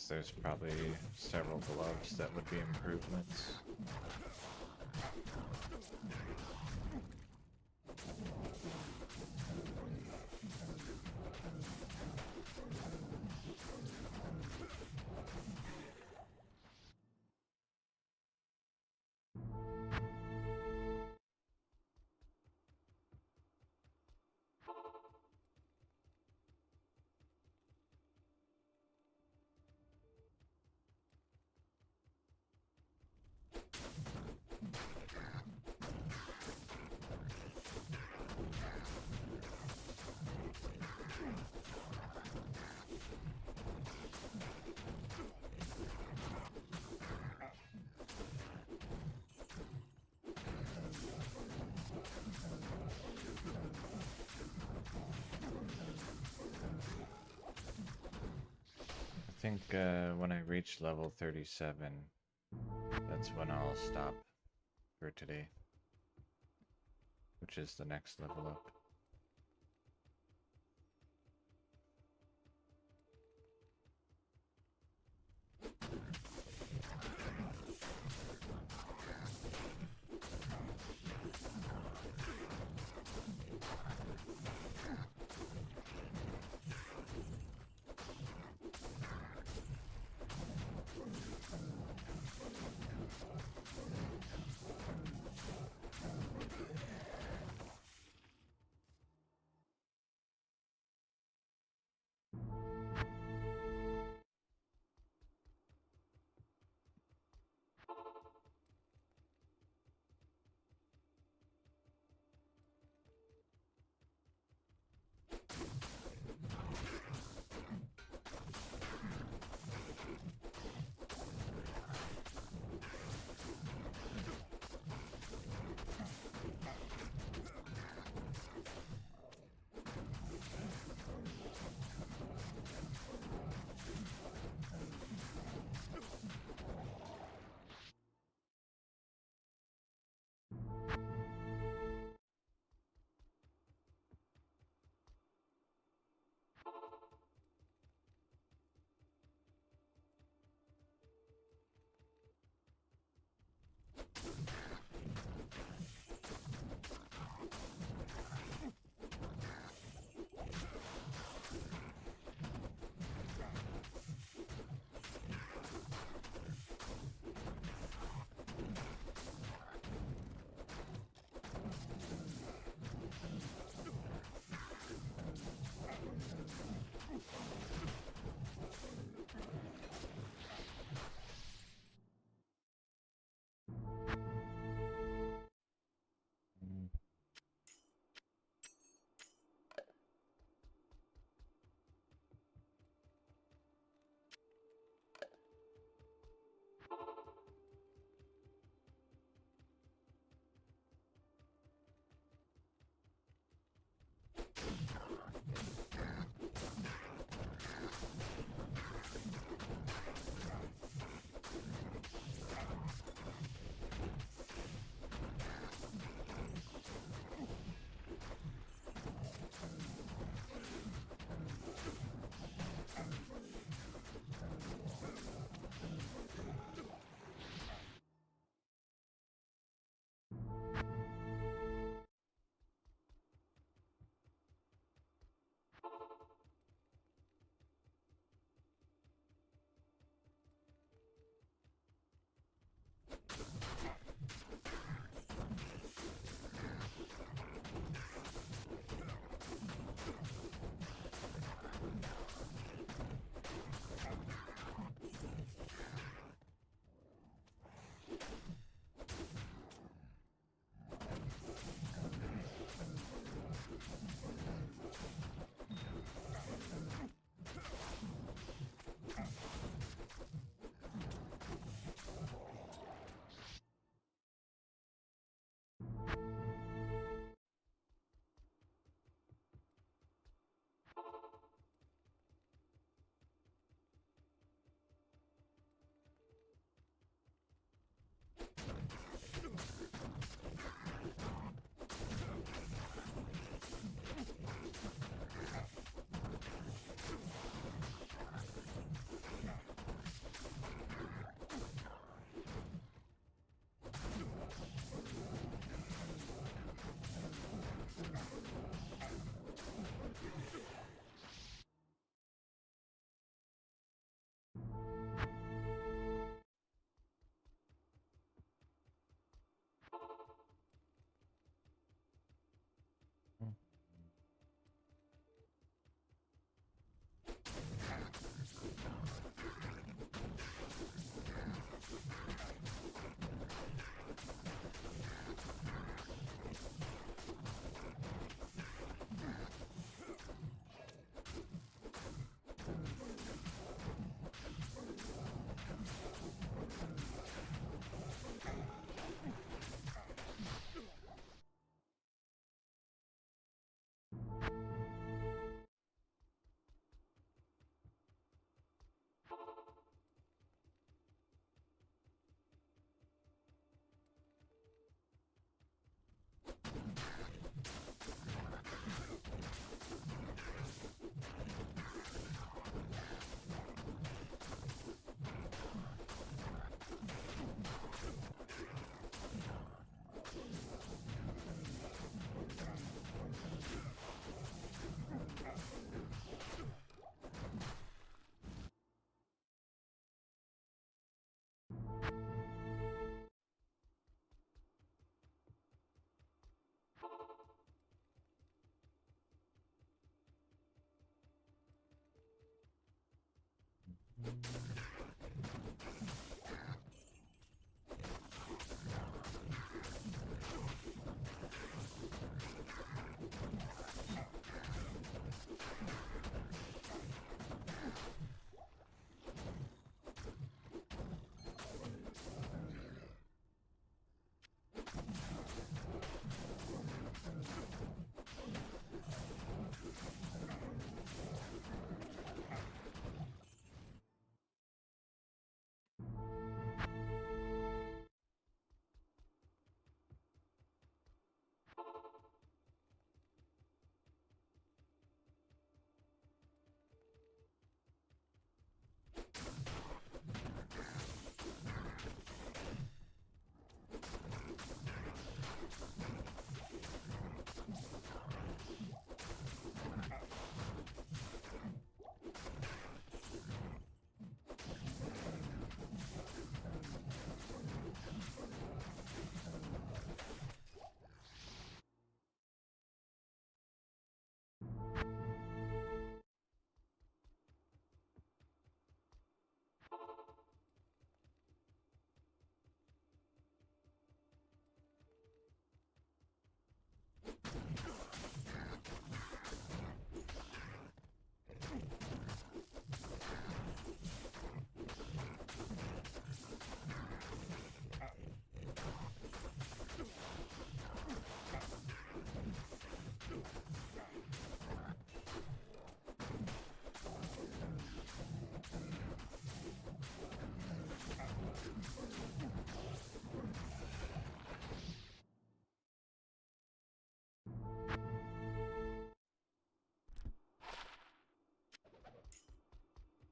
There's probably several gloves that would be improvements. think when I reach level 37, that's when I'll stop for today, which is the next level up.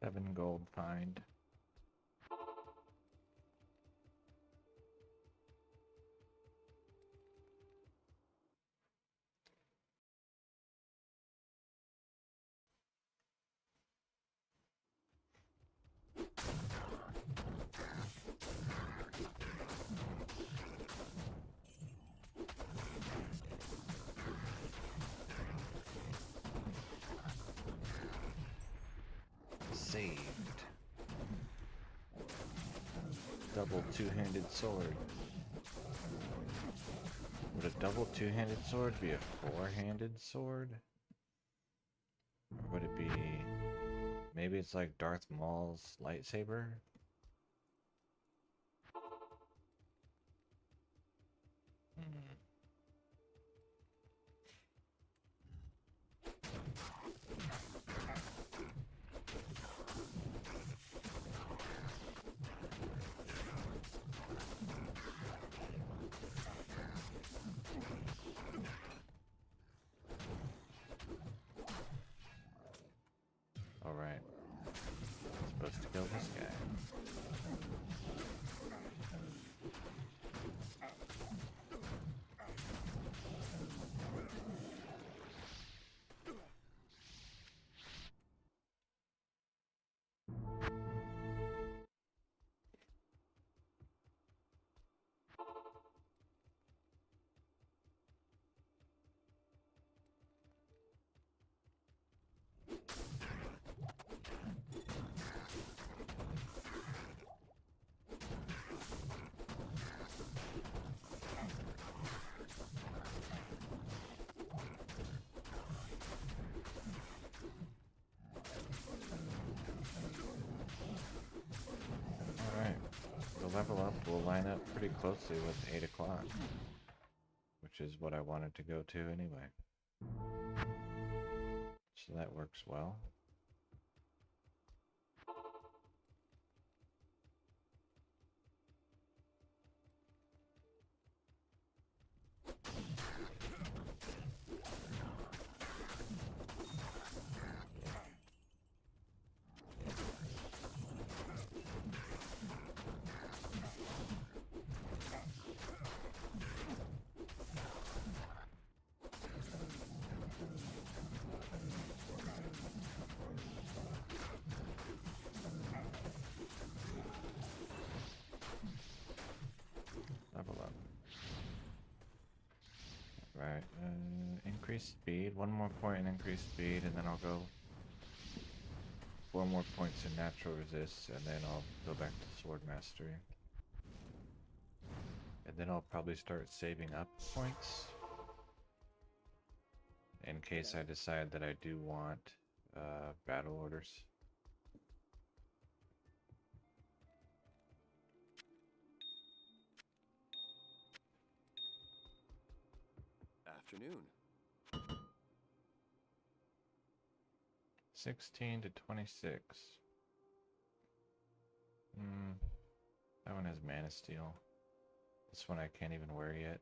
7 gold find. Saved. Double two-handed sword. Would a double two-handed sword be a four-handed sword? Or would it be... Maybe it's like Darth Maul's lightsaber? Hmm. Alright. Supposed to kill this guy. Level up will line up pretty closely with 8 o'clock, which is what I wanted to go to anyway. So that works well. Right, increase speed, one more point in increased speed, and then I'll go 4 more points in natural resist, and then I'll go back to sword mastery. And then I'll probably start saving up points in case I decide that I do want battle orders. Afternoon. 16 to 26. That one has Mana Steel. This one I can't even wear yet.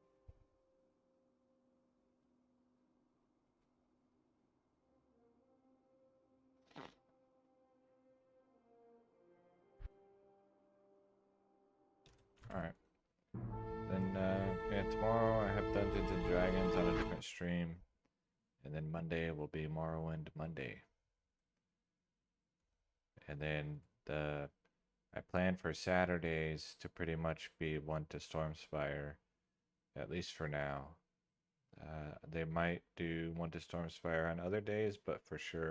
Alright. Then, yeah, tomorrow I have Dungeons and Dragons on a different stream. And then Monday will be Morrowind Monday. And then I plan for Saturdays to pretty much be one to Stormspire, at least for now. They might do one to Stormspire on other days, but for sure